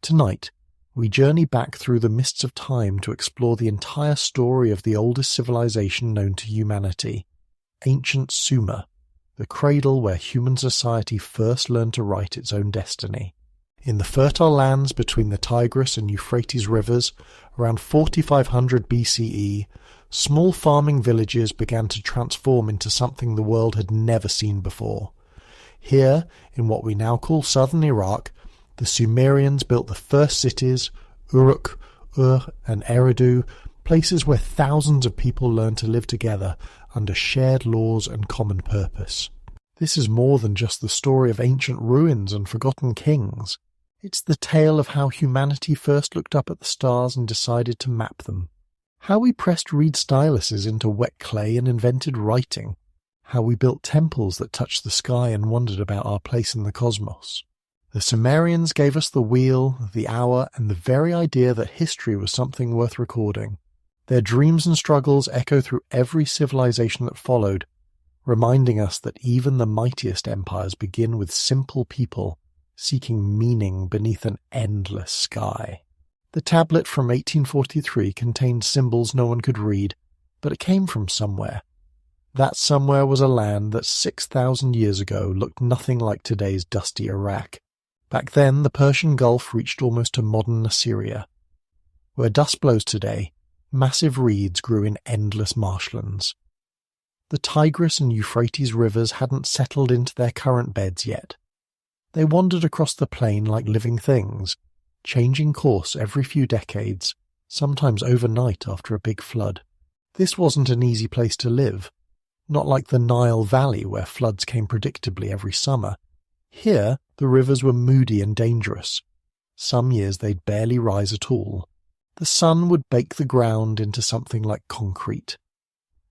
Tonight, we journey back through the mists of time to explore the entire story of the oldest civilization known to humanity, ancient Sumer, the cradle where human society first learned to write its own destiny. In the fertile lands between the Tigris and Euphrates rivers, around 4500 BCE, small farming villages began to transform into something the world had never seen before. Here, in what we now call southern Iraq, the Sumerians built the first cities, Uruk, Ur, and Eridu, places where thousands of people learned to live together under shared laws and common purpose. This is more than just the story of ancient ruins and forgotten kings. It's the tale of how humanity first looked up at the stars and decided to map them. How we pressed reed styluses into wet clay and invented writing. How we built temples that touched the sky and wondered about our place in the cosmos. The Sumerians gave us the wheel, the hour, and the very idea that history was something worth recording. Their dreams and struggles echo through every civilization that followed, reminding us that even the mightiest empires begin with simple people seeking meaning beneath an endless sky. The tablet from 1843 contained symbols no one could read, but it came from somewhere. That somewhere was a land that 6,000 years ago looked nothing like today's dusty Iraq. Back then, the Persian Gulf reached almost to modern Assyria. Where dust blows today, massive reeds grew in endless marshlands. The Tigris and Euphrates rivers hadn't settled into their current beds yet. They wandered across the plain like living things, changing course every few decades, sometimes overnight after a big flood. This wasn't an easy place to live, not like the Nile Valley where floods came predictably every summer. Here, the rivers were moody and dangerous. Some years they'd barely rise at all. The sun would bake the ground into something like concrete.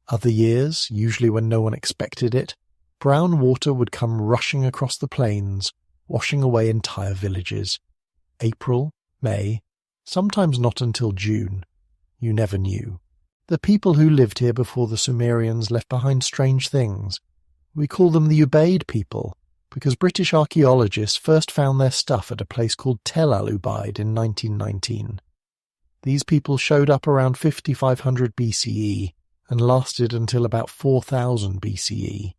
Other years, usually when no one expected it, brown water would come rushing across the plains, washing away entire villages. April, May, sometimes not until June. You never knew. The people who lived here before the Sumerians left behind strange things. We call them the Ubaid people, because British archaeologists first found their stuff at a place called Tel al-Ubaid in 1919. These people showed up around 5500 BCE and lasted until about 4000 BCE.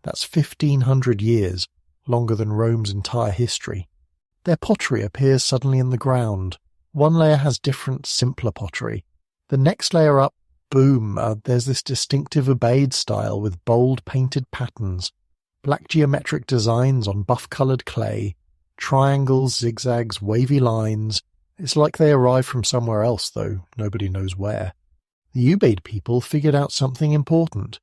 That's 1500 years, longer than Rome's entire history. Their pottery appears suddenly in the ground. One layer has different, simpler pottery. The next layer up, boom, there's this distinctive Ubaid style with bold painted patterns, black geometric designs on buff-coloured clay, triangles, zigzags, wavy lines. It's like they arrived from somewhere else, though nobody knows where. The Ubaid people figured out something important.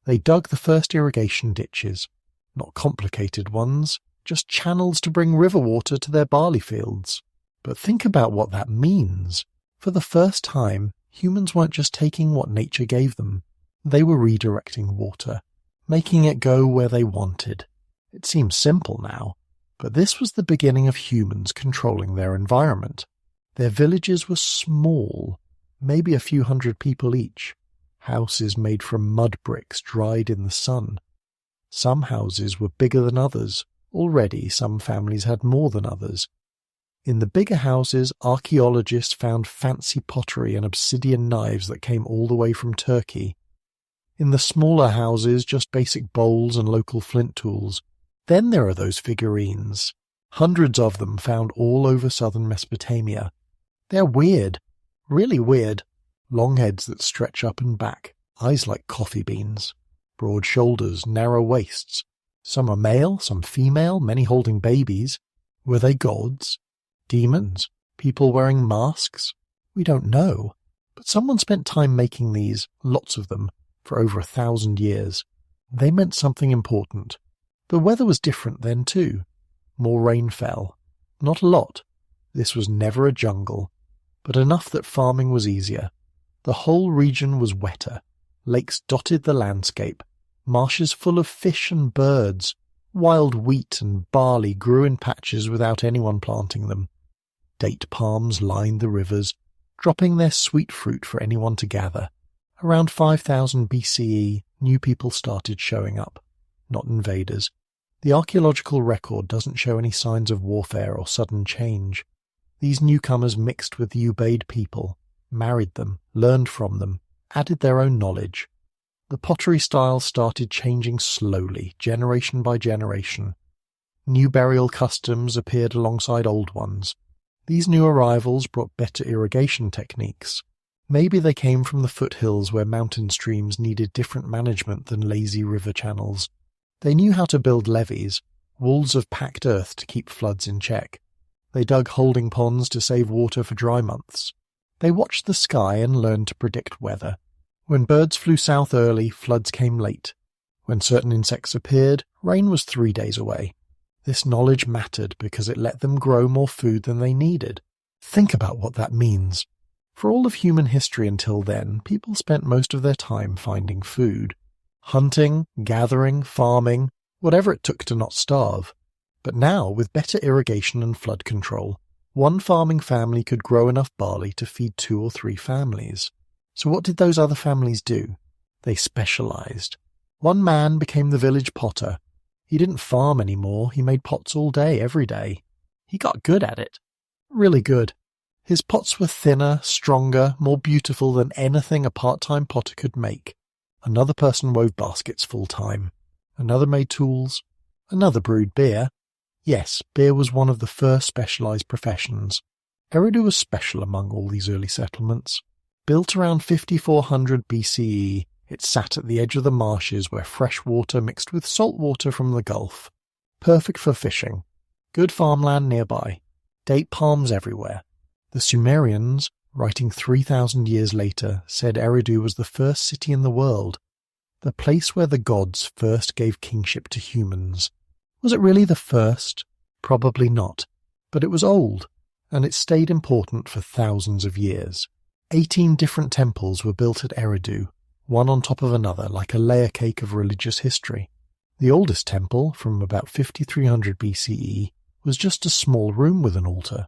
They dug the first irrigation ditches. Not complicated ones, just channels to bring river water to their barley fields. But think about what that means. For the first time, humans weren't just taking what nature gave them. They were redirecting water, making it go where they wanted. It seems simple now, but this was the beginning of humans controlling their environment. Their villages were small, maybe a few hundred people each, houses made from mud bricks dried in the sun. Some houses were bigger than others. Already some families had more than others. In the bigger houses, archaeologists found fancy pottery and obsidian knives that came all the way from Turkey. In the smaller houses, just basic bowls and local flint tools. Then there are those figurines. Hundreds of them found all over southern Mesopotamia. They're weird. Really weird. Long heads that stretch up and back. Eyes like coffee beans. Broad shoulders, narrow waists. Some are male, some female, many holding babies. Were they gods? Demons? People wearing masks? We don't know. But someone spent time making these, lots of them, for over 1,000 years. They meant something important. The weather was different then too. More rain fell. Not a lot. This was never a jungle, but enough that farming was easier. The whole region was wetter. Lakes dotted the landscape. Marshes full of fish and birds. Wild wheat and barley grew in patches without anyone planting them. Date palms lined the rivers, dropping their sweet fruit for anyone to gather. Around 5000 BCE, new people started showing up, not invaders. The archaeological record doesn't show any signs of warfare or sudden change. These newcomers mixed with the Ubaid people, married them, learned from them, added their own knowledge. The pottery style started changing slowly, generation by generation. New burial customs appeared alongside old ones. These new arrivals brought better irrigation techniques. Maybe they came from the foothills where mountain streams needed different management than lazy river channels. They knew how to build levees, walls of packed earth to keep floods in check. They dug holding ponds to save water for dry months. They watched the sky and learned to predict weather. When birds flew south early, floods came late. When certain insects appeared, rain was 3 days away. This knowledge mattered because it let them grow more food than they needed. Think about what that means. For all of human history until then, people spent most of their time finding food. Hunting, gathering, farming, whatever it took to not starve. But now, with better irrigation and flood control, one farming family could grow enough barley to feed 2 or 3 families. So what did those other families do? They specialized. One man became the village potter. He didn't farm anymore, he made pots all day, every day. He got good at it. Really good. His pots were thinner, stronger, more beautiful than anything a part-time potter could make. Another person wove baskets full-time. Another made tools. Another brewed beer. Yes, beer was one of the first specialized professions. Eridu was special among all these early settlements. Built around 5400 BCE, it sat at the edge of the marshes where fresh water mixed with salt water from the Gulf. Perfect for fishing. Good farmland nearby. Date palms everywhere. The Sumerians, writing 3,000 years later, said Eridu was the first city in the world. The place where the gods first gave kingship to humans. Was it really the first? Probably not. But it was old, and it stayed important for thousands of years. 18 different temples were built at Eridu, one on top of another like a layer cake of religious history. The oldest temple, from about 5300 BCE, was just a small room with an altar.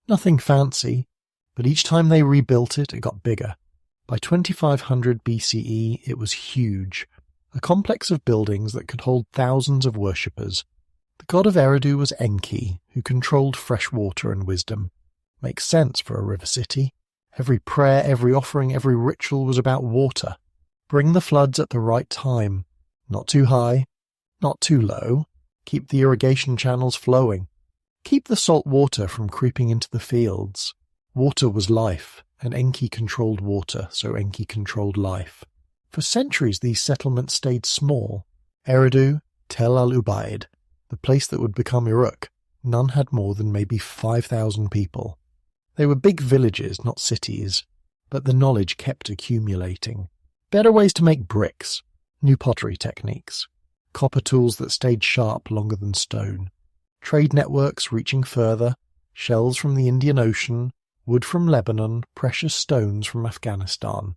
Nothing fancy, but each time they rebuilt it, it got bigger. By 2500 BCE, it was huge, a complex of buildings that could hold thousands of worshippers. The god of Eridu was Enki, who controlled fresh water and wisdom. Makes sense for a river city. Every prayer, every offering, every ritual was about water. Bring the floods at the right time. Not too high, not too low. Keep the irrigation channels flowing. Keep the salt water from creeping into the fields. Water was life, and Enki controlled water, so Enki controlled life. For centuries these settlements stayed small. Eridu, Tel al-Ubaid, the place that would become Uruk, none had more than maybe 5,000 people. They were big villages, not cities, but the knowledge kept accumulating. Better ways to make bricks, new pottery techniques, copper tools that stayed sharp longer than stone, trade networks reaching further, shells from the Indian Ocean, wood from Lebanon, precious stones from Afghanistan.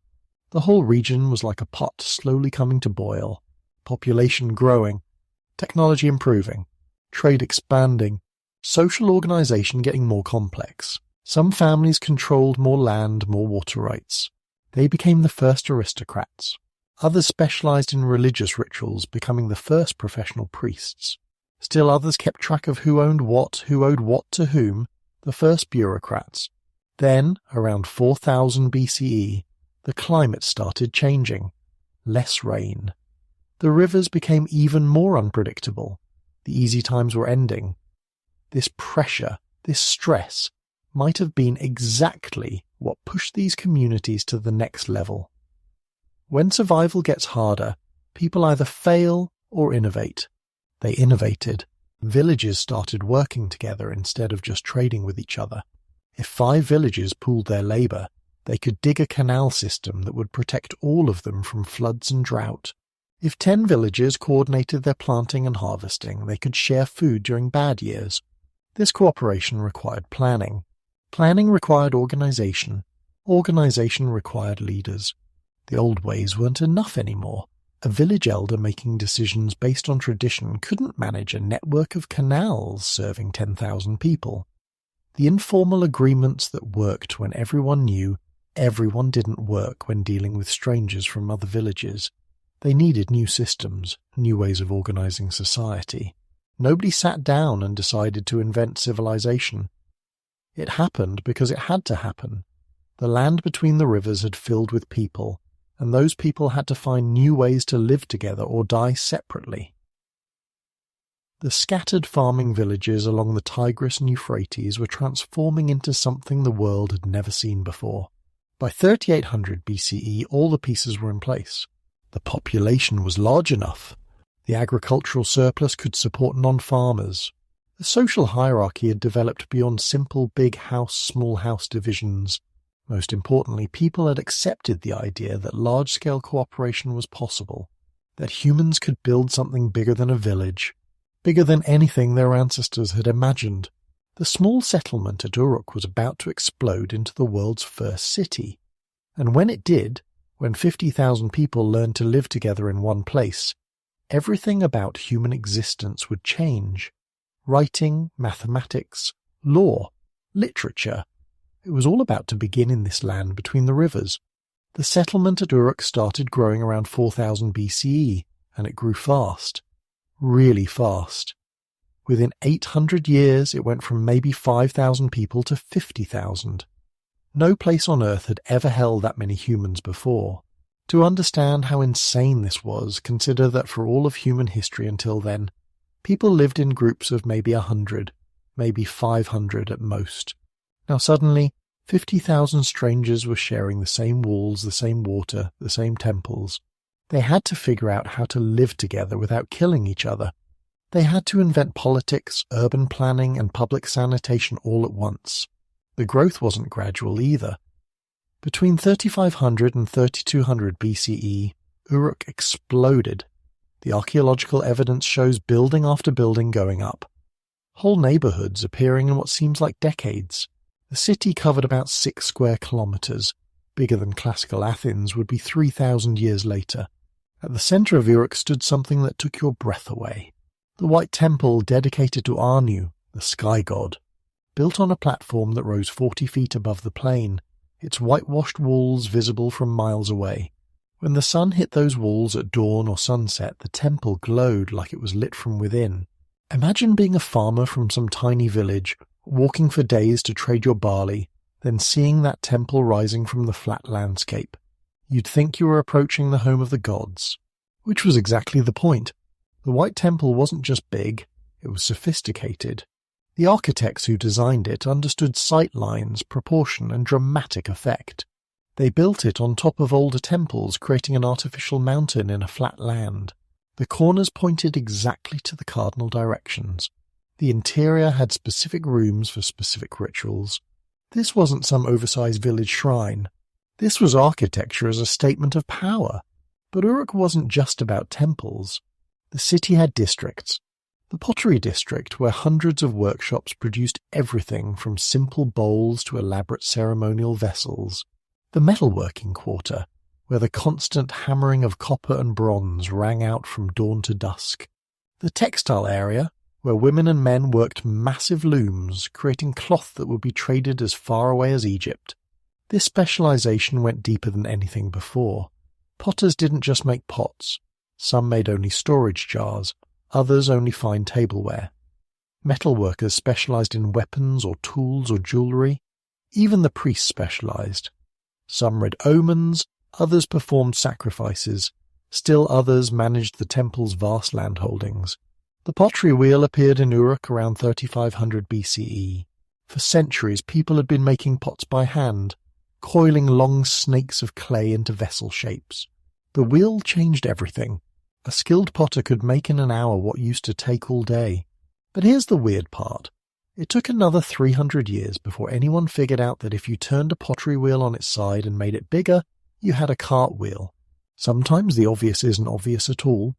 The whole region was like a pot slowly coming to boil, population growing, technology improving, trade expanding, social organization getting more complex. Some families controlled more land, more water rights. They became the first aristocrats. Others specialized in religious rituals, becoming the first professional priests. Still others kept track of who owned what, who owed what to whom, the first bureaucrats. Then, around 4000 BCE, the climate started changing. Less rain. The rivers became even more unpredictable. The easy times were ending. This pressure, this stress, might have been exactly what pushed these communities to the next level. When survival gets harder, people either fail or innovate. They innovated. Villages started working together instead of just trading with each other. If 5 villages pooled their labor, they could dig a canal system that would protect all of them from floods and drought. If 10 villages coordinated their planting and harvesting, they could share food during bad years. This cooperation required planning. Planning required organization. Organization required leaders. The old ways weren't enough anymore. A village elder making decisions based on tradition couldn't manage a network of canals serving 10,000 people. The informal agreements that worked when everyone knew everyone didn't work when dealing with strangers from other villages. They needed new systems, new ways of organizing society. Nobody sat down and decided to invent civilization. It happened because it had to happen. The land between the rivers had filled with people, and those people had to find new ways to live together or die separately. The scattered farming villages along the Tigris and Euphrates were transforming into something the world had never seen before. By 3800 BCE, all the pieces were in place. The population was large enough. The agricultural surplus could support non-farmers. The social hierarchy had developed beyond simple big house, small house divisions. Most importantly, people had accepted the idea that large-scale cooperation was possible, that humans could build something bigger than a village, bigger than anything their ancestors had imagined. The small settlement at Uruk was about to explode into the world's first city. And when it did, when 50,000 people learned to live together in one place, everything about human existence would change. Writing, mathematics, law, literature. It was all about to begin in this land between the rivers. The settlement at Uruk started growing around 4000 BCE, and it grew fast. Really fast. Within 800 years, it went from maybe 5,000 people to 50,000. No place on Earth had ever held that many humans before. To understand how insane this was, consider that for all of human history until then, people lived in groups of maybe 100, maybe 500 at most. Now suddenly, 50,000 strangers were sharing the same walls, the same water, the same temples. They had to figure out how to live together without killing each other. They had to invent politics, urban planning, and public sanitation all at once. The growth wasn't gradual either. Between 3500 and 3200 BCE, Uruk exploded. The archaeological evidence shows building after building going up. Whole neighborhoods appearing in what seems like decades. The city covered about 6 square kilometers. Bigger than classical Athens would be 3,000 years later. At the center of Uruk stood something that took your breath away. The white temple dedicated to Anu, the sky god. Built on a platform that rose 40 feet above the plain, its whitewashed walls visible from miles away. When the sun hit those walls at dawn or sunset, the temple glowed like it was lit from within. Imagine being a farmer from some tiny village, walking for days to trade your barley, then seeing that temple rising from the flat landscape. You'd think you were approaching the home of the gods. Which was exactly the point. The White Temple wasn't just big, it was sophisticated. The architects who designed it understood sight lines, proportion, and dramatic effect. They built it on top of older temples, creating an artificial mountain in a flat land. The corners pointed exactly to the cardinal directions. The interior had specific rooms for specific rituals. This wasn't some oversized village shrine. This was architecture as a statement of power. But Uruk wasn't just about temples. The city had districts. The pottery district, where hundreds of workshops produced everything from simple bowls to elaborate ceremonial vessels. The metalworking quarter, where the constant hammering of copper and bronze rang out from dawn to dusk. The textile area, where women and men worked massive looms, creating cloth that would be traded as far away as Egypt. This specialization went deeper than anything before. Potters didn't just make pots. Some made only storage jars, others only fine tableware. Metalworkers specialized in weapons or tools or jewelry. Even the priests specialized. Some read omens, others performed sacrifices. Still others managed the temple's vast landholdings. The pottery wheel appeared in Uruk around 3500 BCE. For centuries people had been making pots by hand, coiling long snakes of clay into vessel shapes. The wheel changed everything. A skilled potter could make in an hour what used to take all day. But here's the weird part. It took another 300 years before anyone figured out that if you turned a pottery wheel on its side and made it bigger, you had a cartwheel. Sometimes the obvious isn't obvious at all.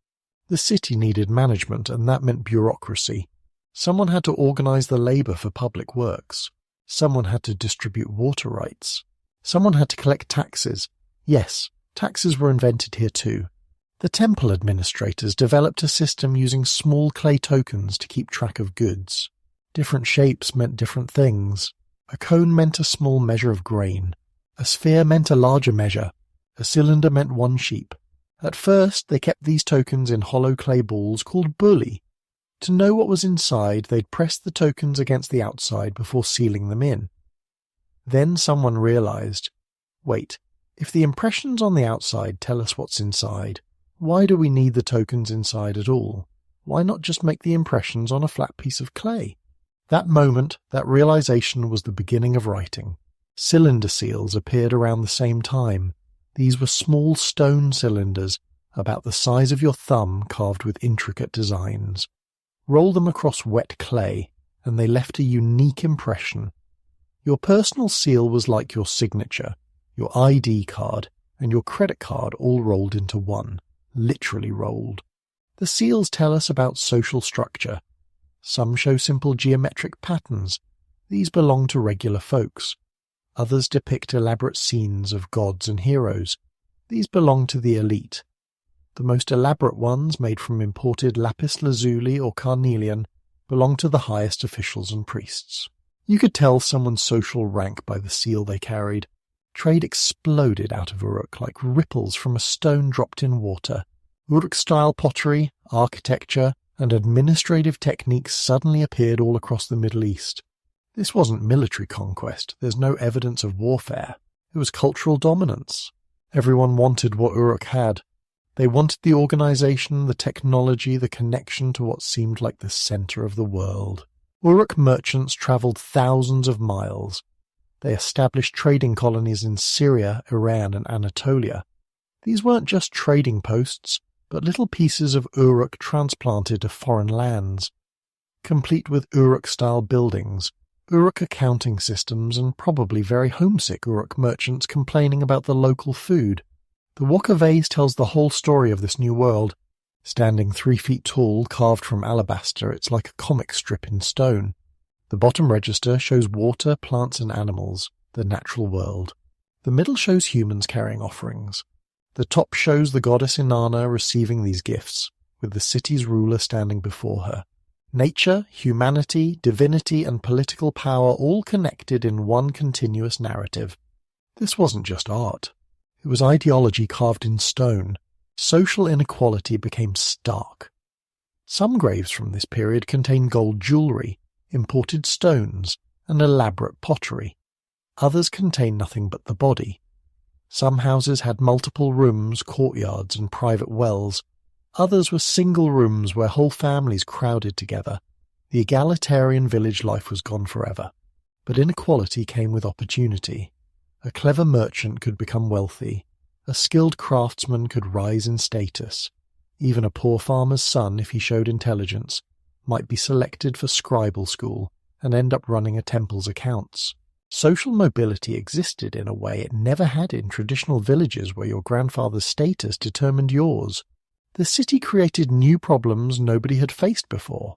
The city needed management, and that meant bureaucracy. Someone had to organize the labor for public works. Someone had to distribute water rights. Someone had to collect taxes. Yes, taxes were invented here too. The temple administrators developed a system using small clay tokens to keep track of goods. Different shapes meant different things. A cone meant a small measure of grain. A sphere meant a larger measure. A cylinder meant 1 sheep. At first, they kept these tokens in hollow clay balls called buli. To know what was inside, they'd press the tokens against the outside before sealing them in. Then someone realized, wait, if the impressions on the outside tell us what's inside, why do we need the tokens inside at all? Why not just make the impressions on a flat piece of clay? That moment, that realization was the beginning of writing. Cylinder seals appeared around the same time. These were small stone cylinders, about the size of your thumb, carved with intricate designs. Roll them across wet clay, and they left a unique impression. Your personal seal was like your signature, your ID card, and your credit card all rolled into one, literally rolled. The seals tell us about social structure. Some show simple geometric patterns. These belong to regular folks. Others depict elaborate scenes of gods and heroes. These belong to the elite. The most elaborate ones, made from imported lapis lazuli or carnelian, belong to the highest officials and priests. You could tell someone's social rank by the seal they carried. Trade exploded out of Uruk like ripples from a stone dropped in water. Uruk-style pottery, architecture, and administrative techniques suddenly appeared all across the Middle East. This wasn't military conquest. There's no evidence of warfare. It was cultural dominance. Everyone wanted what Uruk had. They wanted the organization, the technology, the connection to what seemed like the center of the world. Uruk merchants traveled thousands of miles. They established trading colonies in Syria, Iran, and Anatolia. These weren't just trading posts, but little pieces of Uruk transplanted to foreign lands, complete with Uruk-style buildings, Uruk accounting systems, and probably very homesick Uruk merchants complaining about the local food. The Waka vase tells the whole story of this new world. Standing 3 feet tall, carved from alabaster, it's like a comic strip in stone. The bottom register shows water, plants, and animals, the natural world. The middle shows humans carrying offerings. The top shows the goddess Inanna receiving these gifts, with the city's ruler standing before her. Nature, humanity, divinity, and political power all connected in one continuous narrative. This wasn't just art. It was ideology carved in stone. Social inequality became stark. Some graves from this period contain gold jewelry, imported stones, and elaborate pottery. Others contain nothing but the body. Some houses had multiple rooms, courtyards, and private wells. Others were single rooms where whole families crowded together. The egalitarian village life was gone forever. But inequality came with opportunity. A clever merchant could become wealthy. A skilled craftsman could rise in status. Even a poor farmer's son, if he showed intelligence, might be selected for scribal school and end up running a temple's accounts. Social mobility existed in a way it never had in traditional villages where your grandfather's status determined yours. The city created new problems nobody had faced before.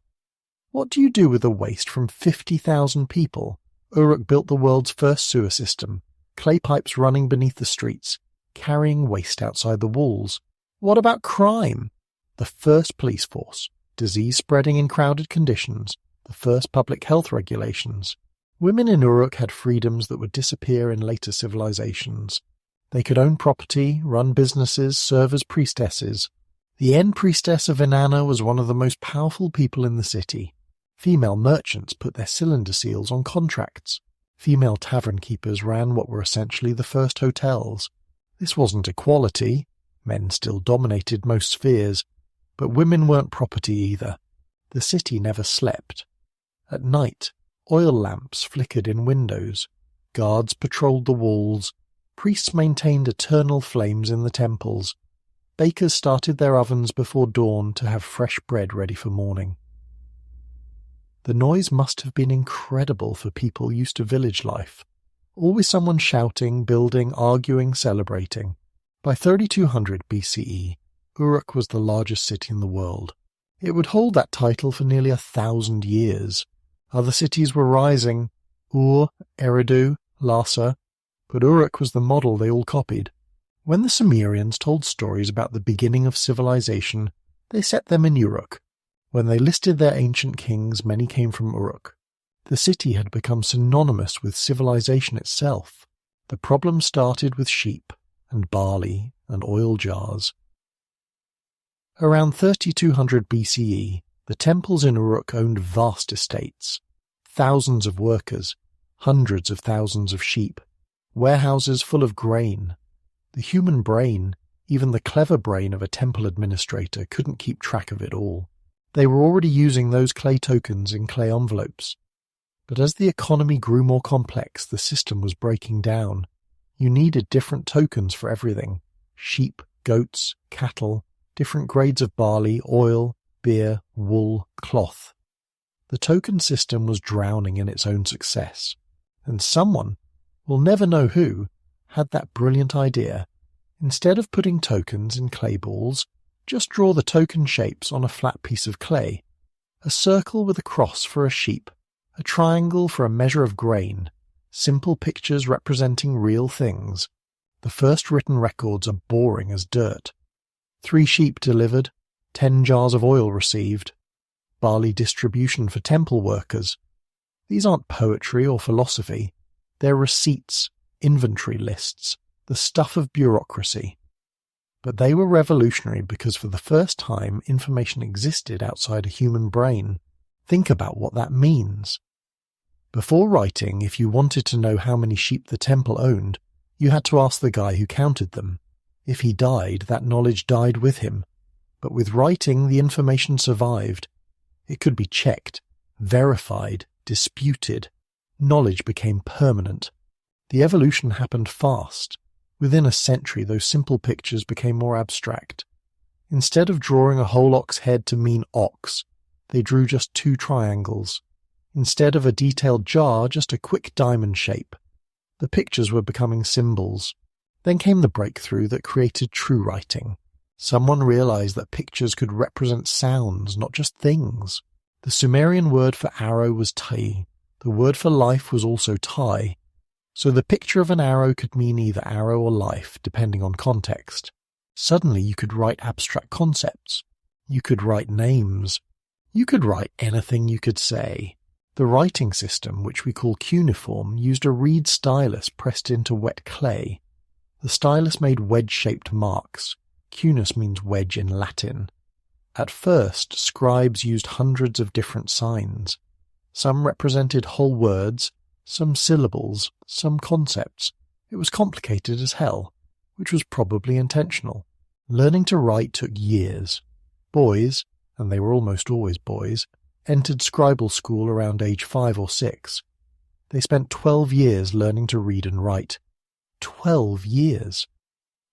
What do you do with the waste from 50,000 people? Uruk built the world's first sewer system, clay pipes running beneath the streets, carrying waste outside the walls. What about crime? The first police force, disease spreading in crowded conditions, the first public health regulations. Women in Uruk had freedoms that would disappear in later civilizations. They could own property, run businesses, serve as priestesses. The end priestess of Inanna was one of the most powerful people in the city. Female merchants put their cylinder seals on contracts. Female tavern keepers ran what were essentially the first hotels. This wasn't equality. Men still dominated most spheres. But women weren't property either. The city never slept. At night, oil lamps flickered in windows. Guards patrolled the walls. Priests maintained eternal flames in the temples. Bakers started their ovens before dawn to have fresh bread ready for morning. The noise must have been incredible for people used to village life. Always someone shouting, building, arguing, celebrating. By 3200 BCE, Uruk was the largest city in the world. It would hold that title for nearly 1,000 years. Other cities were rising, Ur, Eridu, Lhasa, but Uruk was the model they all copied. When the Sumerians told stories about the beginning of civilization, they set them in Uruk. When they listed their ancient kings, many came from Uruk. The city had become synonymous with civilization itself. The problem started with sheep and barley and oil jars. Around 3200 BCE, The temples in Uruk owned vast estates, thousands of workers, hundreds of thousands of sheep, warehouses full of grain. The human brain, even the clever brain of a temple administrator, couldn't keep track of it all. They were already using those clay tokens in clay envelopes. But as the economy grew more complex, the system was breaking down. You needed different tokens for everything: sheep, goats, cattle, different grades of barley, oil, beer, wool, cloth. The token system was drowning in its own success. And someone, we'll never know who, had that brilliant idea. Instead of putting tokens in clay balls, just draw the token shapes on a flat piece of clay. A circle with a cross for a sheep, a triangle for a measure of grain, simple pictures representing real things. The first written records are boring as dirt. 3 sheep delivered, 10 jars of oil received, barley distribution for temple workers. These aren't poetry or philosophy. They're receipts, inventory lists, the stuff of bureaucracy. But they were revolutionary because for the first time information existed outside a human brain. Think about what that means. Before writing, if you wanted to know how many sheep the temple owned, you had to ask the guy who counted them. If he died, that knowledge died with him. But with writing, the information survived. It could be checked, verified, disputed. Knowledge became permanent. The evolution happened fast. Within a century, those simple pictures became more abstract. Instead of drawing a whole ox head to mean ox, they drew just 2 triangles. Instead of a detailed jar, just a quick diamond shape. The pictures were becoming symbols. Then came the breakthrough that created true writing. Someone realized that pictures could represent sounds, not just things. The Sumerian word for arrow was tai. The word for life was also tai. So the picture of an arrow could mean either arrow or life, depending on context. Suddenly you could write abstract concepts. You could write names. You could write anything you could say. The writing system, which we call cuneiform, used a reed stylus pressed into wet clay. The stylus made wedge-shaped marks. Cunus means wedge in Latin. At first, scribes used hundreds of different signs. Some represented whole words, some syllables, some concepts. It was complicated as hell, which was probably intentional. Learning to write took years. Boys, and they were almost always boys, entered scribal school around age 5 or 6. They spent 12 years learning to read and write. 12 years!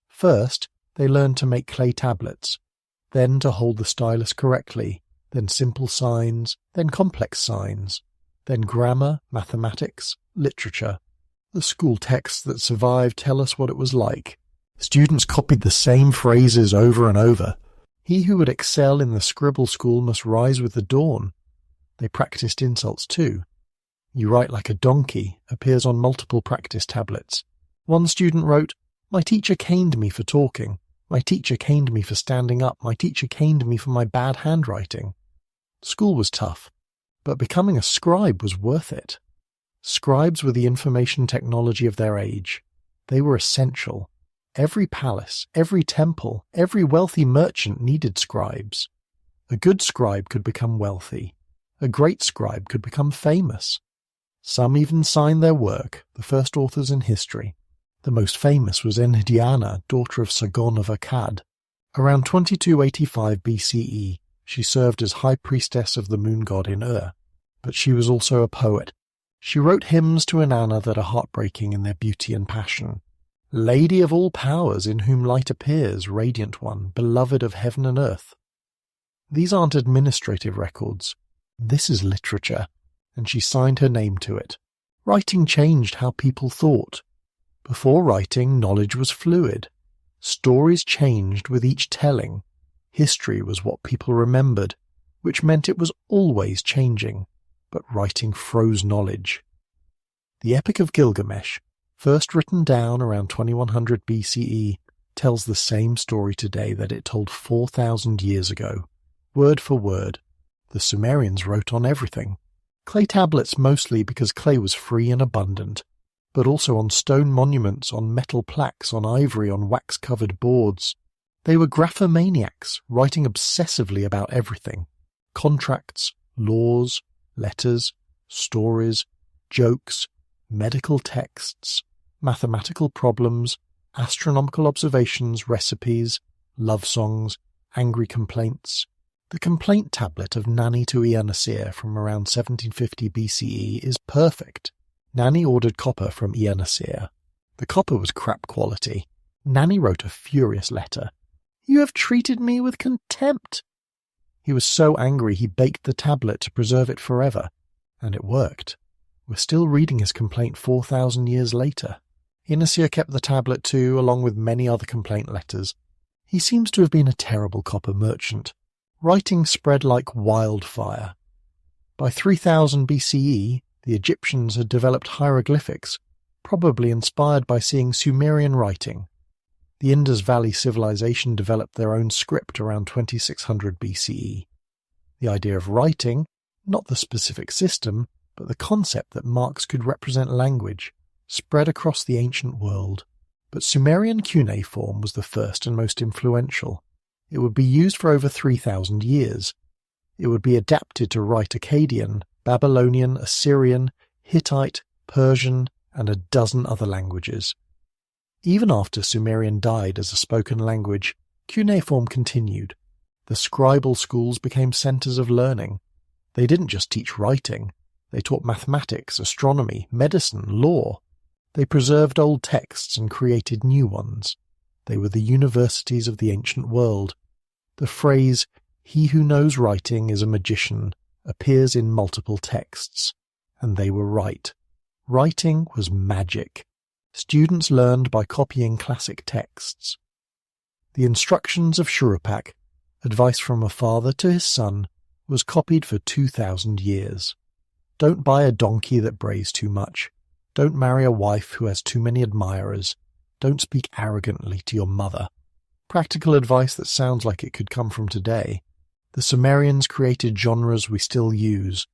First, they learned to make clay tablets, then to hold the stylus correctly, then simple signs, then complex signs, then grammar, mathematics, literature. The school texts that survive tell us what it was like. Students copied the same phrases over and over. He who would excel in the scribble school must rise with the dawn. They practiced insults too. You write like a donkey appears on multiple practice tablets. One student wrote, "My teacher caned me for talking. My teacher caned me for standing up. My teacher caned me for my bad handwriting." School was tough, but becoming a scribe was worth it. Scribes were the information technology of their age. They were essential. Every palace, every temple, every wealthy merchant needed scribes. A good scribe could become wealthy. A great scribe could become famous. Some even signed their work, the first authors in history. The most famous was Enheduanna, daughter of Sargon of Akkad. Around 2285 BCE, she served as high priestess of the moon god in Ur. But she was also a poet. She wrote hymns to Inanna that are heartbreaking in their beauty and passion. Lady of all powers, in whom light appears, radiant one, beloved of heaven and earth. These aren't administrative records. This is literature, and she signed her name to it. Writing changed how people thought. Before writing, knowledge was fluid. Stories changed with each telling. History was what people remembered, which meant it was always changing. But writing froze knowledge. The Epic of Gilgamesh, first written down around 2100 BCE, tells the same story today that it told 4,000 years ago, word for word. The Sumerians wrote on everything. Clay tablets mostly because clay was free and abundant, but also on stone monuments, on metal plaques, on ivory, on wax-covered boards. They were graphomaniacs, writing obsessively about everything. Contracts, laws, letters, stories, jokes, medical texts, mathematical problems, astronomical observations, recipes, love songs, angry complaints. The complaint tablet of Nani to Ea-Nasir from around 1750 BCE is perfect. Nani ordered copper from Ea-Nasir. The copper was crap quality. Nani wrote a furious letter. "You have treated me with contempt." He was so angry he baked the tablet to preserve it forever, and it worked. We're still reading his complaint 4,000 years later. Ea-Nasir kept the tablet too, along with many other complaint letters. He seems to have been a terrible copper merchant. Writing spread like wildfire. By 3000 BCE, the Egyptians had developed hieroglyphics, probably inspired by seeing Sumerian writing. The Indus Valley civilization developed their own script around 2600 BCE. The idea of writing, not the specific system, but the concept that marks could represent language, spread across the ancient world. But Sumerian cuneiform was the first and most influential. It would be used for over 3,000 years. It would be adapted to write Akkadian, Babylonian, Assyrian, Hittite, Persian, and a dozen other languages. Even after Sumerian died as a spoken language, cuneiform continued. The scribal schools became centers of learning. They didn't just teach writing. They taught mathematics, astronomy, medicine, law. They preserved old texts and created new ones. They were the universities of the ancient world. The phrase, "He who knows writing is a magician," appears in multiple texts. And they were right. Writing was magic. Students learned by copying classic texts. The instructions of Shurupak, advice from a father to his son, was copied for 2,000 years. Don't buy a donkey that brays too much. Don't marry a wife who has too many admirers. Don't speak arrogantly to your mother. Practical advice that sounds like it could come from today. The Sumerians created genres we still use.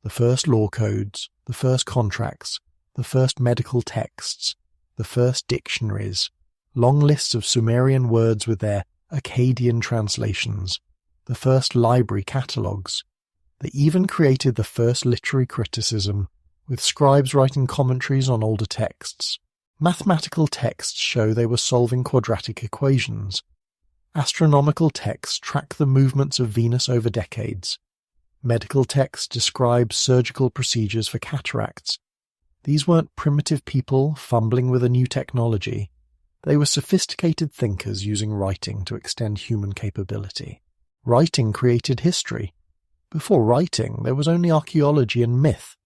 The first law codes, the first contracts, the first medical texts, the first dictionaries, long lists of Sumerian words with their Akkadian translations, the first library catalogues. They even created the first literary criticism, with scribes writing commentaries on older texts. Mathematical texts show they were solving quadratic equations. Astronomical texts track the movements of Venus over decades. Medical texts describe surgical procedures for cataracts. These weren't primitive people fumbling with a new technology. They were sophisticated thinkers using writing to extend human capability. Writing created history. Before writing, there was only archaeology and myth.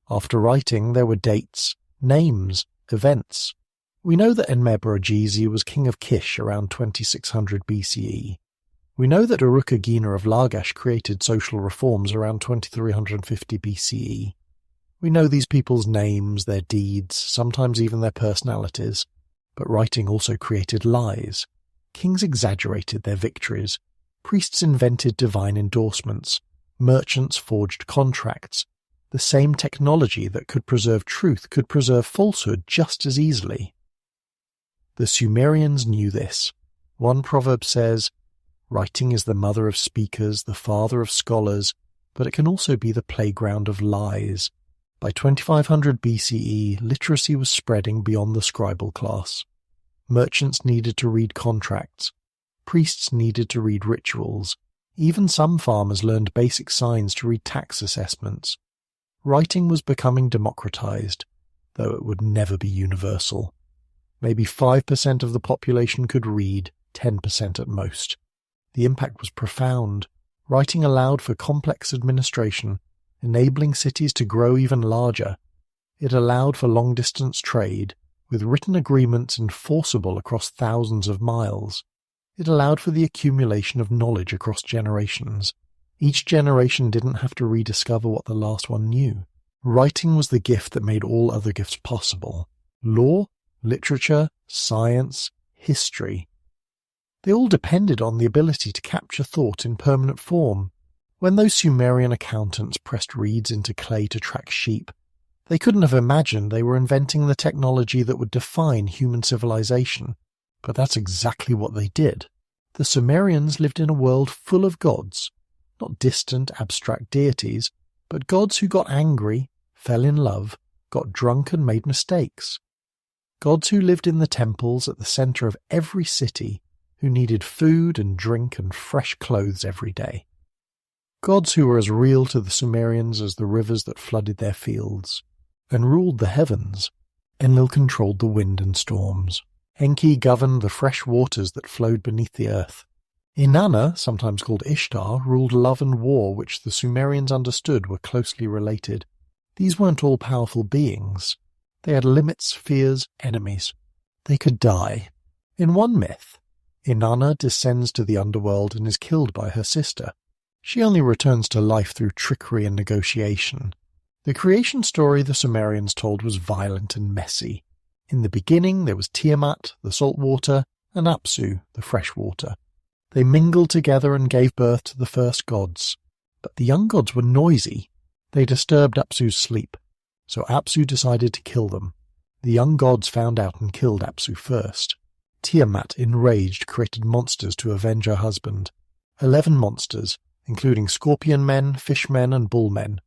After writing, there were dates, names, events. We know that Enmebaragesi was king of Kish around 2600 BCE. We know that Urukagina of Lagash created social reforms around 2350 BCE. We know these people's names, their deeds, sometimes even their personalities. But writing also created lies. Kings exaggerated their victories. Priests invented divine endorsements. Merchants forged contracts. The same technology that could preserve truth could preserve falsehood just as easily. The Sumerians knew this. One proverb says, "Writing is the mother of speakers, the father of scholars, but it can also be the playground of lies." By 2500 BCE, literacy was spreading beyond the scribal class. Merchants needed to read contracts. Priests needed to read rituals. Even some farmers learned basic signs to read tax assessments. Writing was becoming democratized, though it would never be universal. Maybe 5% of the population could read, 10% at most. The impact was profound. Writing allowed for complex administration, enabling cities to grow even larger. It allowed for long-distance trade, with written agreements enforceable across thousands of miles. It allowed for the accumulation of knowledge across generations. Each generation didn't have to rediscover what the last one knew. Writing was the gift that made all other gifts possible. Law, literature, science, history. They all depended on the ability to capture thought in permanent form. When those Sumerian accountants pressed reeds into clay to track sheep, they couldn't have imagined they were inventing the technology that would define human civilization. But that's exactly what they did. The Sumerians lived in a world full of gods. not distant, abstract deities, but gods who got angry, fell in love, got drunk and made mistakes. Gods who lived in the temples at the center of every city, who needed food and drink and fresh clothes every day. Gods who were as real to the Sumerians as the rivers that flooded their fields, and ruled the heavens. Enlil controlled the wind and storms. Enki governed the fresh waters that flowed beneath the earth. Inanna, sometimes called Ishtar, ruled love and war, which the Sumerians understood were closely related. These weren't all-powerful beings. They had limits, fears, enemies. They could die. In one myth, Inanna descends to the underworld and is killed by her sister. She only returns to life through trickery and negotiation. The creation story the Sumerians told was violent and messy. In the beginning there was Tiamat, the salt water, and Apsu, the fresh water. They mingled together and gave birth to the first gods. But the young gods were noisy. They disturbed Apsu's sleep, so Apsu decided to kill them. The young gods found out and killed Apsu first. Tiamat, enraged, created monsters to avenge her husband. 11 monsters, including scorpion men, fish men, and bull men.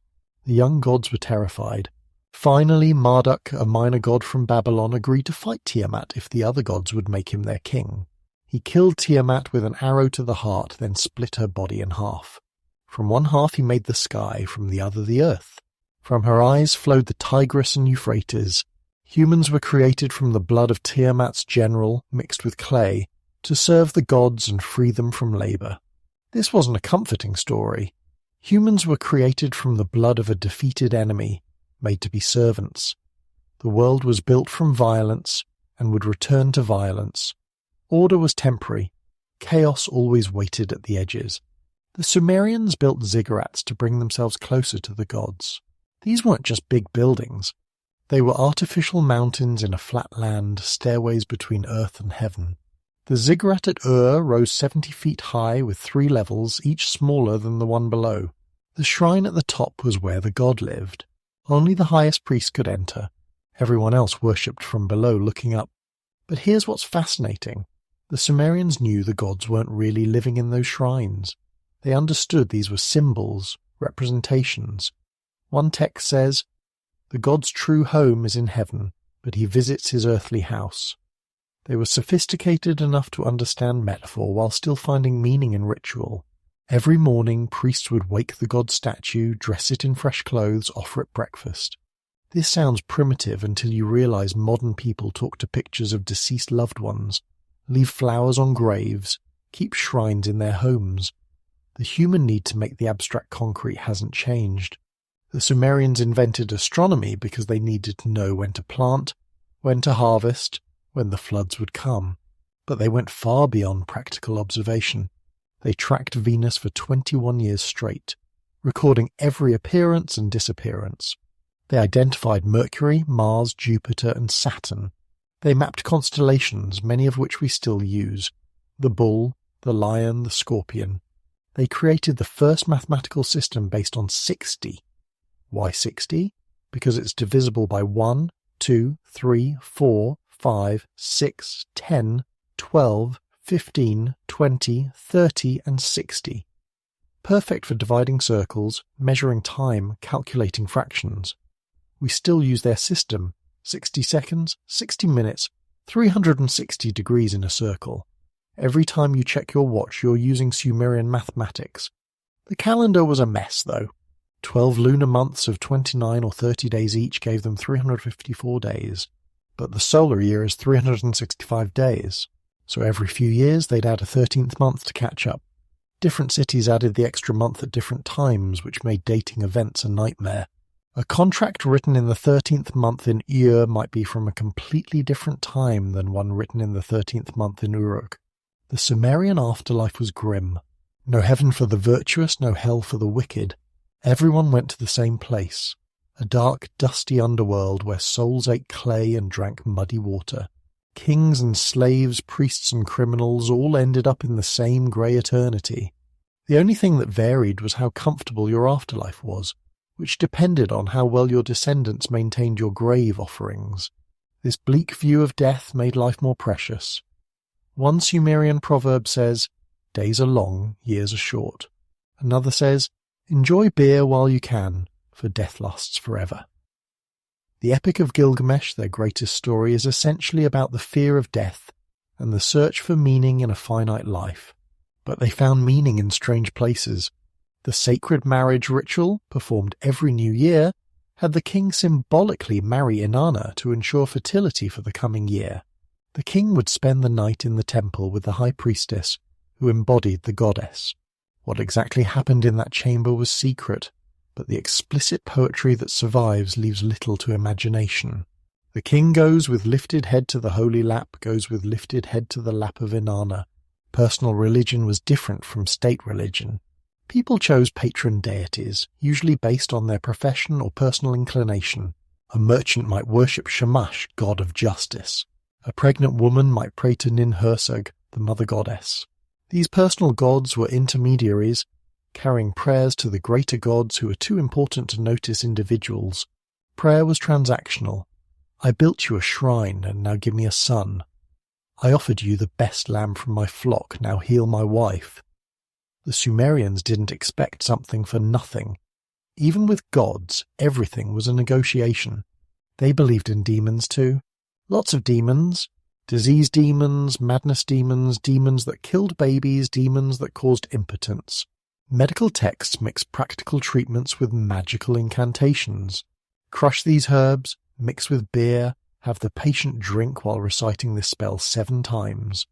The young gods were terrified. Finally, Marduk, a minor god from Babylon, agreed to fight Tiamat if the other gods would make him their king. He killed Tiamat with an arrow to the heart, then split her body in half. From one half he made the sky, from the other the earth. From her eyes flowed the Tigris and Euphrates. Humans were created from the blood of Tiamat's general, mixed with clay, to serve the gods and free them from labor. This wasn't a comforting story. Humans were created from the blood of a defeated enemy, made to be servants. The world was built from violence and would return to violence. Order was temporary. Chaos always waited at the edges. The Sumerians built ziggurats to bring themselves closer to the gods. These weren't just big buildings. They were artificial mountains in a flat land, stairways between earth and heaven. The ziggurat at Ur rose 70 feet high with 3 levels, each smaller than the one below. The shrine at the top was where the god lived. Only the highest priest could enter. Everyone else worshipped from below, looking up. But here's what's fascinating. The Sumerians knew the gods weren't really living in those shrines. They understood these were symbols, representations. One text says, "The god's true home is in heaven, but he visits his earthly house." They were sophisticated enough to understand metaphor while still finding meaning in ritual. Every morning, priests would wake the god statue, dress it in fresh clothes, offer it breakfast. This sounds primitive until you realize modern people talk to pictures of deceased loved ones, leave flowers on graves, keep shrines in their homes. The human need to make the abstract concrete hasn't changed. The Sumerians invented astronomy because they needed to know when to plant, when to harvest, when the floods would come. But they went far beyond practical observation. They tracked Venus for 21 years straight, recording every appearance and disappearance. They identified Mercury, Mars, Jupiter, and Saturn. They mapped constellations, many of which we still use: the bull, the lion, the scorpion. They created the first mathematical system based on 60. Why 60? Because it's divisible by 1, 2, 3, 4, 5, 6, 10, 12, 15, 20, 30, and 60. Perfect for dividing circles, measuring time, calculating fractions. We still use their system: 60 seconds, 60 minutes, 360 degrees in a circle. Every time you check your watch, you're using Sumerian mathematics. The calendar was a mess, though. 12 lunar months of 29 or 30 days each gave them 354 days. But the solar year is 365 days, so every few years they'd add a 13th month to catch up. Different cities added the extra month at different times, which made dating events a nightmare. A contract written in the 13th month in Ur might be from a completely different time than one written in the 13th month in Uruk. The Sumerian afterlife was grim. No heaven for the virtuous, no hell for the wicked. Everyone went to the same place, a dark, dusty underworld where souls ate clay and drank muddy water. Kings and slaves, priests and criminals all ended up in the same grey eternity. The only thing that varied was how comfortable your afterlife was, which depended on how well your descendants maintained your grave offerings. This bleak view of death made life more precious. One Sumerian proverb says, "Days are long, years are short." Another says, "Enjoy beer while you can, for death lasts forever." The Epic of Gilgamesh, their greatest story, is essentially about the fear of death and the search for meaning in a finite life. But they found meaning in strange places. The sacred marriage ritual, performed every new year, had the king symbolically marry Inanna to ensure fertility for the coming year. The king would spend the night in the temple with the high priestess, who embodied the goddess. What exactly happened in that chamber was secret, but the explicit poetry that survives leaves little to imagination. The king goes with lifted head to the holy lap, goes with lifted head to the lap of Inanna. Personal religion was different from state religion. People chose patron deities, usually based on their profession or personal inclination. A merchant might worship Shamash, god of justice. A pregnant woman might pray to Ninhursag, the mother goddess. These personal gods were intermediaries, carrying prayers to the greater gods who were too important to notice individuals. Prayer was transactional. I built you a shrine, and now give me a son. I offered you the best lamb from my flock, now heal my wife. The Sumerians didn't expect something for nothing. Even with gods, everything was a negotiation. They believed in demons too. Lots of demons. Disease demons, madness demons, demons that killed babies, demons that caused impotence. Medical texts mix practical treatments with magical incantations. Crush these herbs, mix with beer, have the patient drink while reciting this spell 7 times.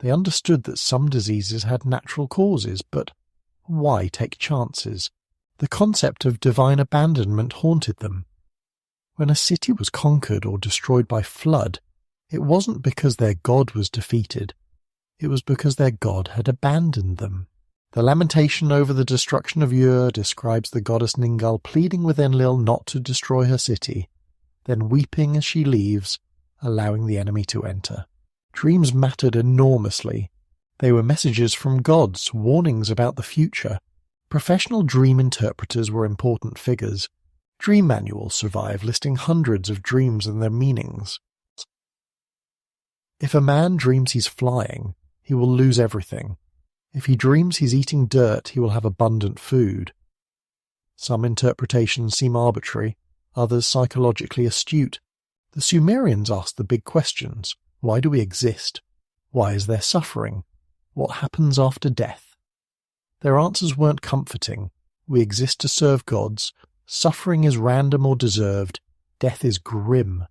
They understood that some diseases had natural causes, but why take chances? The concept of divine abandonment haunted them. When a city was conquered or destroyed by flood, it wasn't because their god was defeated. It was because their god had abandoned them. The lamentation over the destruction of Ur describes the goddess Ningal pleading with Enlil not to destroy her city, then weeping as she leaves, allowing the enemy to enter. Dreams mattered enormously. They were messages from gods, warnings about the future. Professional dream interpreters were important figures. Dream manuals survive, listing hundreds of dreams and their meanings. If a man dreams he's flying, he will lose everything. If he dreams he's eating dirt, he will have abundant food. Some interpretations seem arbitrary, others psychologically astute. The Sumerians asked the big questions. Why do we exist? Why is there suffering? What happens after death? Their answers weren't comforting. We exist to serve gods. Suffering is random or deserved. Death is grim.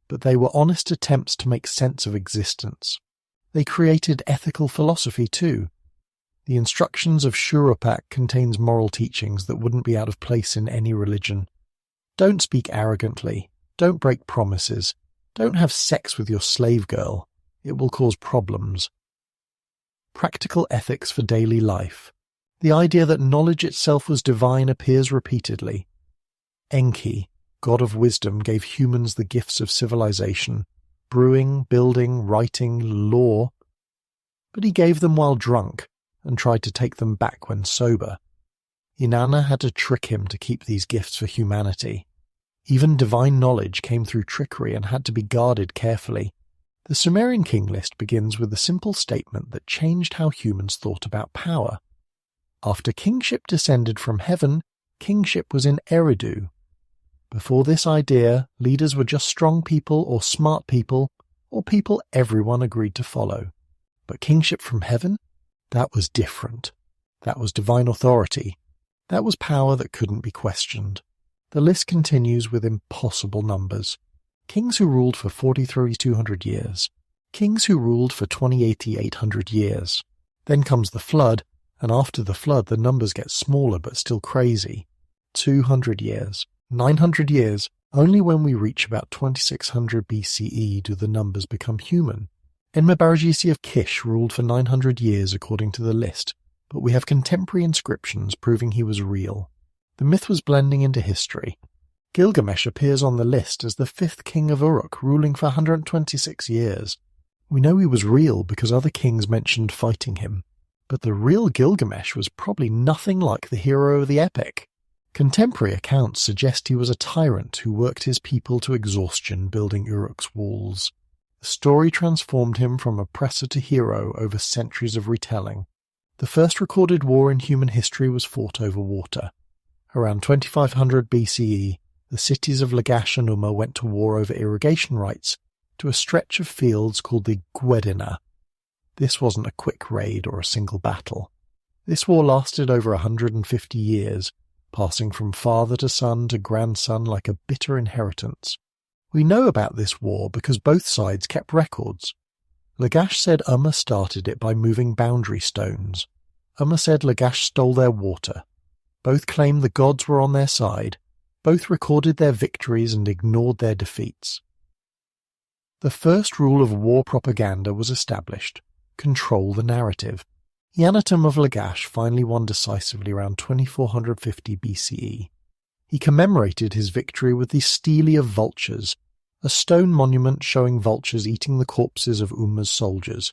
But they were honest attempts to make sense of existence. They created ethical philosophy too. The instructions of Shurupak contains moral teachings that wouldn't be out of place in any religion. Don't speak arrogantly. Don't break promises. Don't have sex with your slave girl. It will cause problems. Practical ethics for daily life. The idea that knowledge itself was divine appears repeatedly. Enki, god of wisdom, gave humans the gifts of civilization, brewing, building, writing, law. But he gave them while drunk, and tried to take them back when sober. Inanna had to trick him to keep these gifts for humanity. Even divine knowledge came through trickery and had to be guarded carefully. The Sumerian king list begins with a simple statement that changed how humans thought about power. After kingship descended from heaven, kingship was in Eridu. Before this idea, leaders were just strong people or smart people, or people everyone agreed to follow. But kingship from heaven? That was different. That was divine authority. That was power that couldn't be questioned. The list continues with impossible numbers. Kings who ruled for 43,200 years. Kings who ruled for 28,800 years. Then comes the flood, and after the flood the numbers get smaller but still crazy. 200 years. 900 years. Only when we reach about 2600 BCE do the numbers become human. Enmebaragisi of Kish ruled for 900 years according to the list, but we have contemporary inscriptions proving he was real. The myth was blending into history. Gilgamesh appears on the list as the 5th king of Uruk, ruling for 126 years. We know he was real because other kings mentioned fighting him, but the real Gilgamesh was probably nothing like the hero of the epic. Contemporary accounts suggest he was a tyrant who worked his people to exhaustion building Uruk's walls. The story transformed him from oppressor to hero over centuries of retelling. The first recorded war in human history was fought over water. Around 2500 BCE, the cities of Lagash and Umma went to war over irrigation rights to a stretch of fields called the Gwedina. This wasn't a quick raid or a single battle. This war lasted over 150 years, passing from father to son to grandson like a bitter inheritance. We know about this war because both sides kept records. Lagash said Umma started it by moving boundary stones. Umma said Lagash stole their water. Both claimed the gods were on their side. Both recorded their victories and ignored their defeats. The first rule of war propaganda was established: control the narrative. Yanatum of Lagash finally won decisively around 2450 BCE. He commemorated his victory with the Stele of Vultures, a stone monument showing vultures eating the corpses of Umma's soldiers.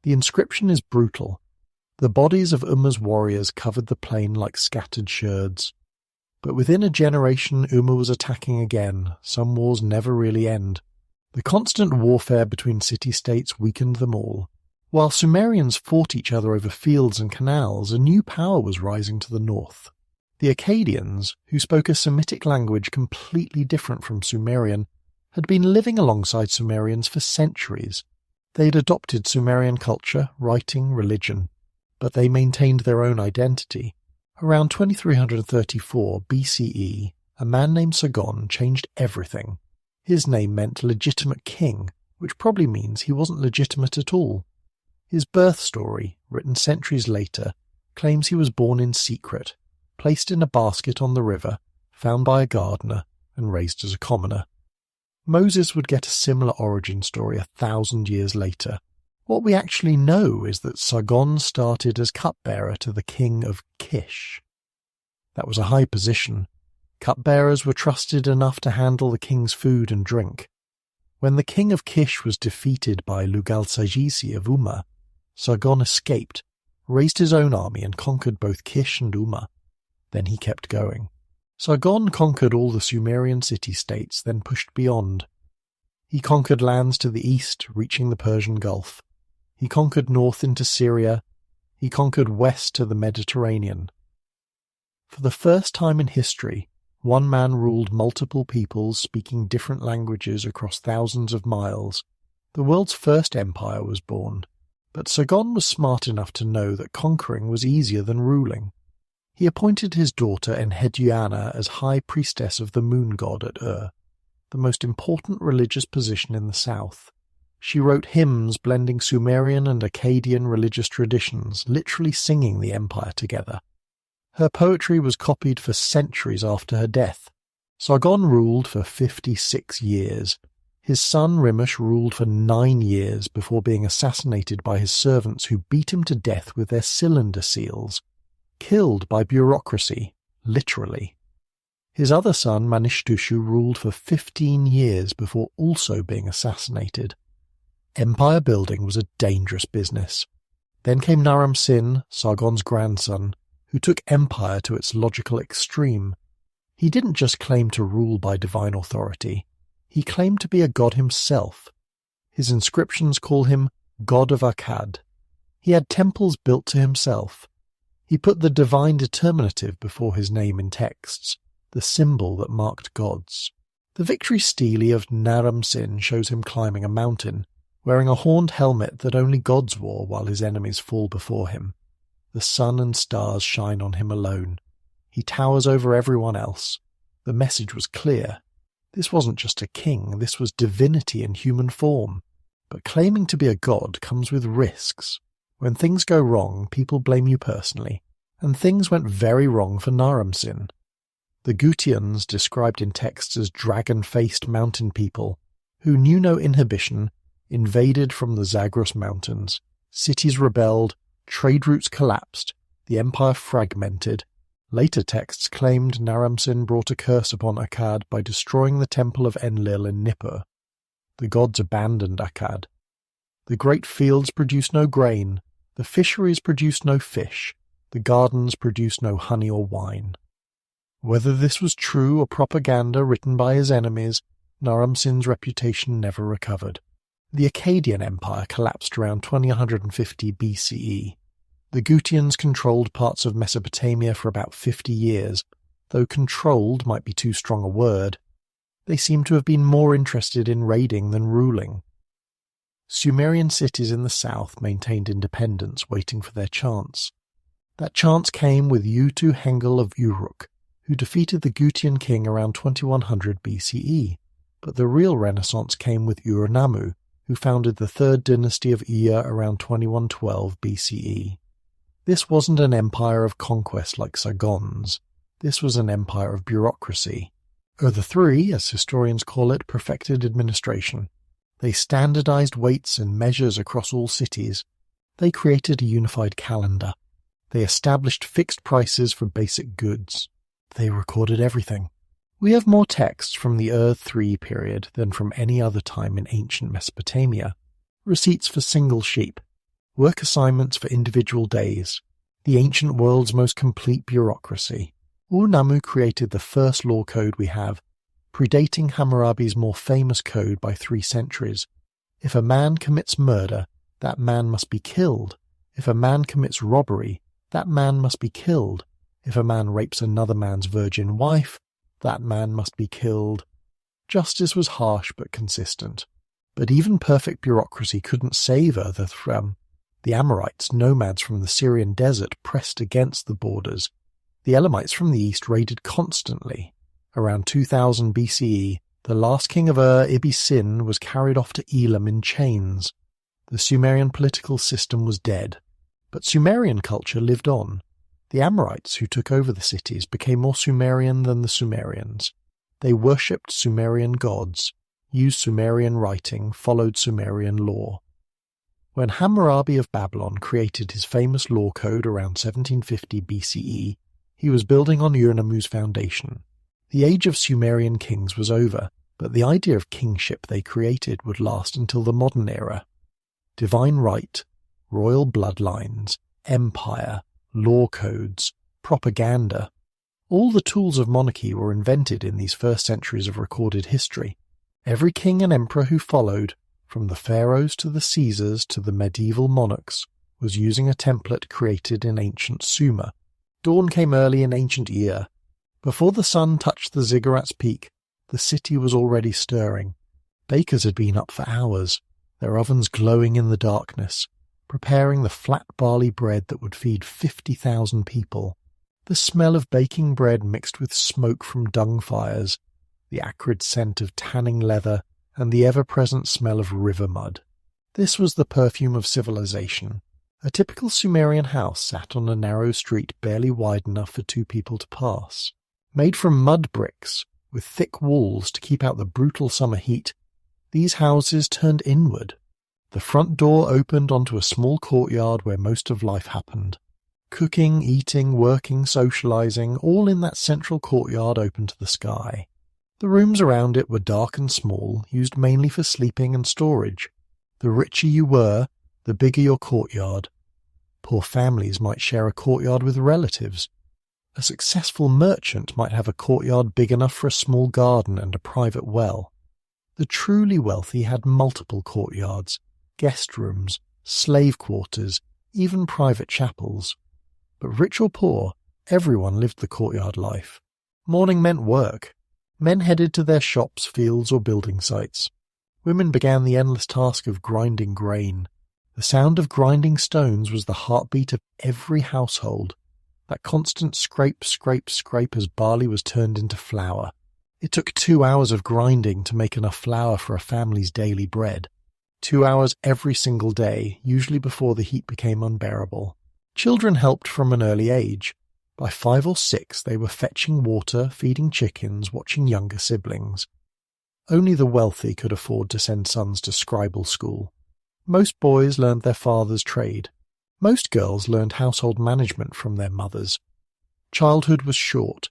The inscription is brutal. The bodies of Umma's warriors covered the plain like scattered sherds. But within a generation Umma was attacking again. Some wars never really end. The constant warfare between city-states weakened them all. While Sumerians fought each other over fields and canals, a new power was rising to the north. The Akkadians, who spoke a Semitic language completely different from Sumerian, had been living alongside Sumerians for centuries. They'd adopted Sumerian culture, writing, religion, but they maintained their own identity. Around 2334 BCE, a man named Sargon changed everything. His name meant legitimate king, which probably means he wasn't legitimate at all. His birth story, written centuries later, claims he was born in secret, placed in a basket on the river, found by a gardener, and raised as a commoner. Moses would get a similar origin story 1,000 years later. What we actually know is that Sargon started as cupbearer to the king of Kish. That was a high position. Cupbearers were trusted enough to handle the king's food and drink. When the king of Kish was defeated by Lugal-Sajisi of Umma, Sargon escaped, raised his own army and conquered both Kish and Umma. Then he kept going. Sargon conquered all the Sumerian city-states, then pushed beyond. He conquered lands to the east, reaching the Persian Gulf. He conquered north into Syria. He conquered west to the Mediterranean. For the first time in history, one man ruled multiple peoples speaking different languages across thousands of miles. The world's first empire was born. But Sargon was smart enough to know that conquering was easier than ruling. He appointed his daughter Enheduanna as high priestess of the moon god at Ur, the most important religious position in the south. She wrote hymns blending Sumerian and Akkadian religious traditions, literally singing the empire together. Her poetry was copied for centuries after her death. Sargon ruled for 56 years. His son Rimush ruled for 9 years before being assassinated by his servants who beat him to death with their cylinder seals. Killed by bureaucracy, literally. His other son Manishtushu ruled for 15 years before also being assassinated. Empire building was a dangerous business. Then came Naram-Sin, Sargon's grandson, who took empire to its logical extreme. He didn't just claim to rule by divine authority. He claimed to be a god himself. His inscriptions call him God of Akkad. He had temples built to himself. He put the divine determinative before his name in texts, the symbol that marked gods. The victory stele of Naram-Sin shows him climbing a mountain, wearing a horned helmet that only gods wore while his enemies fall before him. The sun and stars shine on him alone. He towers over everyone else. The message was clear. This wasn't just a king, this was divinity in human form. But claiming to be a god comes with risks. When things go wrong, people blame you personally, and things went very wrong for Naram-Sin. The Gutians, described in texts as dragon-faced mountain people, who knew no inhibition, invaded from the Zagros Mountains. Cities rebelled, trade routes collapsed, the empire fragmented. Later texts claimed Naram-Sin brought a curse upon Akkad by destroying the temple of Enlil in Nippur. The gods abandoned Akkad. The great fields produced no grain, the fisheries produced no fish, the gardens produced no honey or wine. Whether this was true or propaganda written by his enemies, Naram-Sin's reputation never recovered. The Akkadian Empire collapsed around 2150 BCE. The Gutians controlled parts of Mesopotamia for about 50 years, though controlled might be too strong a word. They seem to have been more interested in raiding than ruling. Sumerian cities in the south maintained independence, waiting for their chance. That chance came with Utu-Hengel of Uruk, who defeated the Gutian king around 2100 BCE, but the real renaissance came with Ur-Nammu, who founded the third dynasty of Ea around 2112 BCE. This wasn't an empire of conquest like Sargon's. This was an empire of bureaucracy. The three, as historians call it, perfected administration. They standardized weights and measures across all cities. They created a unified calendar. They established fixed prices for basic goods. They recorded everything. We have more texts from the Ur-3 period than from any other time in ancient Mesopotamia. Receipts for single sheep. Work assignments for individual days. The ancient world's most complete bureaucracy. Ur-Nammu created the first law code we have, predating Hammurabi's more famous code by 3 centuries. If a man commits murder, that man must be killed. If a man commits robbery, that man must be killed. If a man rapes another man's virgin wife, that man must be killed. Justice was harsh but consistent. But even perfect bureaucracy couldn't save Ur-3. The Amorites, nomads from the Syrian desert, pressed against the borders. The Elamites from the east raided constantly. Around 2000 BCE, the last king of Ur, Ibbi-Sin, was carried off to Elam in chains. The Sumerian political system was dead. But Sumerian culture lived on. The Amorites, who took over the cities, became more Sumerian than the Sumerians. They worshipped Sumerian gods, used Sumerian writing, followed Sumerian law. When Hammurabi of Babylon created his famous law code around 1750 BCE, he was building on Ur-Nammu's foundation. The age of Sumerian kings was over, but the idea of kingship they created would last until the modern era. Divine right, royal bloodlines, empire, law codes, propaganda. All the tools of monarchy were invented in these first centuries of recorded history. Every king and emperor who followed, from the pharaohs to the Caesars to the medieval monarchs, was using a template created in ancient Sumer. Dawn came early in ancient Ea. Before the sun touched the ziggurat's peak, the city was already stirring. Bakers had been up for hours, their ovens glowing in the darkness, preparing the flat barley bread that would feed 50,000 people. The smell of baking bread mixed with smoke from dung fires, the acrid scent of tanning leather, and the ever-present smell of river mud. This was the perfume of civilization. A typical Sumerian house sat on a narrow street barely wide enough for 2 people to pass. Made from mud bricks, with thick walls to keep out the brutal summer heat, these houses turned inward. The front door opened onto a small courtyard where most of life happened. Cooking, eating, working, socializing, all in that central courtyard open to the sky. The rooms around it were dark and small, used mainly for sleeping and storage. The richer you were, the bigger your courtyard. Poor families might share a courtyard with relatives. A successful merchant might have a courtyard big enough for a small garden and a private well. The truly wealthy had multiple courtyards, guest rooms, slave quarters, even private chapels. But rich or poor, everyone lived the courtyard life. Morning meant work. Men headed to their shops, fields, or building sites. Women began the endless task of grinding grain. The sound of grinding stones was the heartbeat of every household. That constant scrape, scrape, scrape as barley was turned into flour. It took 2 hours of grinding to make enough flour for a family's daily bread. 2 hours every single day, usually before the heat became unbearable. Children helped from an early age. By 5 or 6 they were fetching water, feeding chickens, watching younger siblings. Only the wealthy could afford to send sons to scribal school. Most boys learned their father's trade. Most girls learned household management from their mothers. Childhood was short.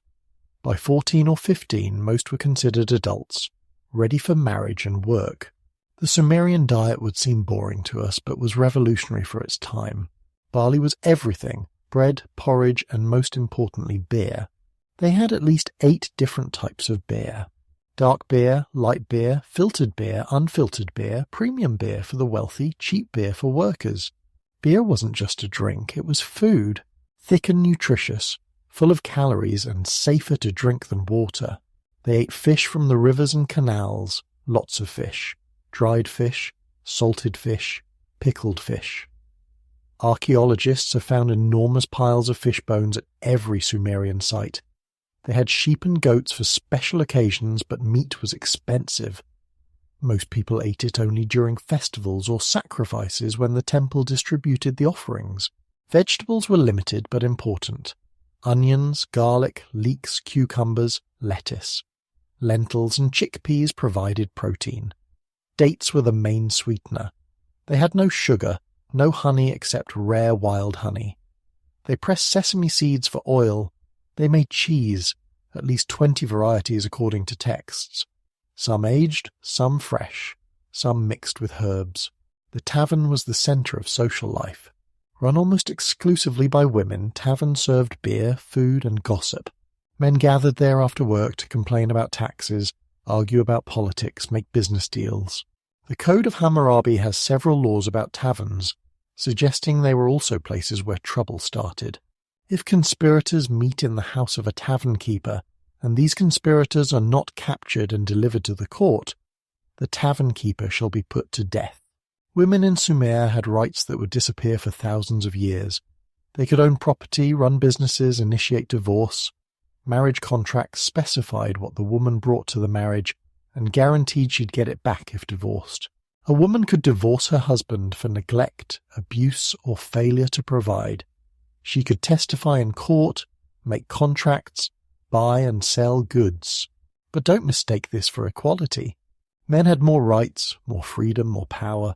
By 14 or 15 most were considered adults, ready for marriage and work. The Sumerian diet would seem boring to us, but was revolutionary for its time. Barley was everything: bread, porridge, and most importantly beer. They had at least 8 different types of beer. Dark beer, light beer, filtered beer, unfiltered beer, premium beer for the wealthy, cheap beer for workers. Beer wasn't just a drink, it was food, thick and nutritious, full of calories and safer to drink than water. They ate fish from the rivers and canals, lots of fish, dried fish, salted fish, pickled fish. Archaeologists have found enormous piles of fish bones at every Sumerian site. They had sheep and goats for special occasions, but meat was expensive. Most people ate it only during festivals or sacrifices when the temple distributed the offerings. Vegetables were limited but important. Onions, garlic, leeks, cucumbers, lettuce. Lentils and chickpeas provided protein. Dates were the main sweetener. They had no sugar, no honey except rare wild honey. They pressed sesame seeds for oil. They made cheese, at least 20 varieties according to texts. Some aged, some fresh, some mixed with herbs. The tavern was the centre of social life. Run almost exclusively by women, taverns served beer, food, and gossip. Men gathered there after work to complain about taxes, argue about politics, make business deals. The Code of Hammurabi has several laws about taverns, suggesting they were also places where trouble started. If conspirators meet in the house of a tavern keeper, and these conspirators are not captured and delivered to the court, the tavern keeper shall be put to death. Women in Sumer had rights that would disappear for thousands of years. They could own property, run businesses, initiate divorce. Marriage contracts specified what the woman brought to the marriage and guaranteed she'd get it back if divorced. A woman could divorce her husband for neglect, abuse, or failure to provide. She could testify in court, make contracts, buy and sell goods. But don't mistake this for equality. Men had more rights, more freedom, more power.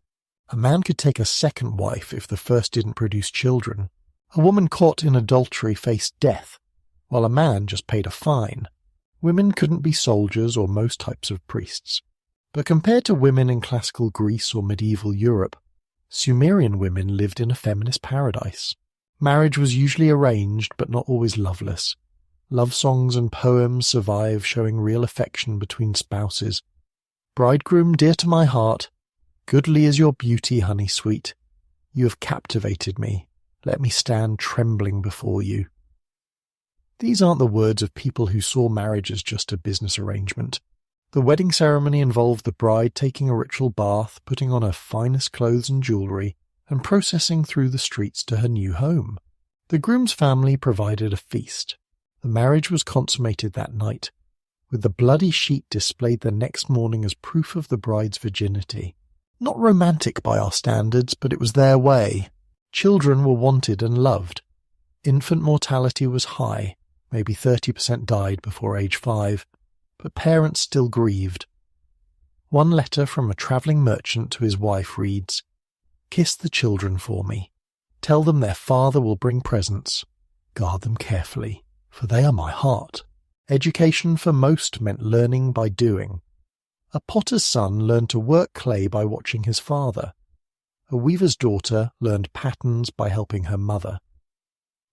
A man could take a second wife if the first didn't produce children. A woman caught in adultery faced death, while a man just paid a fine. Women couldn't be soldiers or most types of priests. But compared to women in classical Greece or medieval Europe, Sumerian women lived in a feminist paradise. Marriage was usually arranged but not always loveless. Love songs and poems survive, showing real affection between spouses. Bridegroom dear to my heart, goodly is your beauty, honey sweet. You have captivated me. Let me stand trembling before you. These aren't the words of people who saw marriage as just a business arrangement. The wedding ceremony involved the bride taking a ritual bath, putting on her finest clothes and jewellery, and processing through the streets to her new home. The groom's family provided a feast. The marriage was consummated that night, with the bloody sheet displayed the next morning as proof of the bride's virginity. Not romantic by our standards, but it was their way. Children were wanted and loved. Infant mortality was high, maybe 30% died before age 5, but parents still grieved. One letter from a travelling merchant to his wife reads, "Kiss the children for me. Tell them their father will bring presents. Guard them carefully, for they are my heart." Education for most meant learning by doing. A potter's son learned to work clay by watching his father. A weaver's daughter learned patterns by helping her mother.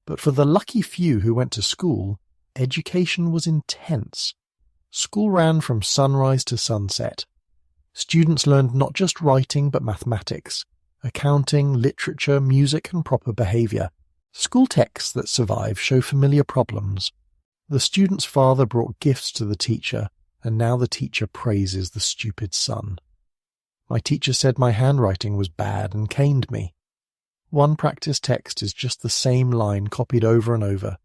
But for the lucky few who went to school, education was intense. School ran from sunrise to sunset. Students learned not just writing but mathematics, accounting, literature, music and proper behaviour. School texts that survive show familiar problems. The student's father brought gifts to the teacher, and now the teacher praises the stupid son. My teacher said my handwriting was bad and caned me. One practice text is just the same line copied over and over.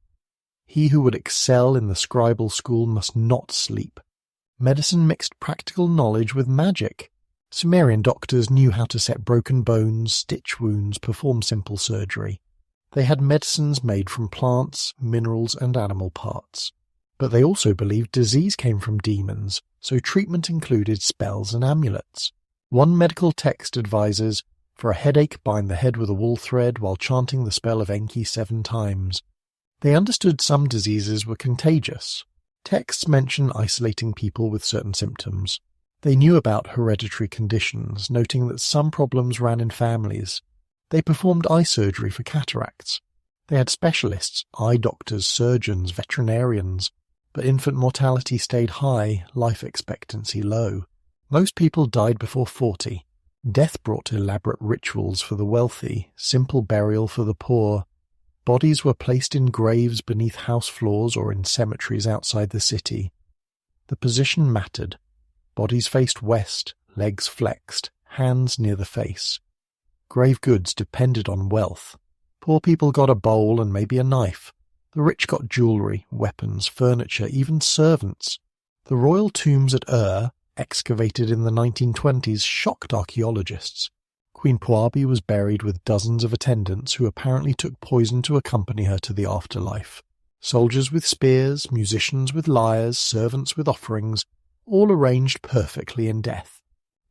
He who would excel in the scribal school must not sleep. Medicine mixed practical knowledge with magic. Sumerian doctors knew how to set broken bones, stitch wounds, perform simple surgery. They had medicines made from plants, minerals, and animal parts. But they also believed disease came from demons, so treatment included spells and amulets. One medical text advises, for a headache bind the head with a wool thread while chanting the spell of Enki 7 times. They understood some diseases were contagious. Texts mention isolating people with certain symptoms. They knew about hereditary conditions, noting that some problems ran in families. They performed eye surgery for cataracts. They had specialists, eye doctors, surgeons, veterinarians, but infant mortality stayed high, life expectancy low. Most people died before 40. Death brought elaborate rituals for the wealthy, simple burial for the poor. Bodies were placed in graves beneath house floors or in cemeteries outside the city. The position mattered. Bodies faced west, legs flexed, hands near the face. Grave goods depended on wealth. Poor people got a bowl and maybe a knife. The rich got jewellery, weapons, furniture, even servants. The royal tombs at Ur, excavated in the 1920s, shocked archaeologists. Queen Puabi was buried with dozens of attendants who apparently took poison to accompany her to the afterlife. Soldiers with spears, musicians with lyres, servants with offerings, all arranged perfectly in death.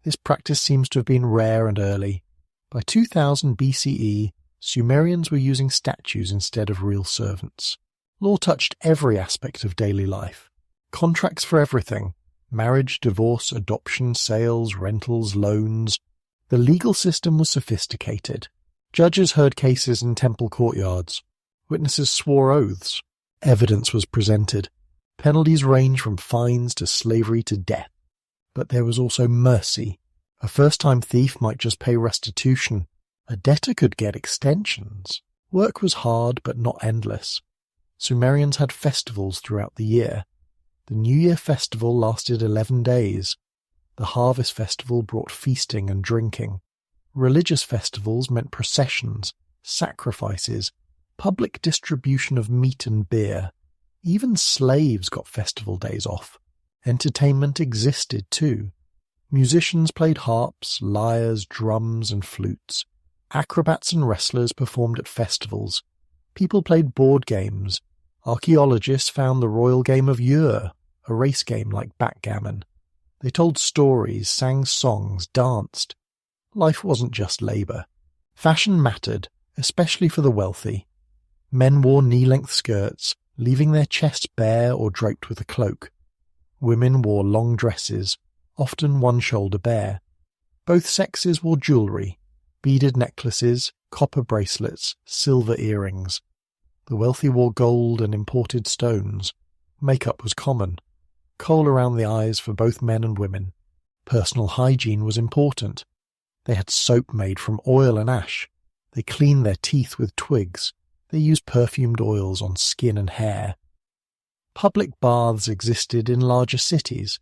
This practice seems to have been rare and early. By 2000 BCE, Sumerians were using statues instead of real servants. Law touched every aspect of daily life. Contracts for everything: marriage, divorce, adoption, sales, rentals, loans. The legal system was sophisticated. Judges heard cases in temple courtyards. Witnesses swore oaths. Evidence was presented. Penalties ranged from fines to slavery to death. But there was also mercy. A first-time thief might just pay restitution. A debtor could get extensions. Work was hard but not endless. Sumerians had festivals throughout the year. The New Year festival lasted 11 days. The harvest festival brought feasting and drinking. Religious festivals meant processions, sacrifices, public distribution of meat and beer. Even slaves got festival days off. Entertainment existed too. Musicians played harps, lyres, drums and flutes. Acrobats and wrestlers performed at festivals. People played board games. Archaeologists found the royal game of Ur, a race game like backgammon. They told stories, sang songs, danced. Life wasn't just labour. Fashion mattered, especially for the wealthy. Men wore knee-length skirts, leaving their chests bare or draped with a cloak. Women wore long dresses, often one shoulder bare. Both sexes wore jewellery, beaded necklaces, copper bracelets, silver earrings. The wealthy wore gold and imported stones. Makeup was common. Kohl around the eyes for both men and women. Personal hygiene was important. They had soap made from oil and ash. They cleaned their teeth with twigs. They used perfumed oils on skin and hair. Public baths existed in larger cities.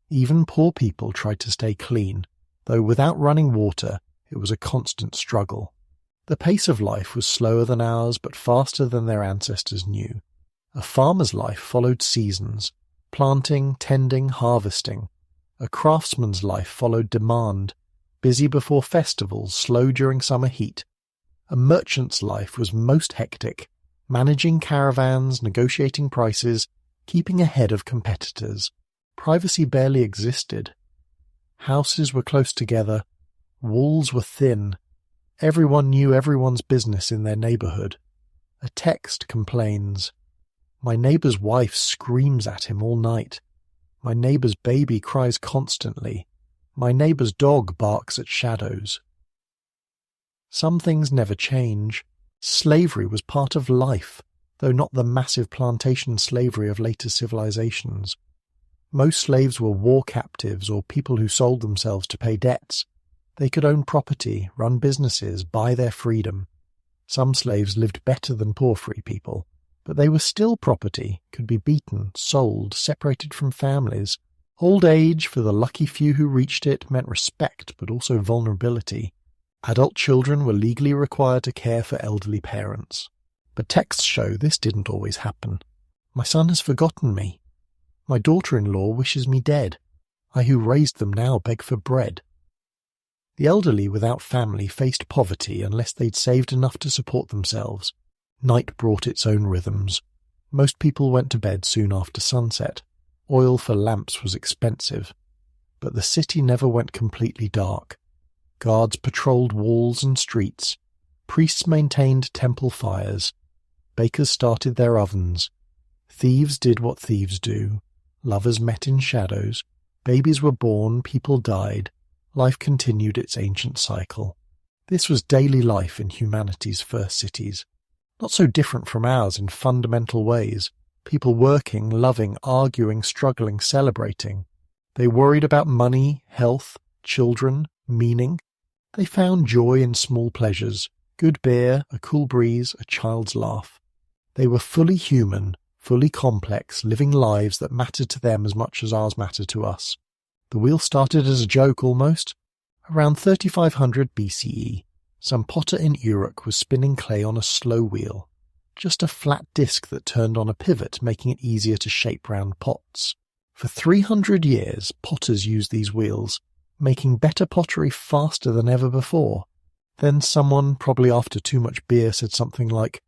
Even poor people tried to stay clean, though without running water, it was a constant struggle. The pace of life was slower than ours, but faster than their ancestors knew. A farmer's life followed seasons: planting, tending, harvesting. A craftsman's life followed demand: busy before festivals, slow during summer heat. A merchant's life was most hectic, managing caravans, negotiating prices, keeping ahead of competitors. Privacy barely existed. Houses were close together. Walls were thin. Everyone knew everyone's business in their neighbourhood. A text complains, "My neighbour's wife screams at him all night. My neighbour's baby cries constantly. My neighbour's dog barks at shadows." Some things never change. Slavery was part of life, though not the massive plantation slavery of later civilizations. Most slaves were war captives or people who sold themselves to pay debts. They could own property, run businesses, buy their freedom. Some slaves lived better than poor free people, but they were still property, could be beaten, sold, separated from families. Old age, for the lucky few who reached it, meant respect but also vulnerability. Adult children were legally required to care for elderly parents. But texts show this didn't always happen. My son has forgotten me. My daughter-in-law wishes me dead. I who raised them now beg for bread. The elderly without family faced poverty unless they'd saved enough to support themselves. Night brought its own rhythms. Most people went to bed soon after sunset. Oil for lamps was expensive. But the city never went completely dark. Guards patrolled walls and streets. Priests maintained temple fires. Bakers started their ovens. Thieves did what thieves do. Lovers met in shadows. Babies were born, people died. Life continued its ancient cycle. This was daily life in humanity's first cities. Not so different from ours in fundamental ways. People working, loving, arguing, struggling, celebrating. They worried about money, health, children, Meaning? They found joy in small pleasures, good beer, a cool breeze, a child's laugh. They were fully human, fully complex, living lives that mattered to them as much as ours matter to us. The wheel started as a joke almost. Around 3500 BCE, some potter in Uruk was spinning clay on a slow wheel, just a flat disc that turned on a pivot, making it easier to shape round pots. For 300 years, potters used these wheels, making better pottery faster than ever before. Then someone, probably after too much beer, said something like,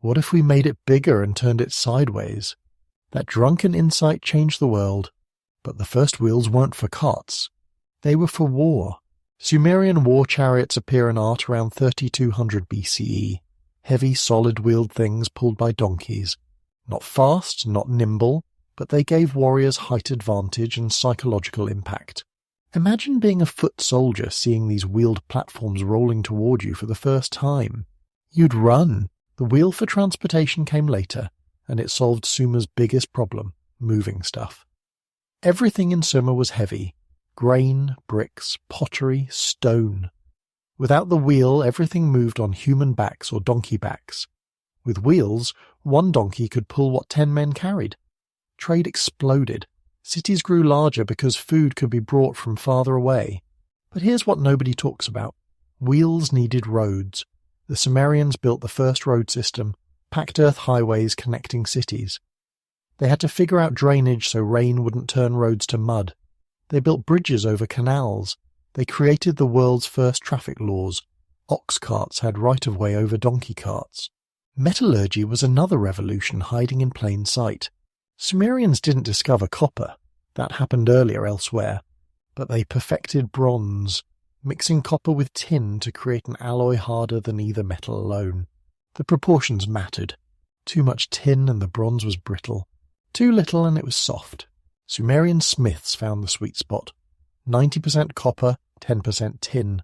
"What if we made it bigger and turned it sideways?" That drunken insight changed the world. But the first wheels weren't for carts. They were for war. Sumerian war chariots appear in art around 3200 BCE. Heavy, solid-wheeled things pulled by donkeys. Not fast, not nimble, but they gave warriors height advantage and psychological impact. Imagine being a foot soldier seeing these wheeled platforms rolling toward you for the first time. You'd run. The wheel for transportation came later, and it solved Sumer's biggest problem, moving stuff. Everything in Sumer was heavy. Grain, bricks, pottery, stone. Without the wheel, everything moved on human backs or donkey backs. With wheels, one donkey could pull what 10 men carried. Trade exploded. Cities grew larger because food could be brought from farther away. But here's what nobody talks about. Wheels needed roads. The Sumerians built the first road system, packed earth highways connecting cities. They had to figure out drainage so rain wouldn't turn roads to mud. They built bridges over canals. They created the world's first traffic laws. Ox carts had right-of-way over donkey carts. Metallurgy was another revolution hiding in plain sight. Sumerians didn't discover copper. That happened earlier elsewhere. But they perfected bronze, mixing copper with tin to create an alloy harder than either metal alone. The proportions mattered. Too much tin and the bronze was brittle. Too little and it was soft. Sumerian smiths found the sweet spot. 90% copper, 10% tin.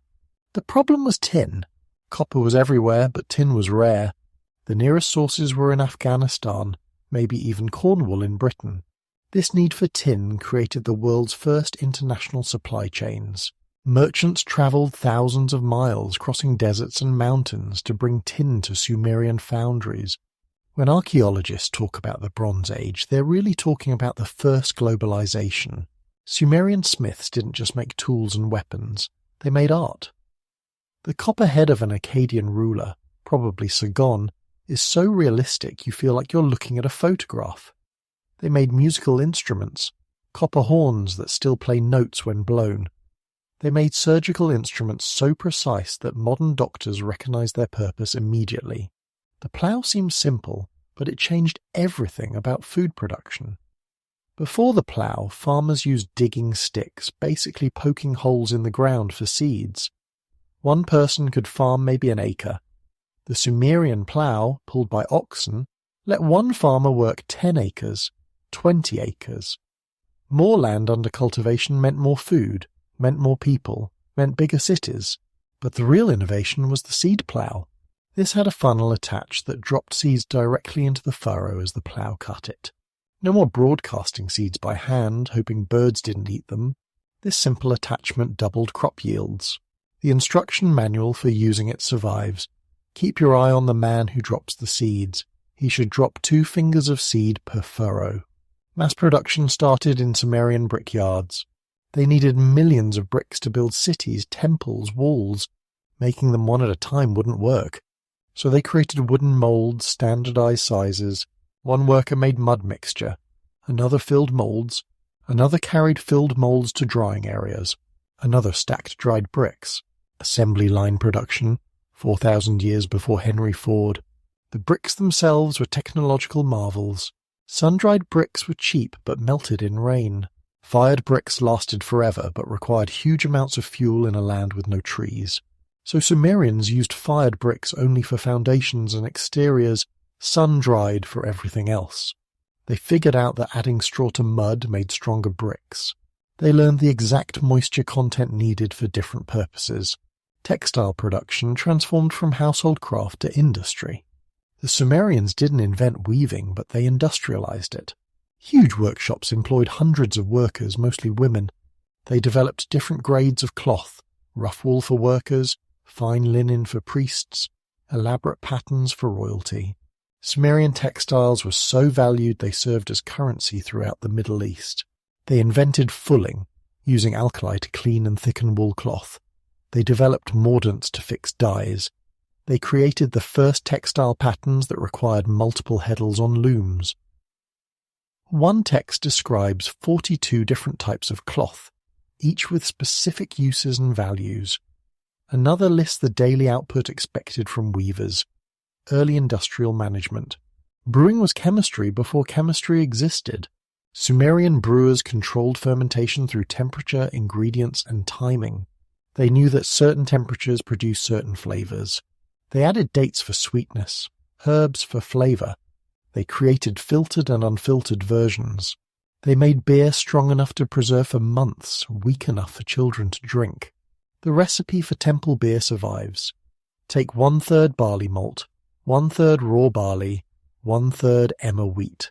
The problem was tin. Copper was everywhere, but tin was rare. The nearest sources were in Afghanistan, maybe even Cornwall in Britain. This need for tin created the world's first international supply chains. Merchants travelled thousands of miles, crossing deserts and mountains to bring tin to Sumerian foundries. When archaeologists talk about the Bronze Age, they're really talking about the first globalization. Sumerian smiths didn't just make tools and weapons, they made art. The copper head of an Akkadian ruler, probably Sargon, is so realistic you feel like you're looking at a photograph. They made musical instruments, copper horns that still play notes when blown. They made surgical instruments so precise that modern doctors recognize their purpose immediately. The plough seems simple, but it changed everything about food production. Before the plough, farmers used digging sticks, basically poking holes in the ground for seeds. One person could farm maybe an acre. The Sumerian plough, pulled by oxen, let one farmer work 10 acres, 20 acres. More land under cultivation meant more food, meant more people, meant bigger cities. But the real innovation was the seed plough. This had a funnel attached that dropped seeds directly into the furrow as the plough cut it. No more broadcasting seeds by hand, hoping birds didn't eat them. This simple attachment doubled crop yields. The instruction manual for using it survives. Keep your eye on the man who drops the seeds. He should drop 2 fingers of seed per furrow. Mass production started in Sumerian brickyards. They needed millions of bricks to build cities, temples, walls. Making them one at a time wouldn't work. So they created wooden molds, standardized sizes. One worker made mud mixture. Another filled molds. Another carried filled molds to drying areas. Another stacked dried bricks. Assembly line production, 4,000 years before Henry Ford. The bricks themselves were technological marvels. Sun-dried bricks were cheap but melted in rain. Fired bricks lasted forever but required huge amounts of fuel in a land with no trees. So Sumerians used fired bricks only for foundations and exteriors, sun-dried for everything else. They figured out that adding straw to mud made stronger bricks. They learned the exact moisture content needed for different purposes. Textile production transformed from household craft to industry. The Sumerians didn't invent weaving, but they industrialized it. Huge workshops employed hundreds of workers, mostly women. They developed different grades of cloth, rough wool for workers, fine linen for priests, elaborate patterns for royalty. Sumerian textiles were so valued they served as currency throughout the Middle East. They invented fulling, using alkali to clean and thicken wool cloth. They developed mordants to fix dyes. They created the first textile patterns that required multiple heddles on looms. One text describes 42 different types of cloth, each with specific uses and values. Another lists the daily output expected from weavers. Early industrial management. Brewing was chemistry before chemistry existed. Sumerian brewers controlled fermentation through temperature, ingredients, and timing. They knew that certain temperatures produce certain flavors. They added dates for sweetness, herbs for flavor. They created filtered and unfiltered versions. They made beer strong enough to preserve for months, weak enough for children to drink. The recipe for temple beer survives. Take 1/3 barley malt, 1/3 raw barley, 1/3 emmer wheat.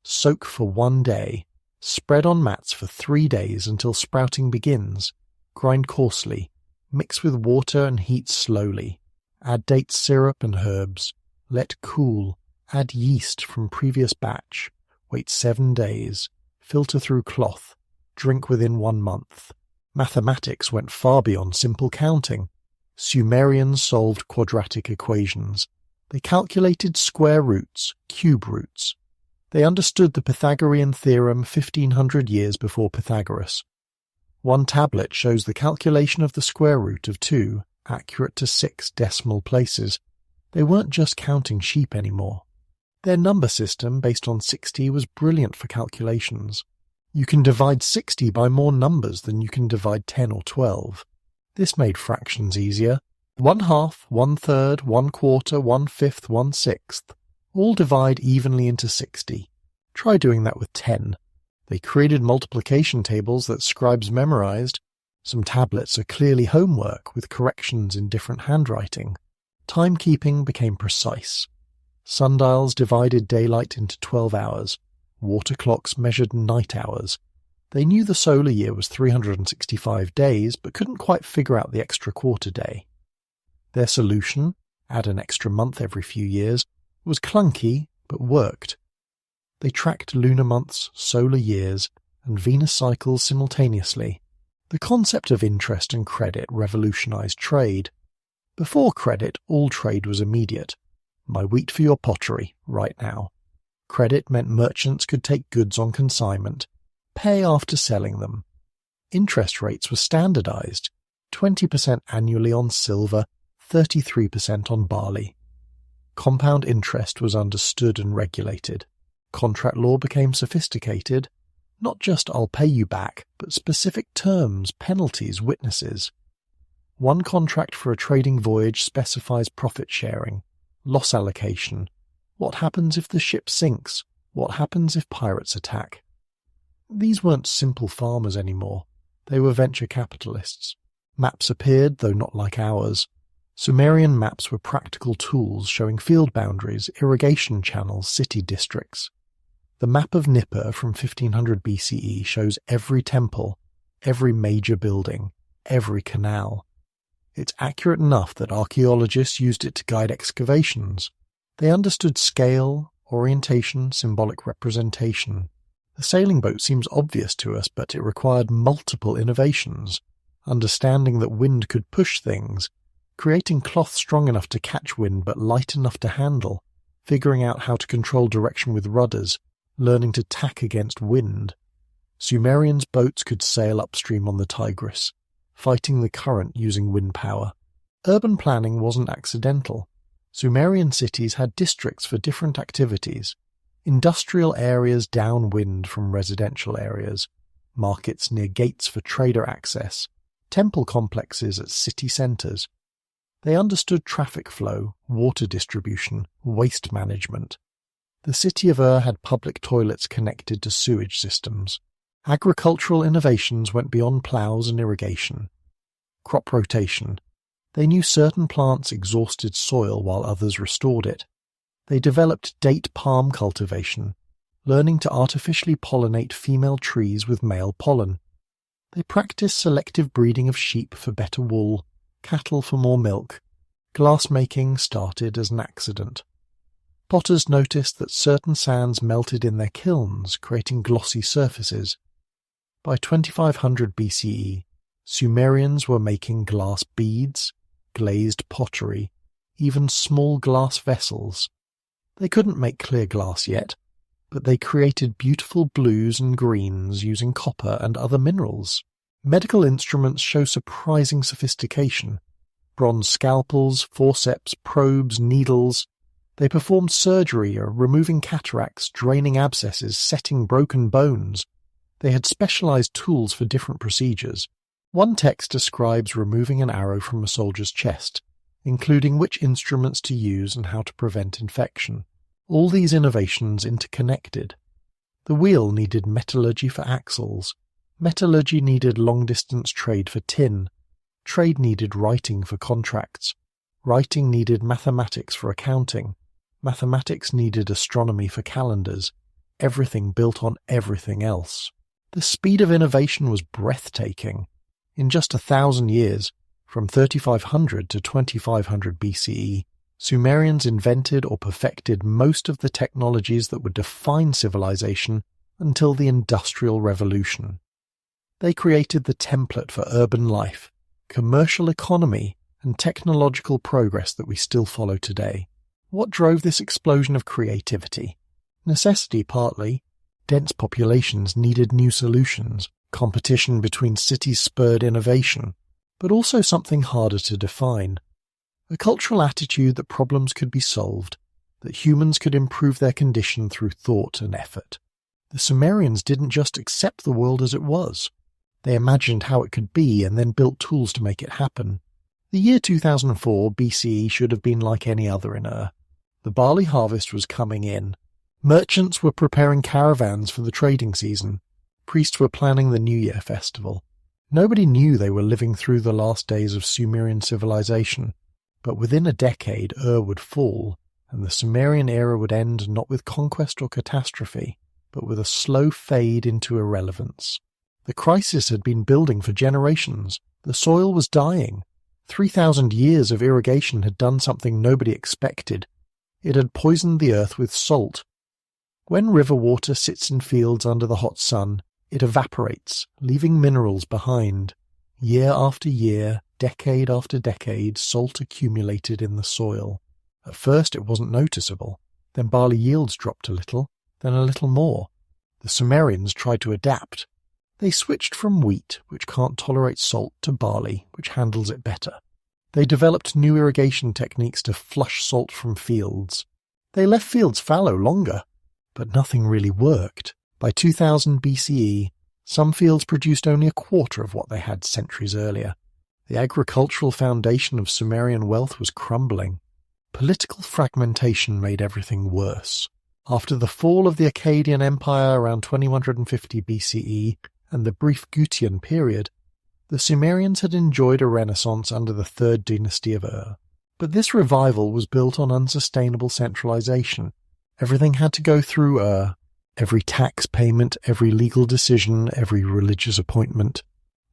Soak for 1 day. Spread on mats for 3 days until sprouting begins. Grind coarsely. Mix with water and heat slowly. Add date syrup and herbs. Let cool. Add yeast from previous batch. Wait 7 days. Filter through cloth. Drink within 1 month. Mathematics went far beyond simple counting. Sumerians solved quadratic equations. They calculated square roots, cube roots. They understood the Pythagorean theorem 1500 years before Pythagoras. One tablet shows the calculation of the square root of 2, accurate to 6 decimal places. They weren't just counting sheep anymore. Their number system, based on 60, was brilliant for calculations. You can divide 60 by more numbers than you can divide 10 or 12. This made fractions easier. 1/2, 1/3, 1/4, 1/5, 1/6. All divide evenly into 60. Try doing that with 10. They created multiplication tables that scribes memorized. Some tablets are clearly homework with corrections in different handwriting. Timekeeping became precise. Sundials divided daylight into 12 hours. Water clocks measured night hours. They knew the solar year was 365 days, but couldn't quite figure out the extra quarter day. Their solution, add an extra month every few years, was clunky, but worked. They tracked lunar months, solar years, and Venus cycles simultaneously. The concept of interest and credit revolutionized trade. Before credit, all trade was immediate. My wheat for your pottery, right now. Credit meant merchants could take goods on consignment, pay after selling them. Interest rates were standardized, 20% annually on silver, 33% on barley. Compound interest was understood and regulated. Contract law became sophisticated. Not just I'll pay you back, but specific terms, penalties, witnesses. One contract for a trading voyage specifies profit sharing, loss allocation. What happens if the ship sinks? What happens if pirates attack? These weren't simple farmers anymore. They were venture capitalists. Maps appeared, though not like ours. Sumerian maps were practical tools showing field boundaries, irrigation channels, city districts. The map of Nippur from 1500 BCE shows every temple, every major building, every canal. It's accurate enough that archaeologists used it to guide excavations. They understood scale, orientation, symbolic representation. The sailing boat seems obvious to us, but it required multiple innovations. Understanding that wind could push things, creating cloth strong enough to catch wind but light enough to handle, figuring out how to control direction with rudders, learning to tack against wind. Sumerians' boats could sail upstream on the Tigris, fighting the current using wind power. Urban planning wasn't accidental. Sumerian cities had districts for different activities. Industrial areas downwind from residential areas, markets near gates for trader access, temple complexes at city centres. They understood traffic flow, water distribution, waste management. The city of had public toilets connected to sewage systems. Agricultural innovations went beyond ploughs and irrigation. Crop rotation. They knew certain plants exhausted soil while others restored it. They developed date palm cultivation, learning to artificially pollinate female trees with male pollen. They practiced selective breeding of sheep for better wool, cattle for more milk. Glass-making started as an accident. Potters noticed that certain sands melted in their kilns, creating glossy surfaces. By 2500 BCE, Sumerians were making glass beads, glazed pottery, even small glass vessels. They couldn't make clear glass yet, but they created beautiful blues and greens using copper and other minerals. Medical instruments show surprising sophistication. Bronze scalpels, forceps, probes, needles. They performed surgery, removing cataracts, draining abscesses, setting broken bones. They had specialized tools for different procedures. One text describes removing an arrow from a soldier's chest, including which instruments to use and how to prevent infection. All these innovations interconnected. The wheel needed metallurgy for axles. Metallurgy needed long-distance trade for tin. Trade needed writing for contracts. Writing needed mathematics for accounting. Mathematics needed astronomy for calendars. Everything built on everything else. The speed of innovation was breathtaking. In just 1,000 years, from 3500 to 2500 BCE, Sumerians invented or perfected most of the technologies that would define civilization until the Industrial Revolution. They created the template for urban life, commercial economy, and technological progress that we still follow today. What drove this explosion of creativity? Necessity partly. Dense populations needed new solutions. Competition between cities spurred innovation, but also something harder to define. A cultural attitude that problems could be solved, that humans could improve their condition through thought and effort. The Sumerians didn't just accept the world as it was. They imagined how it could be and then built tools to make it happen. The year 2004 BCE should have been like any other in Ur. The barley harvest was coming in. Merchants were preparing caravans for the trading season. Priests were planning the New Year festival. Nobody knew they were living through the last days of Sumerian civilization, but within a decade Ur would fall, and the Sumerian era would end not with conquest or catastrophe, but with a slow fade into irrelevance. The crisis had been building for generations. The soil was dying. 3,000 years of irrigation had done something nobody expected. It had poisoned the earth with salt. When river water sits in fields under the hot sun, it evaporates, leaving minerals behind. Year after year, decade after decade, salt accumulated in the soil. At first it wasn't noticeable. Then barley yields dropped a little, then a little more. The Sumerians tried to adapt. They switched from wheat, which can't tolerate salt, to barley, which handles it better. They developed new irrigation techniques to flush salt from fields. They left fields fallow longer, but nothing really worked. By 2000 BCE, some fields produced only a quarter of what they had centuries earlier. The agricultural foundation of Sumerian wealth was crumbling. Political fragmentation made everything worse. After the fall of the Akkadian Empire around 2150 BCE and the brief Gutian period, the Sumerians had enjoyed a renaissance under the third dynasty of Ur. But this revival was built on unsustainable centralization. Everything had to go through Ur. Every tax payment, every legal decision, every religious appointment.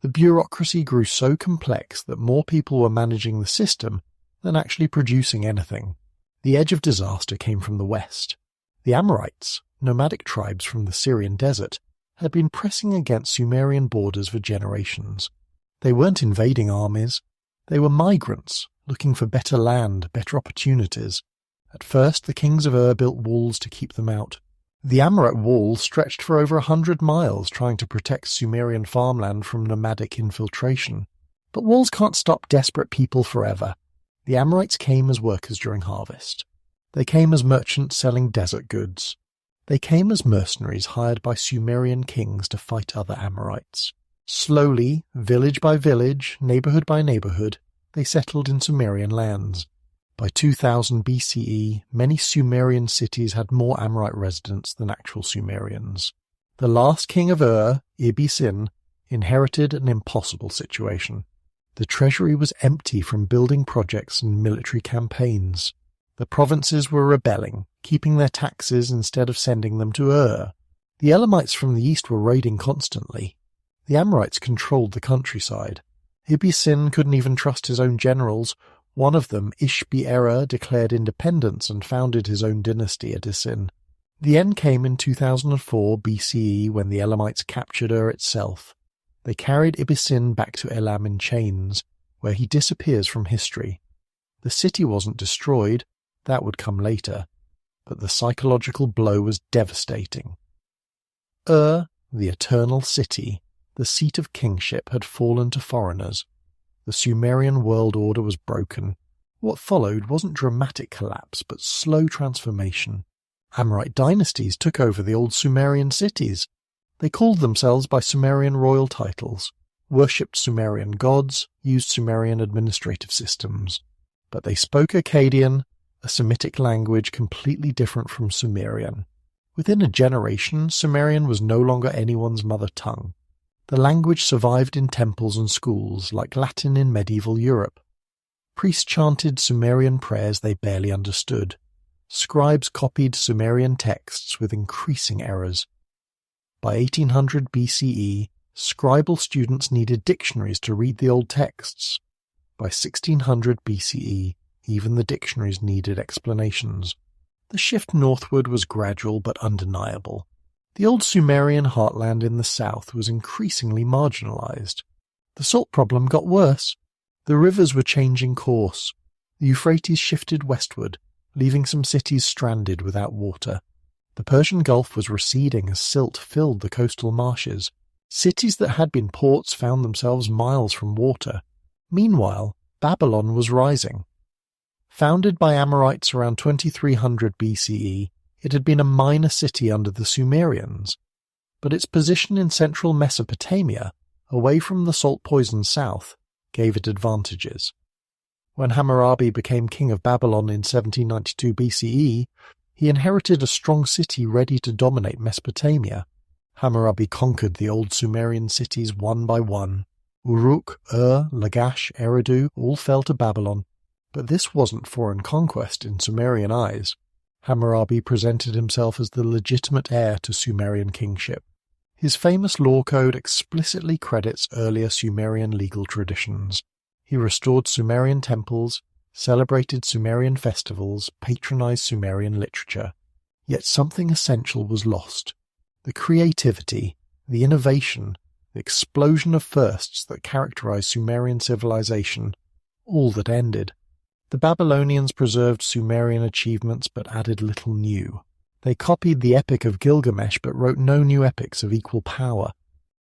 The bureaucracy grew so complex that more people were managing the system than actually producing anything. The edge of disaster came from the west. The Amorites, nomadic tribes from the Syrian desert, had been pressing against Sumerian borders for generations. They weren't invading armies. They were migrants, looking for better land, better opportunities. At first, the kings of Ur built walls to keep them out. The Amorite wall stretched for over 100 miles, trying to protect Sumerian farmland from nomadic infiltration. But walls can't stop desperate people forever. The Amorites came as workers during harvest. They came as merchants selling desert goods. They came as mercenaries hired by Sumerian kings to fight other Amorites. Slowly, village by village, neighborhood by neighborhood, they settled in Sumerian lands. By 2000 BCE, many Sumerian cities had more Amorite residents than actual Sumerians. The last king of Ur, Ibbi-Sin, inherited an impossible situation. The treasury was empty from building projects and military campaigns. The provinces were rebelling, keeping their taxes instead of sending them to Ur. The Elamites from the east were raiding constantly. The Amorites controlled the countryside. Ibisin couldn't even trust his own generals. One of them, Ishbi-Erra, declared independence and founded his own dynasty, Edisin. The end came in 2004 BCE when the Elamites captured Ur itself. They carried Ibisin back to Elam in chains, where he disappears from history. The city wasn't destroyed, that would come later, but the psychological blow was devastating. Ur, the eternal city, the seat of kingship, had fallen to foreigners. The Sumerian world order was broken. What followed wasn't dramatic collapse, but slow transformation. Amorite dynasties took over the old Sumerian cities. They called themselves by Sumerian royal titles, worshipped Sumerian gods, used Sumerian administrative systems. But they spoke Akkadian, a Semitic language completely different from Sumerian. Within a generation, Sumerian was no longer anyone's mother tongue. The language survived in temples and schools, like Latin in medieval Europe. Priests chanted Sumerian prayers they barely understood. Scribes copied Sumerian texts with increasing errors. By 1800 BCE, scribal students needed dictionaries to read the old texts. By 1600 BCE, even the dictionaries needed explanations. The shift northward was gradual but undeniable. The old Sumerian heartland in the south was increasingly marginalized. The salt problem got worse. The rivers were changing course. The Euphrates shifted westward, leaving some cities stranded without water. The Persian Gulf was receding as silt filled the coastal marshes. Cities that had been ports found themselves miles from water. Meanwhile, Babylon was rising. Founded by Amorites around 2300 BCE, it had been a minor city under the Sumerians, but its position in central Mesopotamia, away from the salt-poisoned south, gave it advantages. When Hammurabi became king of Babylon in 1792 BCE, he inherited a strong city ready to dominate Mesopotamia. Hammurabi conquered the old Sumerian cities one by one. Uruk, Ur, Lagash, Eridu all fell to Babylon, but this wasn't foreign conquest in Sumerian eyes. Hammurabi presented himself as the legitimate heir to Sumerian kingship. His famous law code explicitly credits earlier Sumerian legal traditions. He restored Sumerian temples, celebrated Sumerian festivals, patronized Sumerian literature. Yet something essential was lost. The creativity, the innovation, the explosion of firsts that characterized Sumerian civilization, all that ended. The Babylonians preserved Sumerian achievements but added little new. They copied the Epic of Gilgamesh but wrote no new epics of equal power.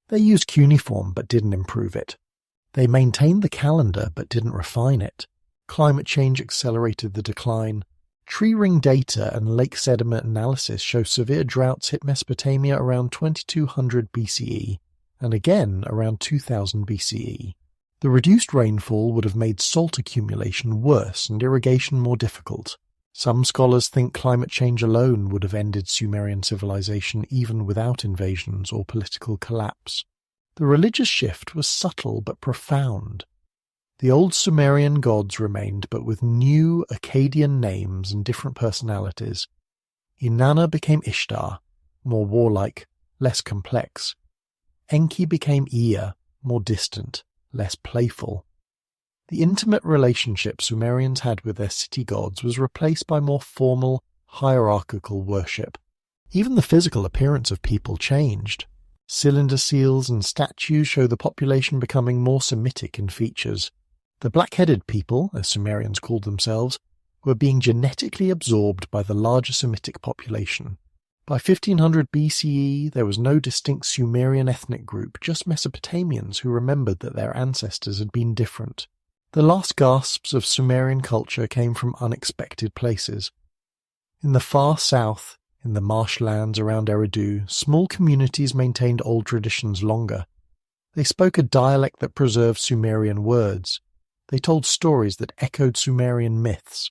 They used cuneiform but didn't improve it. They maintained the calendar but didn't refine it. Climate change accelerated the decline. Tree ring data and lake sediment analysis show severe droughts hit Mesopotamia around 2200 BCE and again around 2000 BCE. The reduced rainfall would have made salt accumulation worse and irrigation more difficult. Some scholars think climate change alone would have ended Sumerian civilization even without invasions or political collapse. The religious shift was subtle but profound. The old Sumerian gods remained, but with new Akkadian names and different personalities. Inanna became Ishtar, more warlike, less complex. Enki became Ea, more distant, less playful. The intimate relationship Sumerians had with their city gods was replaced by more formal, hierarchical worship. Even the physical appearance of people changed. Cylinder seals and statues show the population becoming more Semitic in features. The black-headed people, as Sumerians called themselves, were being genetically absorbed by the larger Semitic population. By 1500 BCE, there was no distinct Sumerian ethnic group, just Mesopotamians who remembered that their ancestors had been different. The last gasps of Sumerian culture came from unexpected places. In the far south, in the marshlands around Eridu, small communities maintained old traditions longer. They spoke a dialect that preserved Sumerian words. They told stories that echoed Sumerian myths.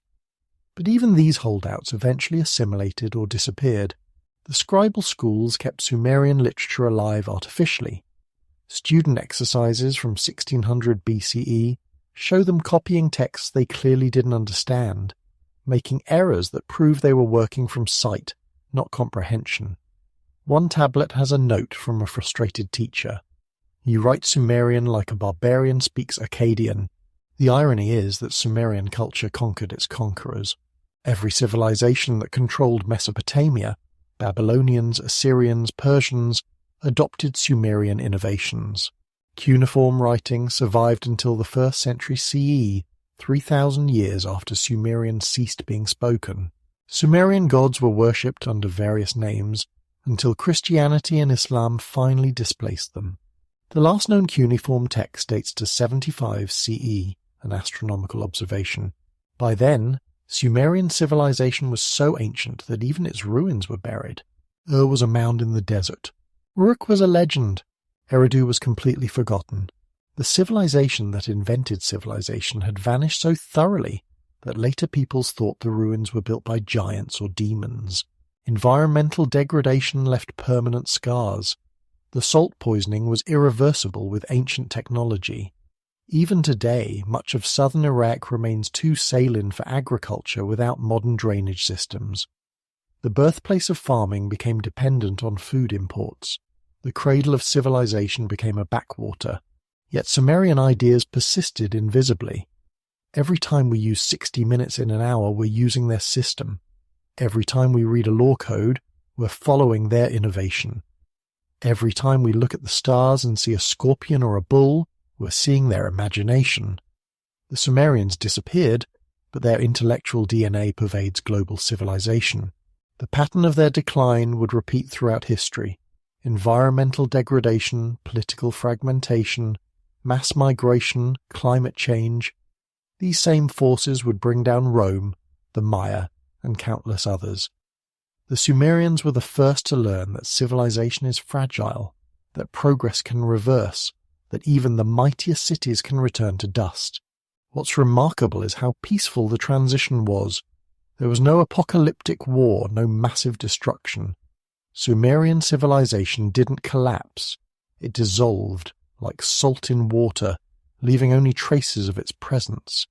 But even these holdouts eventually assimilated or disappeared. The scribal schools kept Sumerian literature alive artificially. Student exercises from 1600 BCE show them copying texts they clearly didn't understand, making errors that prove they were working from sight, not comprehension. One tablet has a note from a frustrated teacher. You write Sumerian like a barbarian speaks Akkadian. The irony is that Sumerian culture conquered its conquerors. Every civilization that controlled Mesopotamia, Babylonians, Assyrians, Persians, adopted Sumerian innovations. Cuneiform writing survived until the 1st century CE, 3,000 years after Sumerian ceased being spoken. Sumerian gods were worshipped under various names until Christianity and Islam finally displaced them. The last known cuneiform text dates to 75 CE, an astronomical observation. By then, Sumerian civilization was so ancient that even its ruins were buried. Ur was a mound in the desert. Uruk was a legend. Eridu was completely forgotten. The civilization that invented civilization had vanished so thoroughly that later peoples thought the ruins were built by giants or demons. Environmental degradation left permanent scars. The salt poisoning was irreversible with ancient technology. Even today, much of southern Iraq remains too saline for agriculture without modern drainage systems. The birthplace of farming became dependent on food imports. The cradle of civilization became a backwater. Yet Sumerian ideas persisted invisibly. Every time we use 60 minutes in an hour, we're using their system. Every time we read a law code, we're following their innovation. Every time we look at the stars and see a scorpion or a bull, we're seeing their imagination. The Sumerians disappeared, but their intellectual DNA pervades global civilization. The pattern of their decline would repeat throughout history. Environmental degradation, political fragmentation, mass migration, climate change. These same forces would bring down Rome, the Maya, and countless others. The Sumerians were the first to learn that civilization is fragile, that progress can reverse, that even the mightiest cities can return to dust. What's remarkable is how peaceful the transition was. There was no apocalyptic war, no massive destruction. Sumerian civilization didn't collapse. It dissolved, like salt in water, leaving only traces of its presence.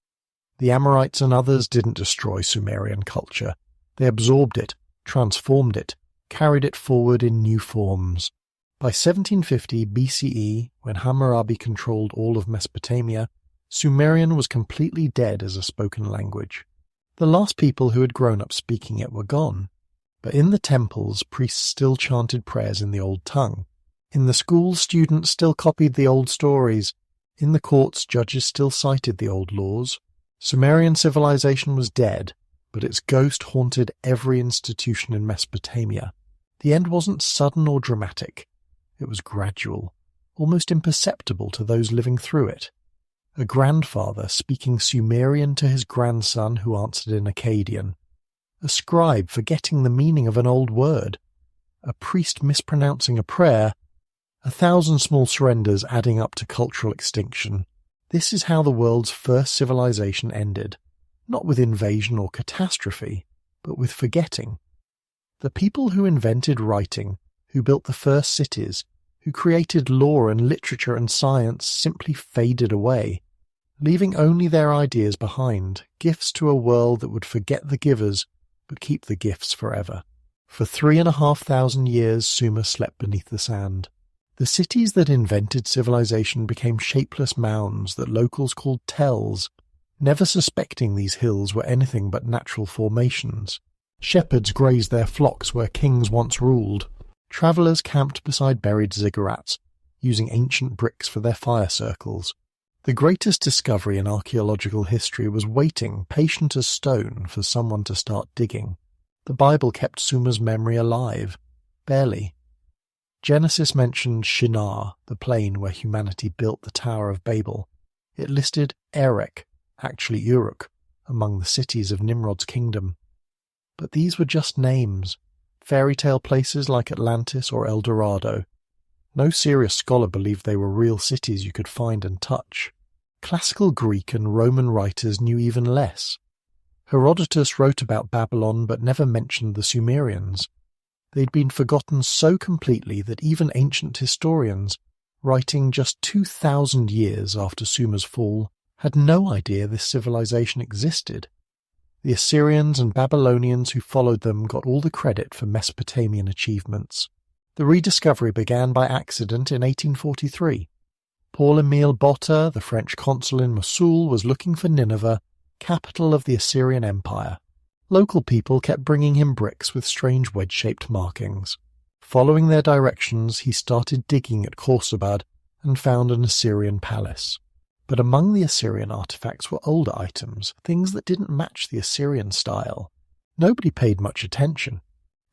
The Amorites and others didn't destroy Sumerian culture. They absorbed it, transformed it, carried it forward in new forms. By 1750 BCE, when Hammurabi controlled all of Mesopotamia, Sumerian was completely dead as a spoken language. The last people who had grown up speaking it were gone. But in the temples, priests still chanted prayers in the old tongue. In the schools, students still copied the old stories. In the courts, judges still cited the old laws. Sumerian civilization was dead, but its ghost haunted every institution in Mesopotamia. The end wasn't sudden or dramatic. It was gradual, almost imperceptible to those living through it. A grandfather speaking Sumerian to his grandson who answered in Akkadian. A scribe forgetting the meaning of an old word. A priest mispronouncing a prayer. 1,000 small surrenders adding up to cultural extinction. This is how the world's first civilization ended. Not with invasion or catastrophe, but with forgetting. The people who invented writing, who built the first cities, who created law and literature and science simply faded away, leaving only their ideas behind, gifts to a world that would forget the givers, but keep the gifts forever. For 3,500 years Sumer slept beneath the sand. The cities that invented civilization became shapeless mounds that locals called tells, never suspecting these hills were anything but natural formations. Shepherds grazed their flocks where kings once ruled. Travellers camped beside buried ziggurats, using ancient bricks for their fire circles. The greatest discovery in archaeological history was waiting, patient as stone, for someone to start digging. The Bible kept Sumer's memory alive. Barely. Genesis mentioned Shinar, the plain where humanity built the Tower of Babel. It listed Erech, actually Uruk, among the cities of Nimrod's kingdom. But these were just names, fairy tale places like Atlantis or El Dorado. No serious scholar believed they were real cities you could find and touch. Classical Greek and Roman writers knew even less. Herodotus wrote about Babylon but never mentioned the Sumerians. They'd been forgotten so completely that even ancient historians, writing just 2,000 years after Sumer's fall, had no idea this civilization existed. The Assyrians and Babylonians who followed them got all the credit for Mesopotamian achievements. The rediscovery began by accident in 1843. Paul-Émile Botta, the French consul in Mosul, was looking for Nineveh, capital of the Assyrian Empire. Local people kept bringing him bricks with strange wedge-shaped markings. Following their directions, he started digging at Khorsabad and found an Assyrian palace. But among the Assyrian artifacts were older items, things that didn't match the Assyrian style. Nobody paid much attention.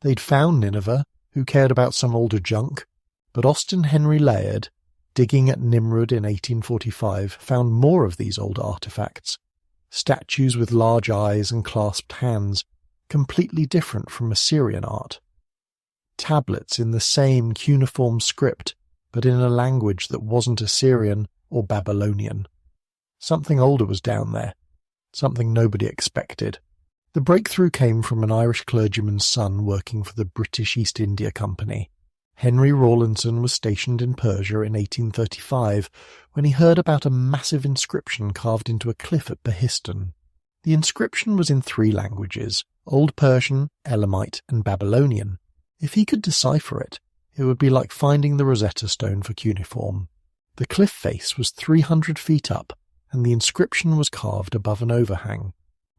They'd found Nineveh, who cared about some older junk? But Austin Henry Layard, digging at Nimrud in 1845, found more of these older artifacts. Statues with large eyes and clasped hands, completely different from Assyrian art. Tablets in the same cuneiform script, but in a language that wasn't Assyrian or Babylonian. Something older was down there, something nobody expected. The breakthrough came from an Irish clergyman's son working for the British East India Company. Henry Rawlinson was stationed in Persia in 1835 when he heard about a massive inscription carved into a cliff at Behistun. The inscription was in 3 languages, Old Persian, Elamite, and Babylonian. If he could decipher it, it would be like finding the Rosetta Stone for cuneiform. The cliff face was 300 feet up, and the inscription was carved above an overhang.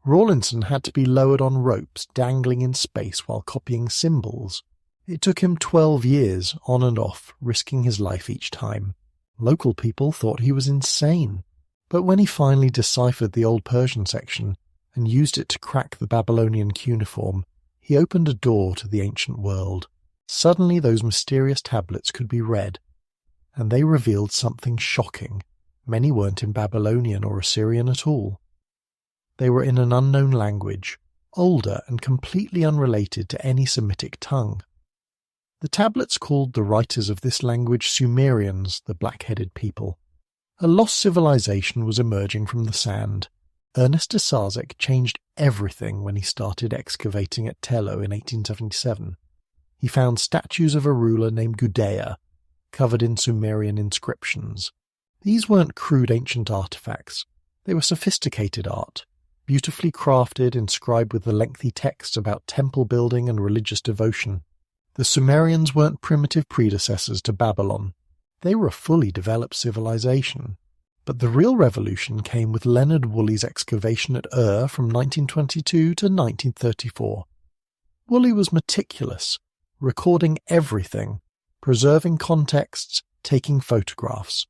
Rawlinson had to be lowered on ropes dangling in space while copying symbols. It took him 12 years, on and off, risking his life each time. Local people thought he was insane. But when he finally deciphered the Old Persian section and used it to crack the Babylonian cuneiform, he opened a door to the ancient world. Suddenly those mysterious tablets could be read, and they revealed something shocking. Many weren't in Babylonian or Assyrian at all. They were in an unknown language, older and completely unrelated to any Semitic tongue. The tablets called the writers of this language Sumerians, the black-headed people. A lost civilization was emerging from the sand. Ernest de Sarzeck changed everything when he started excavating at Tello in 1877. He found statues of a ruler named Gudea, covered in Sumerian inscriptions. These weren't crude ancient artifacts. They were sophisticated art, beautifully crafted, inscribed with the lengthy texts about temple building and religious devotion. The Sumerians weren't primitive predecessors to Babylon. They were a fully developed civilization. But the real revolution came with Leonard Woolley's excavation at Ur from 1922 to 1934. Woolley was meticulous, recording everything, preserving contexts, taking photographs.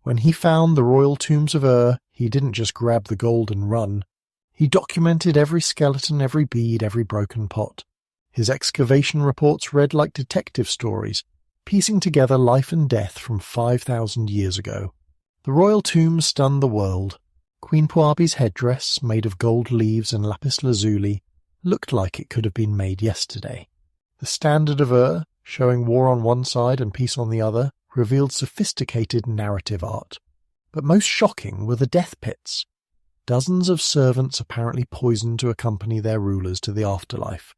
When he found the royal tombs of Ur, he didn't just grab the gold and run. He documented every skeleton, every bead, every broken pot. His excavation reports read like detective stories, piecing together life and death from 5,000 years ago. The royal tombs stunned the world. Queen Puabi's headdress, made of gold leaves and lapis lazuli, looked like it could have been made yesterday. The standard of Ur, showing war on one side and peace on the other, revealed sophisticated narrative art. But most shocking were the death pits. Dozens of servants apparently poisoned to accompany their rulers to the afterlife.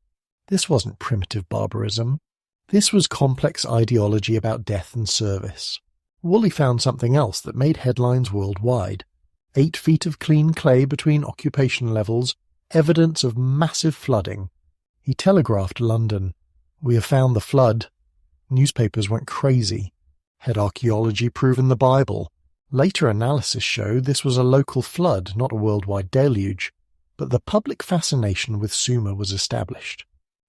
This wasn't primitive barbarism. This was complex ideology about death and service. Woolley found something else that made headlines worldwide. 8 feet of clean clay between occupation levels, evidence of massive flooding. He telegraphed London, "We have found the flood." Newspapers went crazy. Had archaeology proven the Bible? Later analysis showed this was a local flood, not a worldwide deluge. But the public fascination with Sumer was established.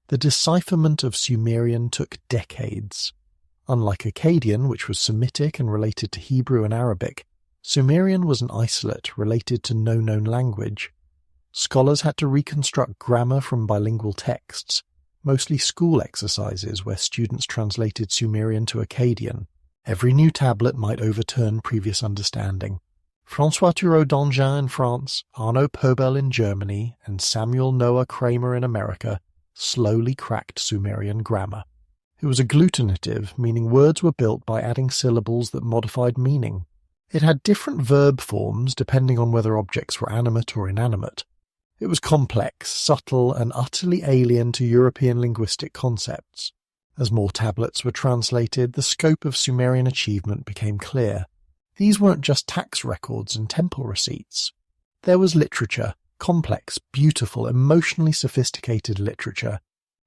The decipherment of Sumerian took decades. Unlike Akkadian, which was Semitic and related to Hebrew and Arabic, Sumerian was an isolate related to no known language. Scholars had to reconstruct grammar from bilingual texts, mostly school exercises where students translated Sumerian to Akkadian. Every new tablet might overturn previous understanding. François Thureau d'Angin in France, Arnaud Pobel in Germany, and Samuel Noah Kramer in America slowly cracked Sumerian grammar. It was agglutinative, meaning words were built by adding syllables that modified meaning. It had different verb forms depending on whether objects were animate or inanimate. It was complex, subtle, and utterly alien to European linguistic concepts. As more tablets were translated, the scope of Sumerian achievement became clear. These weren't just tax records and temple receipts. There was literature, complex, beautiful, emotionally sophisticated literature.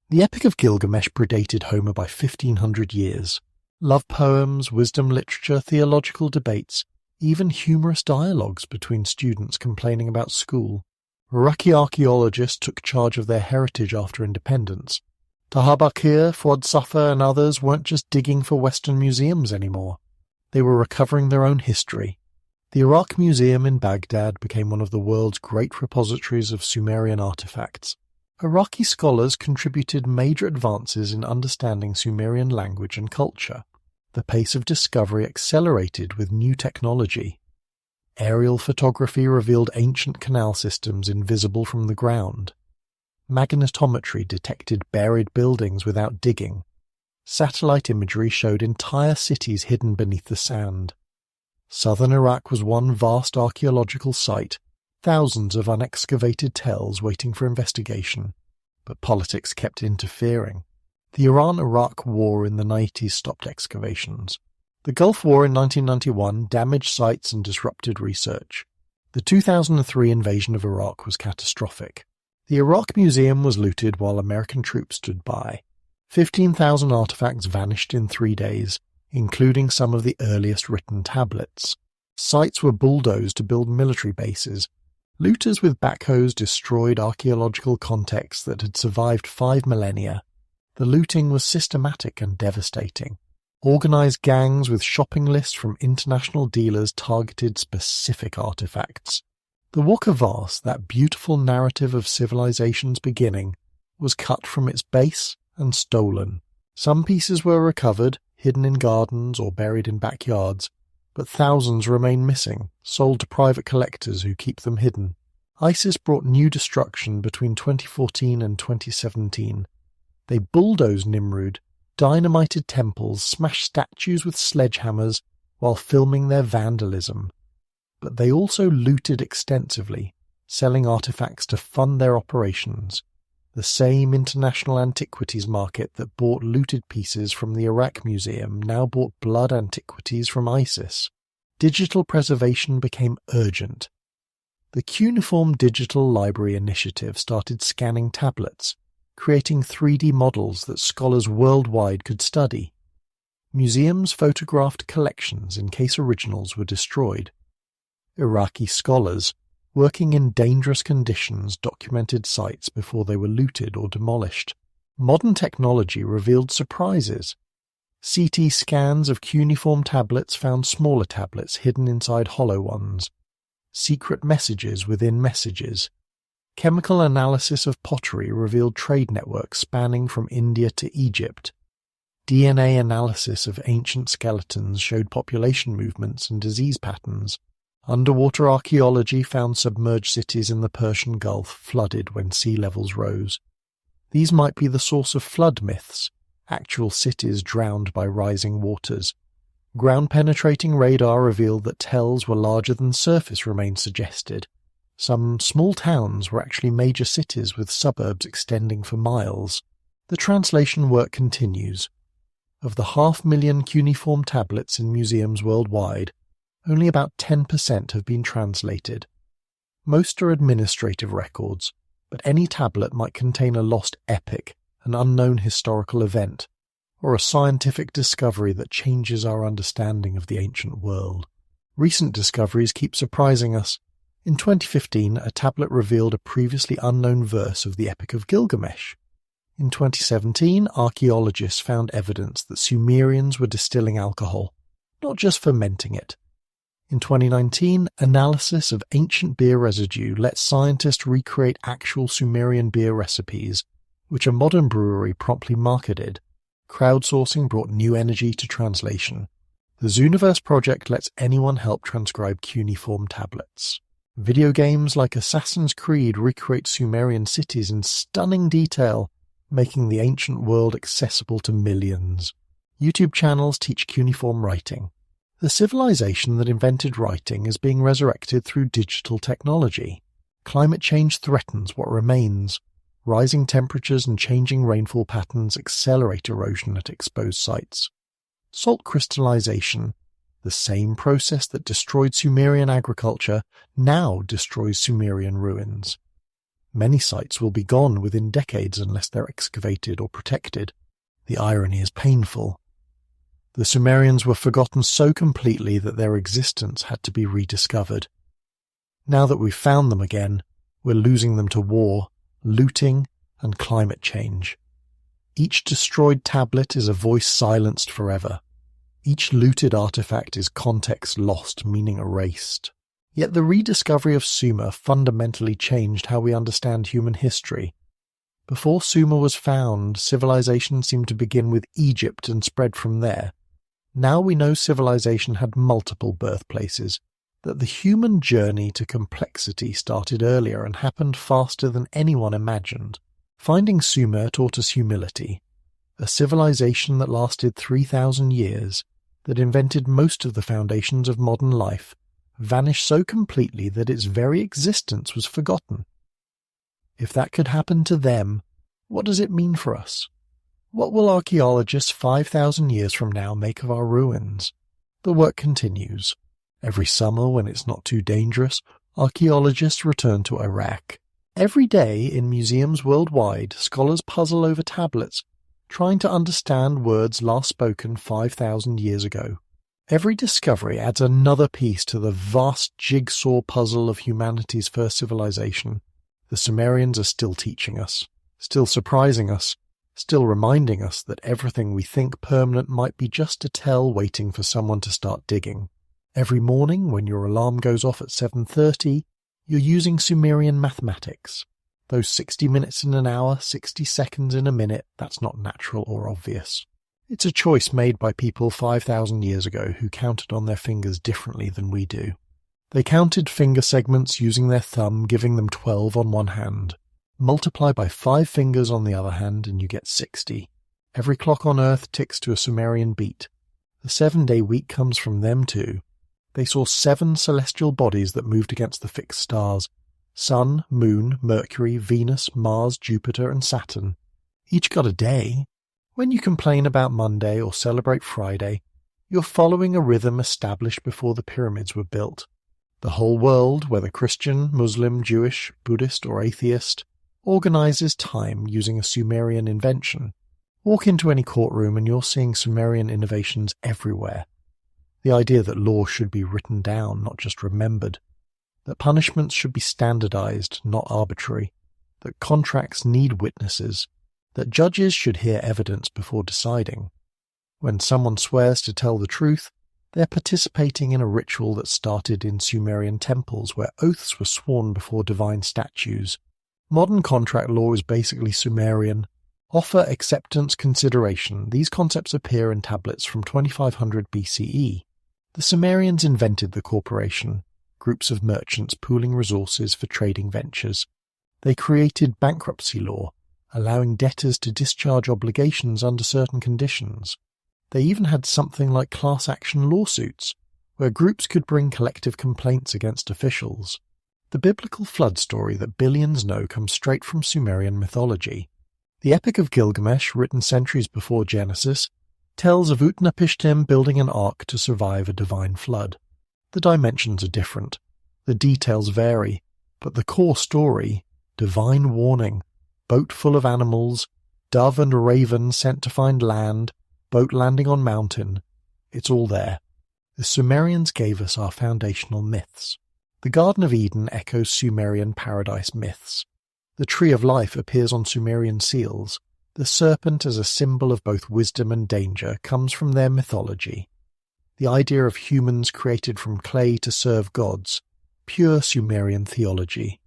The Epic of Gilgamesh predated Homer by 1,500 years. Love poems, wisdom literature, theological debates, even humorous dialogues between students complaining about school. Iraqi archaeologists took charge of their heritage after independence. Taha Bakir, Fuad Safa and others weren't just digging for Western museums anymore. They were recovering their own history. The Iraq Museum in Baghdad became one of the world's great repositories of Sumerian artifacts. Iraqi scholars contributed major advances in understanding Sumerian language and culture. The pace of discovery accelerated with new technology. Aerial photography revealed ancient canal systems invisible from the ground. Magnetometry detected buried buildings without digging. Satellite imagery showed entire cities hidden beneath the sand. Southern Iraq was one vast archaeological site, thousands of unexcavated tells waiting for investigation, but politics kept interfering. The Iran-Iraq War in the 90s stopped excavations. The Gulf War in 1991 damaged sites and disrupted research. The 2003 invasion of Iraq was catastrophic. The Iraq Museum was looted while American troops stood by. 15,000 artifacts vanished in 3 days, including some of the earliest written tablets. Sites were bulldozed to build military bases. Looters with backhoes destroyed archaeological contexts that had survived 5 millennia. The looting was systematic and devastating. Organized gangs with shopping lists from international dealers targeted specific artifacts. The Waqf vase, that beautiful narrative of civilization's beginning, was cut from its base and stolen. Some pieces were recovered, hidden in gardens or buried in backyards, but thousands remain missing, sold to private collectors who keep them hidden. ISIS brought new destruction between 2014 and 2017. They bulldozed Nimrud, dynamited temples, smashed statues with sledgehammers while filming their vandalism. But they also looted extensively, selling artifacts to fund their operations. The same international antiquities market that bought looted pieces from the Iraq Museum now bought blood antiquities from ISIS. Digital preservation became urgent. The Cuneiform Digital Library Initiative started scanning tablets, creating 3D models that scholars worldwide could study. Museums photographed collections in case originals were destroyed. Iraqi scholars, working in dangerous conditions, documented sites before they were looted or demolished. Modern technology revealed surprises. CT scans of cuneiform tablets found smaller tablets hidden inside hollow ones. Secret messages within messages. Chemical analysis of pottery revealed trade networks spanning from India to Egypt. DNA analysis of ancient skeletons showed population movements and disease patterns. Underwater archaeology found submerged cities in the Persian Gulf flooded when sea levels rose. These might be the source of flood myths, actual cities drowned by rising waters. Ground-penetrating radar revealed that tells were larger than surface remains suggested. Some small towns were actually major cities with suburbs extending for miles. The translation work continues. Of the 500,000 cuneiform tablets in museums worldwide, only about 10% have been translated. Most are administrative records, but any tablet might contain a lost epic, an unknown historical event, or a scientific discovery that changes our understanding of the ancient world. Recent discoveries keep surprising us. In 2015, a tablet revealed a previously unknown verse of the Epic of Gilgamesh. In 2017, archaeologists found evidence that Sumerians were distilling alcohol, not just fermenting it. In 2019, analysis of ancient beer residue let scientists recreate actual Sumerian beer recipes, which a modern brewery promptly marketed. Crowdsourcing brought new energy to translation. The Zooniverse project lets anyone help transcribe cuneiform tablets. Video games like Assassin's Creed recreate Sumerian cities in stunning detail, making the ancient world accessible to millions. YouTube channels teach cuneiform writing. The civilization that invented writing is being resurrected through digital technology. Climate change threatens what remains. Rising temperatures and changing rainfall patterns accelerate erosion at exposed sites. Salt crystallization, the same process that destroyed Sumerian agriculture, now destroys Sumerian ruins. Many sites will be gone within decades unless they're excavated or protected. The irony is painful. The Sumerians were forgotten so completely that their existence had to be rediscovered. Now that we've found them again, we're losing them to war, looting, and climate change. Each destroyed tablet is a voice silenced forever. Each looted artifact is context lost, meaning erased. Yet the rediscovery of Sumer fundamentally changed how we understand human history. Before Sumer was found, civilization seemed to begin with Egypt and spread from there. Now we know civilization had multiple birthplaces, that the human journey to complexity started earlier and happened faster than anyone imagined. Finding Sumer taught us humility, a civilization that lasted 3,000 years, that invented most of the foundations of modern life, vanished so completely that its very existence was forgotten. If that could happen to them, what does it mean for us? What will archaeologists 5,000 years from now make of our ruins? The work continues. Every summer, when it's not too dangerous, archaeologists return to Iraq. Every day in museums worldwide, scholars puzzle over tablets, trying to understand words last spoken 5,000 years ago. Every discovery adds another piece to the vast jigsaw puzzle of humanity's first civilization. The Sumerians are still teaching us, still surprising us, still reminding us that everything we think permanent might be just a tell waiting for someone to start digging. Every morning when your alarm goes off at 7:30, you're using Sumerian mathematics. Those 60 minutes in an hour, 60 seconds in a minute, that's not natural or obvious. It's a choice made by people 5,000 years ago who counted on their fingers differently than we do. They counted finger segments using their thumb, giving them 12 on one hand. Multiply by 5 fingers on the other hand and you get 60. Every clock on Earth ticks to a Sumerian beat. The 7-day week comes from them too. They saw 7 celestial bodies that moved against the fixed stars: Sun, Moon, Mercury, Venus, Mars, Jupiter, and Saturn. Each got a day. When you complain about Monday or celebrate Friday, you're following a rhythm established before the pyramids were built. The whole world, whether Christian, Muslim, Jewish, Buddhist, or atheist, organizes time using a Sumerian invention. Walk into any courtroom and you're seeing Sumerian innovations everywhere. The idea that law should be written down, not just remembered. That punishments should be standardized, not arbitrary. That contracts need witnesses. That judges should hear evidence before deciding. When someone swears to tell the truth, they're participating in a ritual that started in Sumerian temples where oaths were sworn before divine statues. Modern contract law is basically Sumerian. Offer, acceptance, consideration. These concepts appear in tablets from 2500 BCE. The Sumerians invented the corporation, groups of merchants pooling resources for trading ventures. They created bankruptcy law, allowing debtors to discharge obligations under certain conditions. They even had something like class action lawsuits, where groups could bring collective complaints against officials. The biblical flood story that billions know comes straight from Sumerian mythology. The Epic of Gilgamesh, written centuries before Genesis, tells of Utnapishtim building an ark to survive a divine flood. The dimensions are different, the details vary, but the core story, divine warning, boat full of animals, dove and raven sent to find land, boat landing on mountain, it's all there. The Sumerians gave us our foundational myths. The Garden of Eden echoes Sumerian paradise myths. The Tree of Life appears on Sumerian seals. The serpent as a symbol of both wisdom and danger comes from their mythology. The idea of humans created from clay to serve gods, pure Sumerian theology.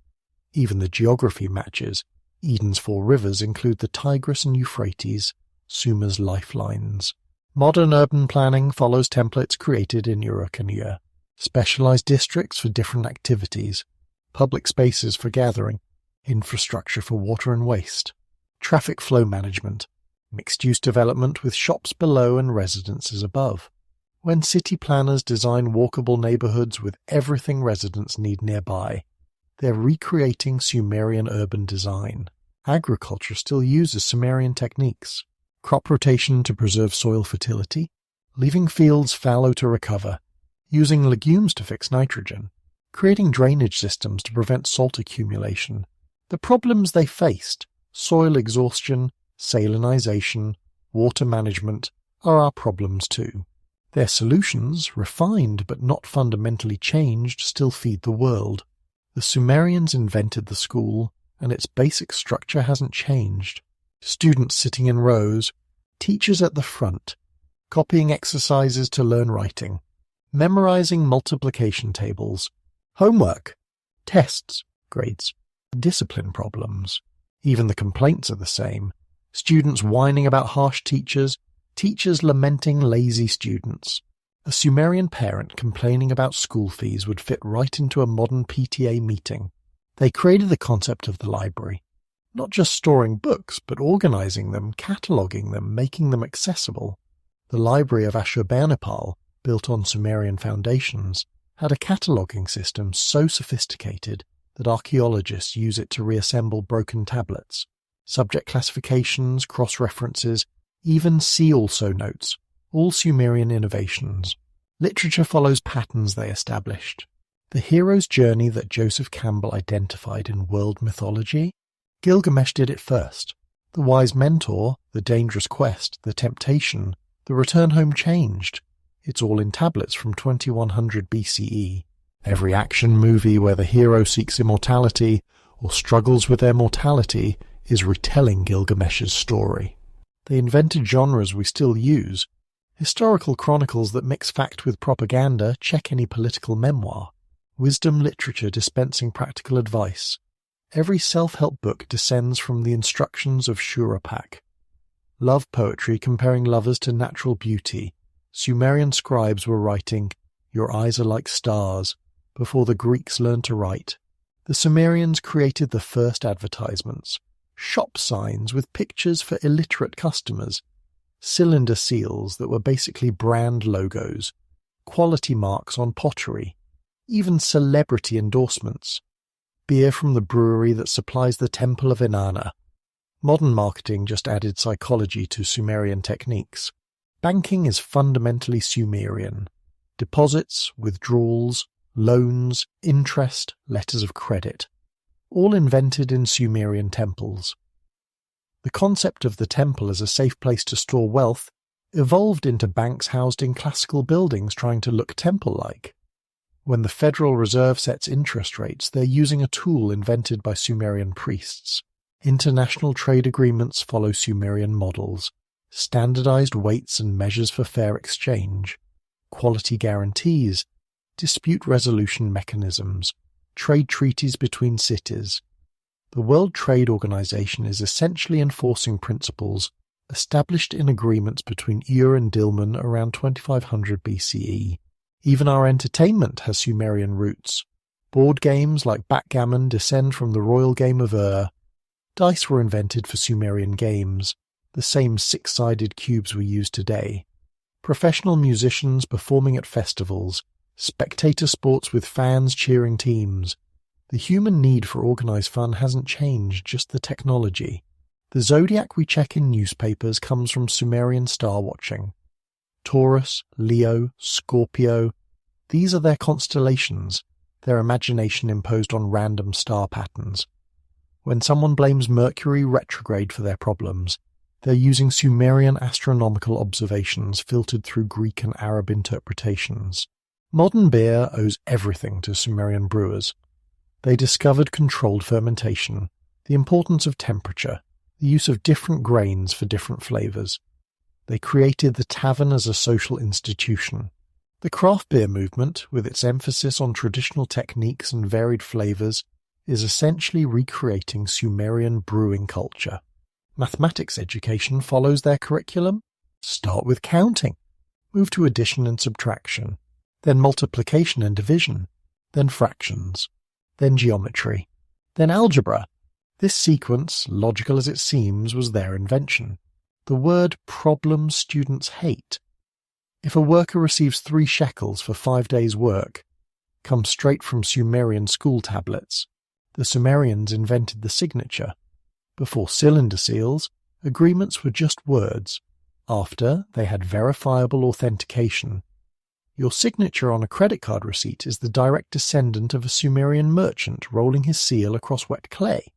Even the geography matches. Eden's 4 rivers include the Tigris and Euphrates, Sumer's lifelines. Modern urban planning follows templates created in Uruk and Ur. Specialized districts for different activities, public spaces for gathering, infrastructure for water and waste, traffic flow management, mixed-use development with shops below and residences above. When city planners design walkable neighborhoods with everything residents need nearby, they're recreating Sumerian urban design. Agriculture still uses Sumerian techniques. Crop rotation to preserve soil fertility, leaving fields fallow to recover, using legumes to fix nitrogen, creating drainage systems to prevent salt accumulation. The problems they faced, soil exhaustion, salinization, water management, are our problems too. Their solutions, refined but not fundamentally changed, still feed the world. The Sumerians invented the school, and its basic structure hasn't changed. Students sitting in rows, teachers at the front, copying exercises to learn writing, memorizing multiplication tables, homework, tests, grades, discipline problems. Even the complaints are the same. Students whining about harsh teachers, teachers lamenting lazy students. A Sumerian parent complaining about school fees would fit right into a modern PTA meeting. They created the concept of the library, not just storing books, but organizing them, cataloging them, making them accessible. The library of Ashurbanipal, built on Sumerian foundations, had a cataloging system so sophisticated that archaeologists use it to reassemble broken tablets. Subject classifications, cross-references, even see also notes, all Sumerian innovations. Literature follows patterns they established. The hero's journey that Joseph Campbell identified in world mythology, Gilgamesh did it first. The wise mentor, the dangerous quest, the temptation, the return home changed. It's all in tablets from 2100 BCE. Every action movie where the hero seeks immortality or struggles with their mortality is retelling Gilgamesh's story. They invented genres we still use. Historical chronicles that mix fact with propaganda, check any political memoir. Wisdom literature dispensing practical advice. Every self-help book descends from the instructions of Shurapak. Love poetry comparing lovers to natural beauty. Sumerian scribes were writing, "Your eyes are like stars," before the Greeks learned to write. The Sumerians created the first advertisements. Shop signs with pictures for illiterate customers. Cylinder seals that were basically brand logos. Quality marks on pottery. Even celebrity endorsements. Beer from the brewery that supplies the Temple of Inanna. Modern marketing just added psychology to Sumerian techniques. Banking is fundamentally Sumerian. Deposits, withdrawals, loans, interest, letters of credit. All invented in Sumerian temples. The concept of the temple as a safe place to store wealth evolved into banks housed in classical buildings trying to look temple-like. When the Federal Reserve sets interest rates, they're using a tool invented by Sumerian priests. International trade agreements follow Sumerian models. Standardized weights and measures for fair exchange. Quality guarantees. Dispute resolution mechanisms. Trade treaties between cities. The World Trade Organization is essentially enforcing principles established in agreements between Ur and Dilmun around 2500 BCE. Even our entertainment has Sumerian roots. Board games like backgammon descend from the royal game of Ur. Dice were invented for Sumerian games, the same six-sided cubes we use today. Professional musicians performing at festivals. Spectator sports with fans cheering teams. The human need for organized fun hasn't changed, just the technology. The zodiac we check in newspapers comes from Sumerian star watching. Taurus, Leo, Scorpio, these are their constellations, their imagination imposed on random star patterns. When someone blames Mercury retrograde for their problems, they're using Sumerian astronomical observations filtered through Greek and Arab interpretations. Modern beer owes everything to Sumerian brewers. They discovered controlled fermentation, the importance of temperature, the use of different grains for different flavors. They created the tavern as a social institution. The craft beer movement, with its emphasis on traditional techniques and varied flavors, is essentially recreating Sumerian brewing culture. Mathematics education follows their curriculum. Start with counting, move to addition and subtraction, then multiplication and division, then fractions, then geometry, then algebra. This sequence, logical as it seems, was their invention. The word problem students hate. If a worker receives 3 shekels for 5 days' work, comes straight from Sumerian school tablets. The Sumerians invented the signature. Before cylinder seals, agreements were just words. After, they had verifiable authentication. Your signature on a credit card receipt is the direct descendant of a Sumerian merchant rolling his seal across wet clay.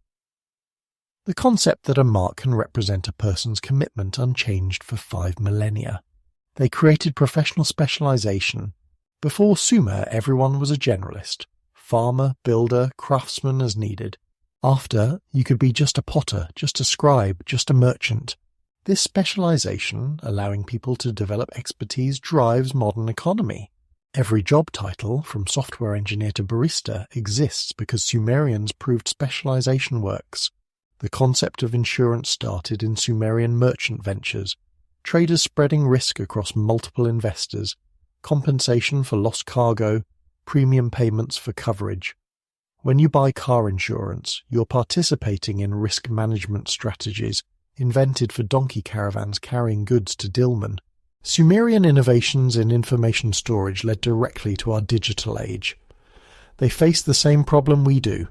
The concept that a mark can represent a person's commitment unchanged for 5 millennia. They created professional specialization. Before Sumer, everyone was a generalist. Farmer, builder, craftsman as needed. After, you could be just a potter, just a scribe, just a merchant. This specialization, allowing people to develop expertise, drives modern economy. Every job title, from software engineer to barista, exists because Sumerians proved specialization works. The concept of insurance started in Sumerian merchant ventures, traders spreading risk across multiple investors, compensation for lost cargo, premium payments for coverage. When you buy car insurance, you're participating in risk management strategies invented for donkey caravans carrying goods to Dilmun. Sumerian innovations in information storage led directly to our digital age. They faced the same problem we do: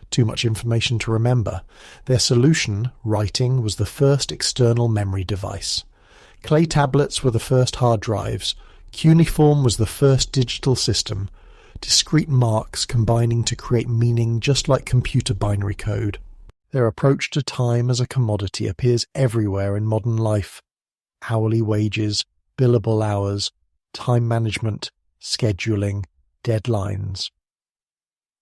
too much information to remember. Their solution, writing, was the first external memory device. Clay tablets were the first hard drives. Cuneiform was the first digital system. Discrete marks combining to create meaning just like computer binary code. Their approach to time as a commodity appears everywhere in modern life. Hourly wages, billable hours, time management, scheduling, deadlines.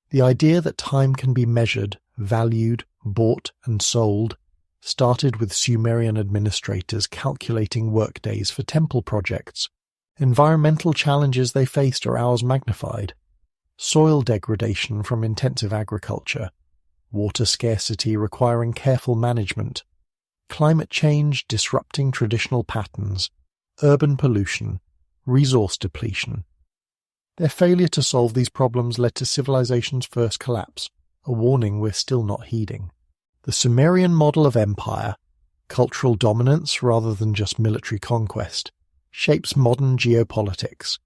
The idea that time can be measured, valued, bought and sold started with Sumerian administrators calculating workdays for temple projects. Environmental challenges they faced are ours magnified. Soil degradation from intensive agriculture, water scarcity requiring careful management, climate change disrupting traditional patterns, urban pollution, resource depletion. Their failure to solve these problems led to civilization's first collapse, a warning we're still not heeding. The Sumerian model of empire, cultural dominance rather than just military conquest, shapes modern geopolitics.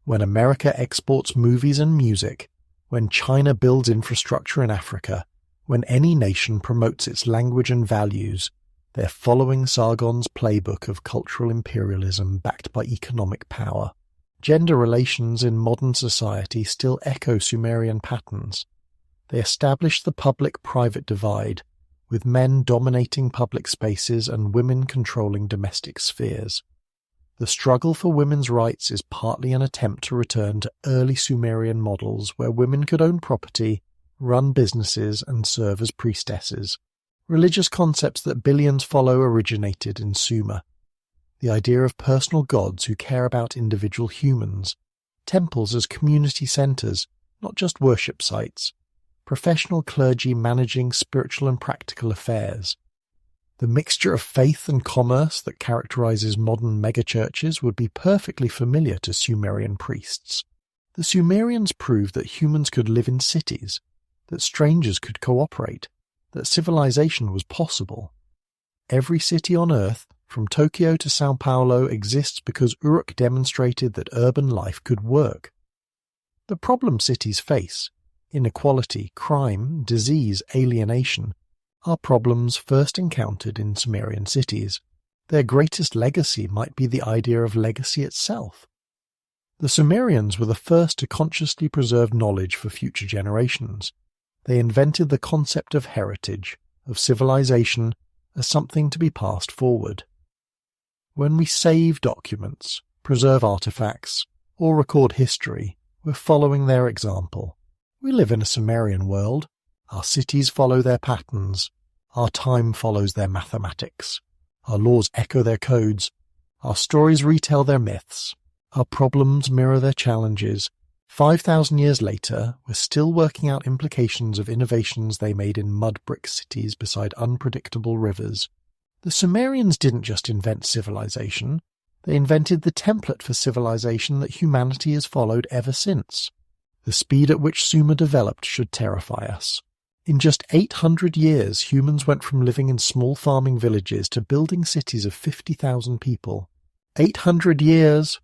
When America exports movies and music, when China builds infrastructure in Africa, when any nation promotes its language and values, they're following Sargon's playbook of cultural imperialism backed by economic power. Gender relations in modern society still echo Sumerian patterns. They established the public-private divide, with men dominating public spaces and women controlling domestic spheres. The struggle for women's rights is partly an attempt to return to early Sumerian models where women could own property, run businesses, and serve as priestesses. Religious concepts that billions follow originated in Sumer. The idea of personal gods who care about individual humans. Temples as community centers, not just worship sites. Professional clergy managing spiritual and practical affairs. The mixture of faith and commerce that characterizes modern megachurches would be perfectly familiar to Sumerian priests. The Sumerians proved that humans could live in cities, that strangers could cooperate, that civilization was possible. Every city on Earth, from Tokyo to Sao Paulo, exists because Uruk demonstrated that urban life could work. The problem cities face, inequality, crime, disease, alienation, are problems first encountered in Sumerian cities. Their greatest legacy might be the idea of legacy itself. The Sumerians were the first to consciously preserve knowledge for future generations. They invented the concept of heritage, of civilization, as something to be passed forward. When we save documents, preserve artifacts, or record history, we're following their example. We live in a Sumerian world. Our cities follow their patterns. Our time follows their mathematics. Our laws echo their codes. Our stories retell their myths. Our problems mirror their challenges. 5,000 years later, we're still working out implications of innovations they made in mud brick cities beside unpredictable rivers. The Sumerians didn't just invent civilization. They invented the template for civilization that humanity has followed ever since. The speed at which Sumer developed should terrify us. In just 800 years, humans went from living in small farming villages to building cities of 50,000 people. 800 years!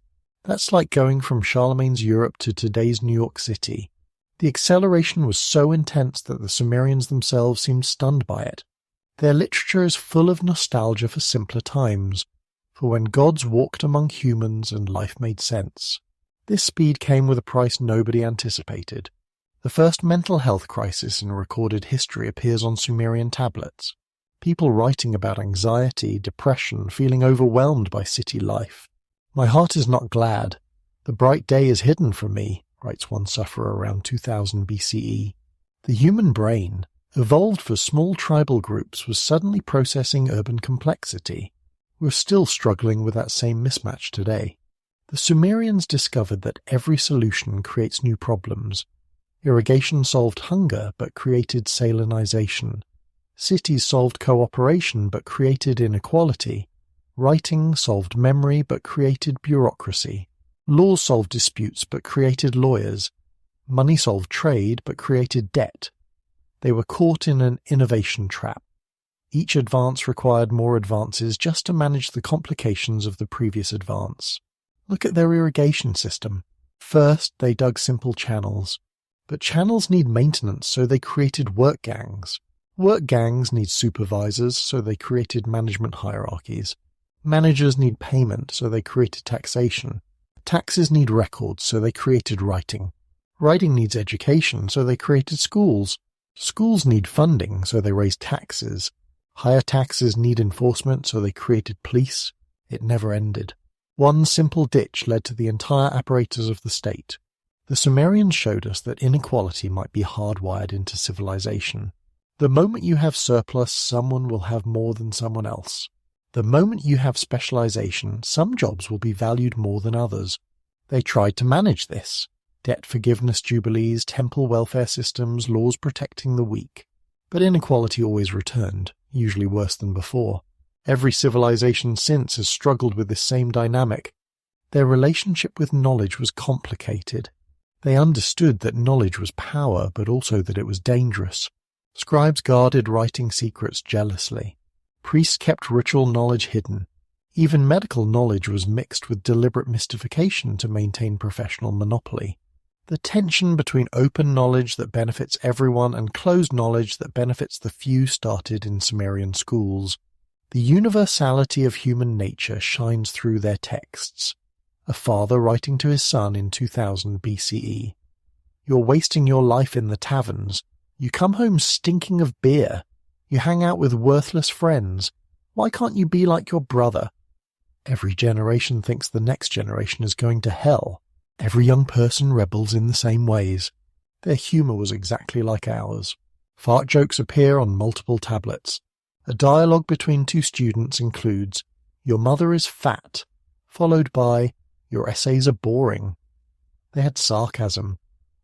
That's like going from Charlemagne's Europe to today's New York City. The acceleration was so intense that the Sumerians themselves seemed stunned by it. Their literature is full of nostalgia for simpler times, for when gods walked among humans and life made sense. This speed came with a price nobody anticipated. The first mental health crisis in recorded history appears on Sumerian tablets. People writing about anxiety, depression, feeling overwhelmed by city life. My heart is not glad. The bright day is hidden from me, writes one sufferer around 2000 BCE. The human brain, evolved for small tribal groups, was suddenly processing urban complexity. We're still struggling with that same mismatch today. The Sumerians discovered that every solution creates new problems. Irrigation solved hunger but created salinization. Cities solved cooperation but created inequality. Writing solved memory but created bureaucracy. Laws solved disputes but created lawyers. Money solved trade but created debt. They were caught in an innovation trap. Each advance required more advances just to manage the complications of the previous advance. Look at their irrigation system. First, they dug simple channels. But channels need maintenance, so they created work gangs. Work gangs need supervisors, so they created management hierarchies. Managers need payment, so they created taxation. Taxes need records, so they created writing. Writing needs education, so they created schools. Schools need funding, so they raised taxes. Higher taxes need enforcement, so they created police. It never ended. One simple ditch led to the entire apparatus of the state. The Sumerians showed us that inequality might be hardwired into civilization. The moment you have surplus, someone will have more than someone else. The moment you have specialization, some jobs will be valued more than others. They tried to manage this. Debt forgiveness jubilees, temple welfare systems, laws protecting the weak. But inequality always returned, usually worse than before. Every civilization since has struggled with this same dynamic. Their relationship with knowledge was complicated. They understood that knowledge was power, but also that it was dangerous. Scribes guarded writing secrets jealously. Priests kept ritual knowledge hidden. Even medical knowledge was mixed with deliberate mystification to maintain professional monopoly. The tension between open knowledge that benefits everyone and closed knowledge that benefits the few started in Sumerian schools. The universality of human nature shines through their texts. A father writing to his son in 2000 BCE. You're wasting your life in the taverns. You come home stinking of beer. You hang out with worthless friends. Why can't you be like your brother? Every generation thinks the next generation is going to hell. Every young person rebels in the same ways. Their humour was exactly like ours. Fart jokes appear on multiple tablets. A dialogue between two students includes, "Your mother is fat," followed by, "Your essays are boring." They had sarcasm.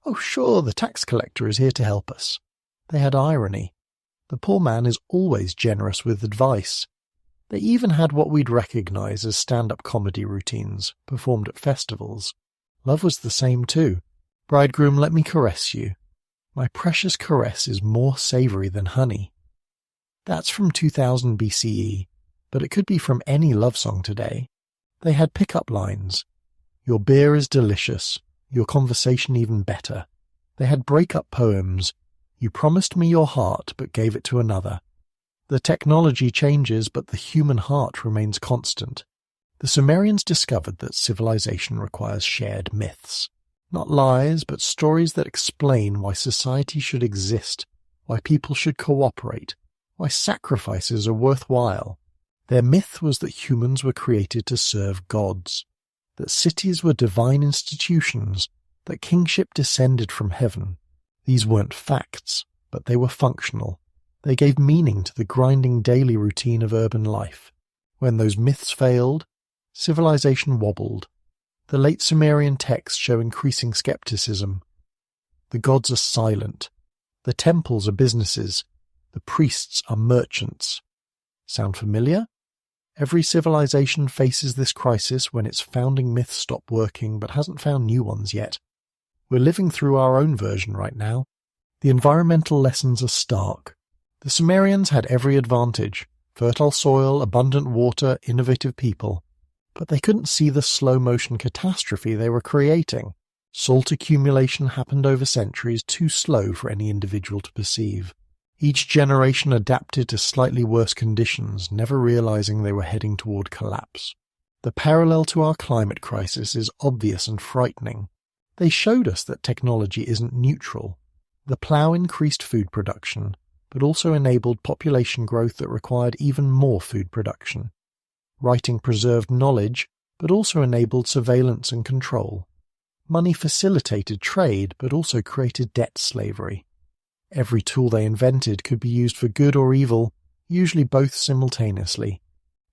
"Oh sure, the tax collector is here to help us." They had irony. "The poor man is always generous with advice." They even had what we'd recognise as stand-up comedy routines, performed at festivals. Love was the same too. "Bridegroom, let me caress you. My precious caress is more savoury than honey." That's from 2000 BCE, but it could be from any love song today. They had pick-up lines. "Your beer is delicious. Your conversation even better." They had break-up poems. "You promised me your heart, but gave it to another." The technology changes, but the human heart remains constant. The Sumerians discovered that civilization requires shared myths. Not lies, but stories that explain why society should exist, why people should cooperate, why sacrifices are worthwhile. Their myth was that humans were created to serve gods, that cities were divine institutions, that kingship descended from heaven. These weren't facts, but they were functional. They gave meaning to the grinding daily routine of urban life. When those myths failed, civilization wobbled. The late Sumerian texts show increasing skepticism. The gods are silent. The temples are businesses. The priests are merchants. Sound familiar? Every civilization faces this crisis when its founding myths stop working but hasn't found new ones yet. We're living through our own version right now. The environmental lessons are stark. The Sumerians had every advantage: fertile soil, abundant water, innovative people. But they couldn't see the slow-motion catastrophe they were creating. Salt accumulation happened over centuries, too slow for any individual to perceive. Each generation adapted to slightly worse conditions, never realizing they were heading toward collapse. The parallel to our climate crisis is obvious and frightening. They showed us that technology isn't neutral. The plough increased food production, but also enabled population growth that required even more food production. Writing preserved knowledge, but also enabled surveillance and control. Money facilitated trade, but also created debt slavery. Every tool they invented could be used for good or evil, usually both simultaneously.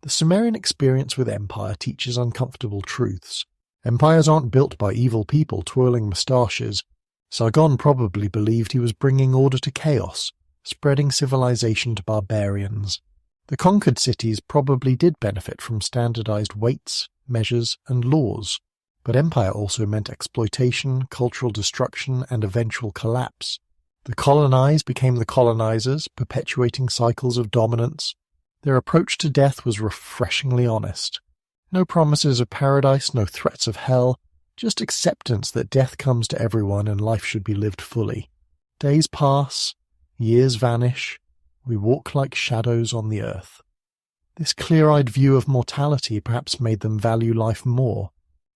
The Sumerian experience with empire teaches uncomfortable truths. Empires aren't built by evil people twirling moustaches. Sargon probably believed he was bringing order to chaos, spreading civilization to barbarians. The conquered cities probably did benefit from standardized weights, measures, and laws. But empire also meant exploitation, cultural destruction, and eventual collapse. The colonized became the colonizers, perpetuating cycles of dominance. Their approach to death was refreshingly honest. No promises of paradise, no threats of hell, just acceptance that death comes to everyone and life should be lived fully. Days pass, years vanish, we walk like shadows on the earth. This clear-eyed view of mortality perhaps made them value life more.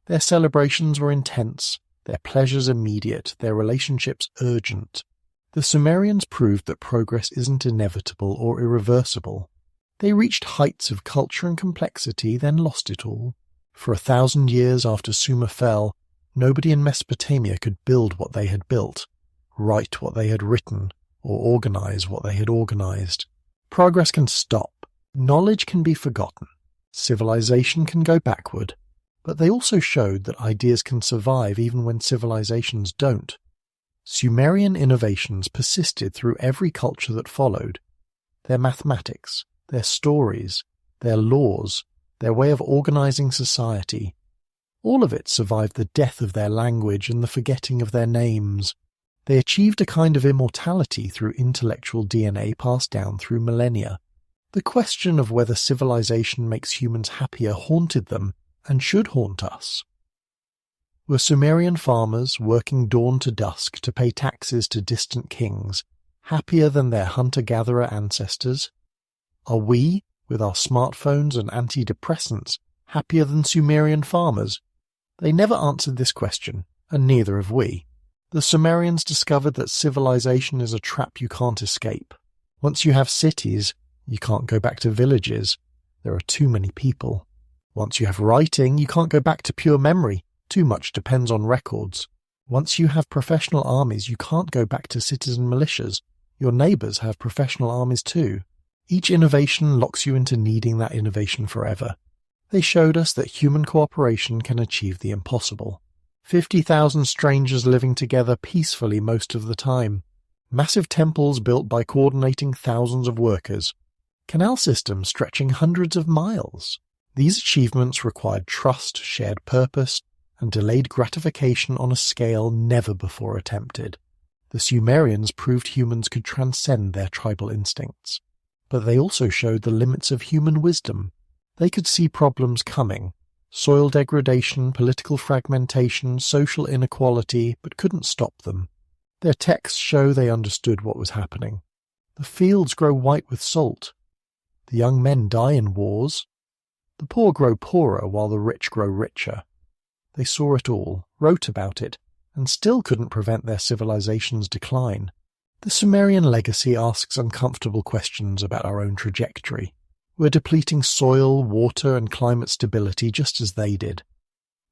Their celebrations were intense, their pleasures immediate, their relationships urgent. The Sumerians proved that progress isn't inevitable or irreversible. They reached heights of culture and complexity, then lost it all. For 1,000 years after Sumer fell, nobody in Mesopotamia could build what they had built, write what they had written, or organize what they had organized. Progress can stop. Knowledge can be forgotten. Civilization can go backward. But they also showed that ideas can survive even when civilizations don't. Sumerian innovations persisted through every culture that followed. Their mathematics, their stories, their laws, their way of organizing society, all of it survived the death of their language and the forgetting of their names. They achieved a kind of immortality through intellectual DNA passed down through millennia. The question of whether civilization makes humans happier haunted them, and should haunt us. Were Sumerian farmers, working dawn to dusk to pay taxes to distant kings, happier than their hunter-gatherer ancestors? Are we, with our smartphones and antidepressants, happier than Sumerian farmers? They never answered this question, and neither have we. The Sumerians discovered that civilization is a trap you can't escape. Once you have cities, you can't go back to villages. There are too many people. Once you have writing, you can't go back to pure memory. Too much depends on records. Once you have professional armies, you can't go back to citizen militias. Your neighbors have professional armies too. Each innovation locks you into needing that innovation forever. They showed us that human cooperation can achieve the impossible. 50,000 strangers living together peacefully most of the time. Massive temples built by coordinating thousands of workers. Canal systems stretching hundreds of miles. These achievements required trust, shared purpose, and delayed gratification on a scale never before attempted. The Sumerians proved humans could transcend their tribal instincts. But they also showed the limits of human wisdom. They could see problems coming. Soil degradation, political fragmentation, social inequality, but couldn't stop them. Their texts show they understood what was happening. The fields grow white with salt. The young men die in wars. The poor grow poorer while the rich grow richer. They saw it all, wrote about it, and still couldn't prevent their civilization's decline. The Sumerian legacy asks uncomfortable questions about our own trajectory. We're depleting soil, water, and climate stability just as they did.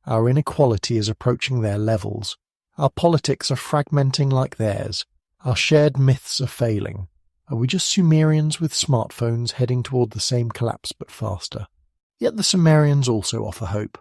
Our inequality is approaching their levels. Our politics are fragmenting like theirs. Our shared myths are failing. Are we just Sumerians with smartphones heading toward the same collapse but faster? Yet the Sumerians also offer hope.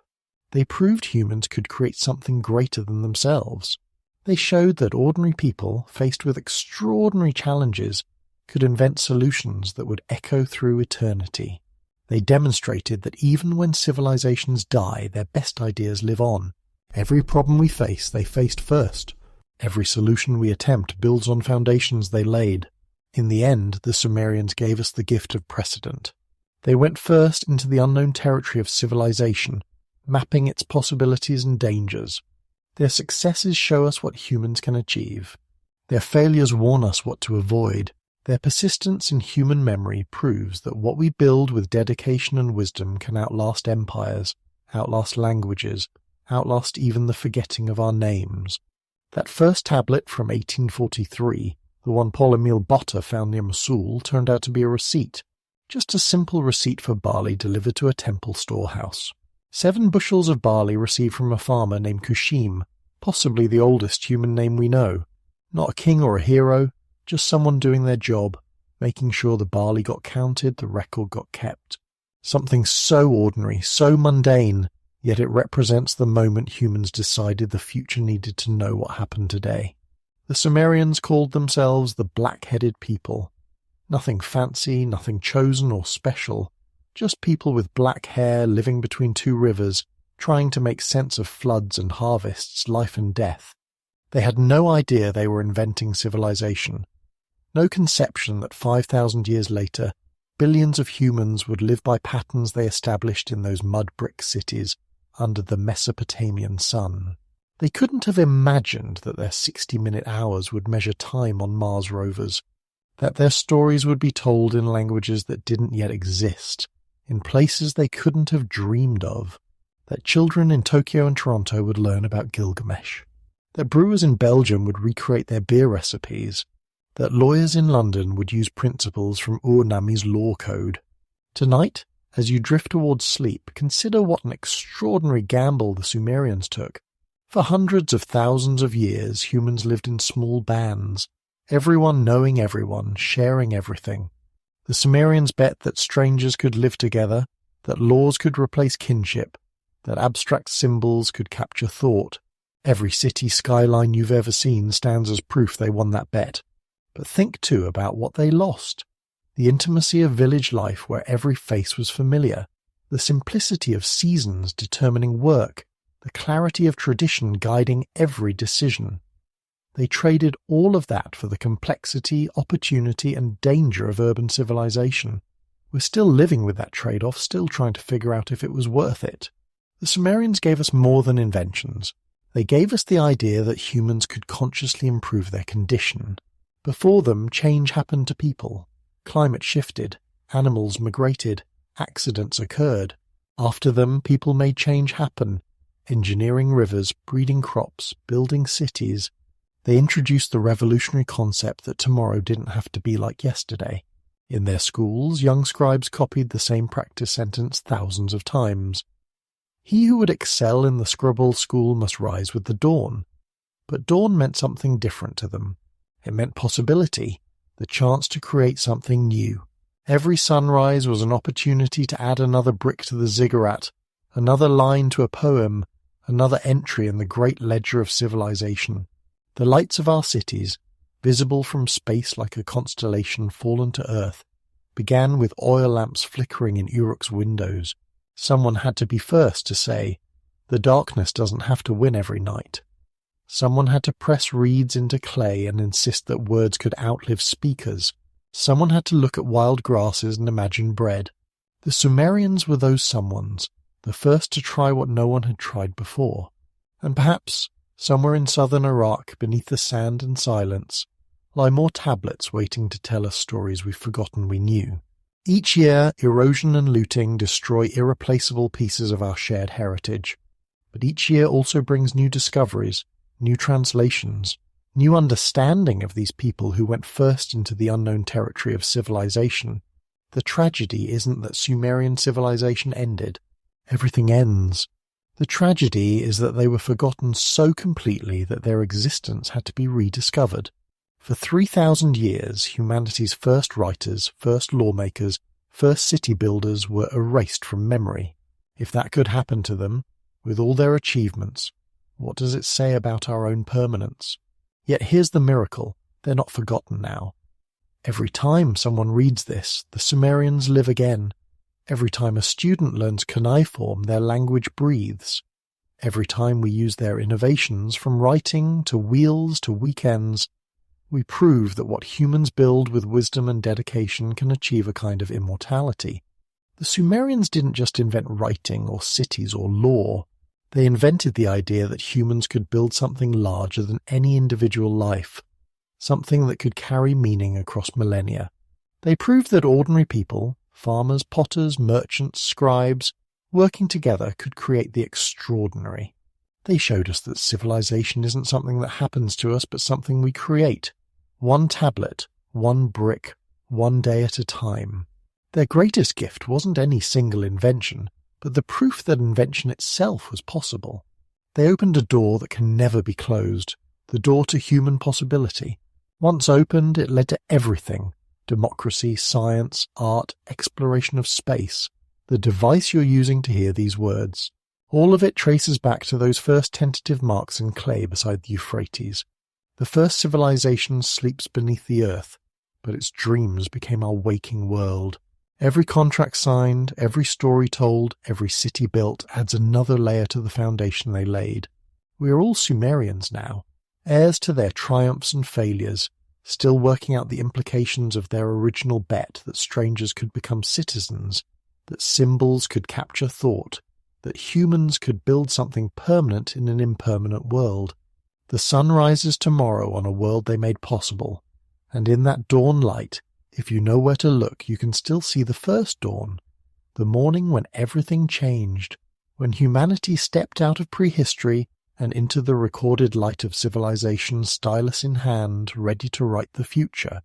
They proved humans could create something greater than themselves. They showed that ordinary people, faced with extraordinary challenges, could invent solutions that would echo through eternity. They demonstrated that even when civilizations die, their best ideas live on. Every problem we face, they faced first. Every solution we attempt builds on foundations they laid. In the end, the Sumerians gave us the gift of precedent. They went first into the unknown territory of civilization, mapping its possibilities and dangers. Their successes show us what humans can achieve. Their failures warn us what to avoid. Their persistence in human memory proves that what we build with dedication and wisdom can outlast empires, outlast languages, outlast even the forgetting of our names. That first tablet from 1843, the one Paul-Émile Botta found near Mosul, turned out to be a receipt. Just a simple receipt for barley delivered to a temple storehouse. 7 bushels of barley received from a farmer named Kushim, possibly the oldest human name we know. Not a king or a hero, just someone doing their job, making sure the barley got counted, the record got kept. Something so ordinary, so mundane, yet it represents the moment humans decided the future needed to know what happened today. The Sumerians called themselves the black-headed people. Nothing fancy, nothing chosen or special, just people with black hair living between 2 rivers, trying to make sense of floods and harvests, life and death. They had no idea they were inventing civilization. No conception that 5,000 years later, billions of humans would live by patterns they established in those mud-brick cities under the Mesopotamian sun. They couldn't have imagined that their 60-minute hours would measure time on Mars rovers, that their stories would be told in languages that didn't yet exist, in places they couldn't have dreamed of, that children in Tokyo and Toronto would learn about Gilgamesh, that brewers in Belgium would recreate their beer recipes, that lawyers in London would use principles from Ur-Nami's law code. Tonight, as you drift towards sleep, consider what an extraordinary gamble the Sumerians took. For hundreds of thousands of years, humans lived in small bands, everyone knowing everyone, sharing everything. The Sumerians bet that strangers could live together, that laws could replace kinship, that abstract symbols could capture thought. Every city skyline you've ever seen stands as proof they won that bet. But think too about what they lost. The intimacy of village life where every face was familiar, the simplicity of seasons determining work, the clarity of tradition guiding every decision. They traded all of that for the complexity, opportunity, and danger of urban civilization. We're still living with that trade-off, still trying to figure out if it was worth it. The Sumerians gave us more than inventions. They gave us the idea that humans could consciously improve their condition. Before them, change happened to people. Climate shifted, animals migrated, accidents occurred. After them, people made change happen, engineering rivers, breeding crops, building cities. They introduced the revolutionary concept that tomorrow didn't have to be like yesterday. In their schools, young scribes copied the same practice sentence thousands of times. He who would excel in the scribble school must rise with the dawn. But dawn meant something different to them. It meant possibility, the chance to create something new. Every sunrise was an opportunity to add another brick to the ziggurat, another line to a poem, another entry in the great ledger of civilization. The lights of our cities, visible from space like a constellation fallen to earth, began with oil lamps flickering in Uruk's windows. Someone had to be first to say, the darkness doesn't have to win every night. Someone had to press reeds into clay and insist that words could outlive speakers. Someone had to look at wild grasses and imagine bread. The Sumerians were those someones, the first to try what no one had tried before. And perhaps, somewhere in southern Iraq, beneath the sand and silence, lie more tablets waiting to tell us stories we've forgotten we knew. Each year, erosion and looting destroy irreplaceable pieces of our shared heritage. But each year also brings new discoveries, new translations, new understanding of these people who went first into the unknown territory of civilization. The tragedy isn't that Sumerian civilization ended. Everything ends. The tragedy is that they were forgotten so completely that their existence had to be rediscovered. For 3,000 years, humanity's first writers, first lawmakers, first city builders were erased from memory. If that could happen to them, with all their achievements, what does it say about our own permanence? Yet here's the miracle, they're not forgotten now. Every time someone reads this, the Sumerians live again. Every time a student learns cuneiform, their language breathes. Every time we use their innovations, from writing to wheels to weekends, we prove that what humans build with wisdom and dedication can achieve a kind of immortality. The Sumerians didn't just invent writing or cities or law. They invented the idea that humans could build something larger than any individual life, something that could carry meaning across millennia. They proved that ordinary people, farmers, potters, merchants, scribes, working together could create the extraordinary. They showed us that civilization isn't something that happens to us, but something we create. One tablet, one brick, one day at a time. Their greatest gift wasn't any single invention. but the proof that invention itself was possible. They opened a door that can never be closed, the door to human possibility. Once opened, it led to everything: democracy, science, art, exploration of space. The device you're using to hear these words. All of it traces back to those first tentative marks in clay beside the Euphrates. The first civilization sleeps beneath the earth, but its dreams became our waking world. Every contract signed, every story told, every city built adds another layer to the foundation they laid. We are all Sumerians now, heirs to their triumphs and failures, still working out the implications of their original bet that strangers could become citizens, that symbols could capture thought, that humans could build something permanent in an impermanent world. The sun rises tomorrow on a world they made possible, and in that dawn light, if you know where to look, you can still see the first dawn, the morning when everything changed, when humanity stepped out of prehistory and into the recorded light of civilization, stylus in hand, ready to write the future.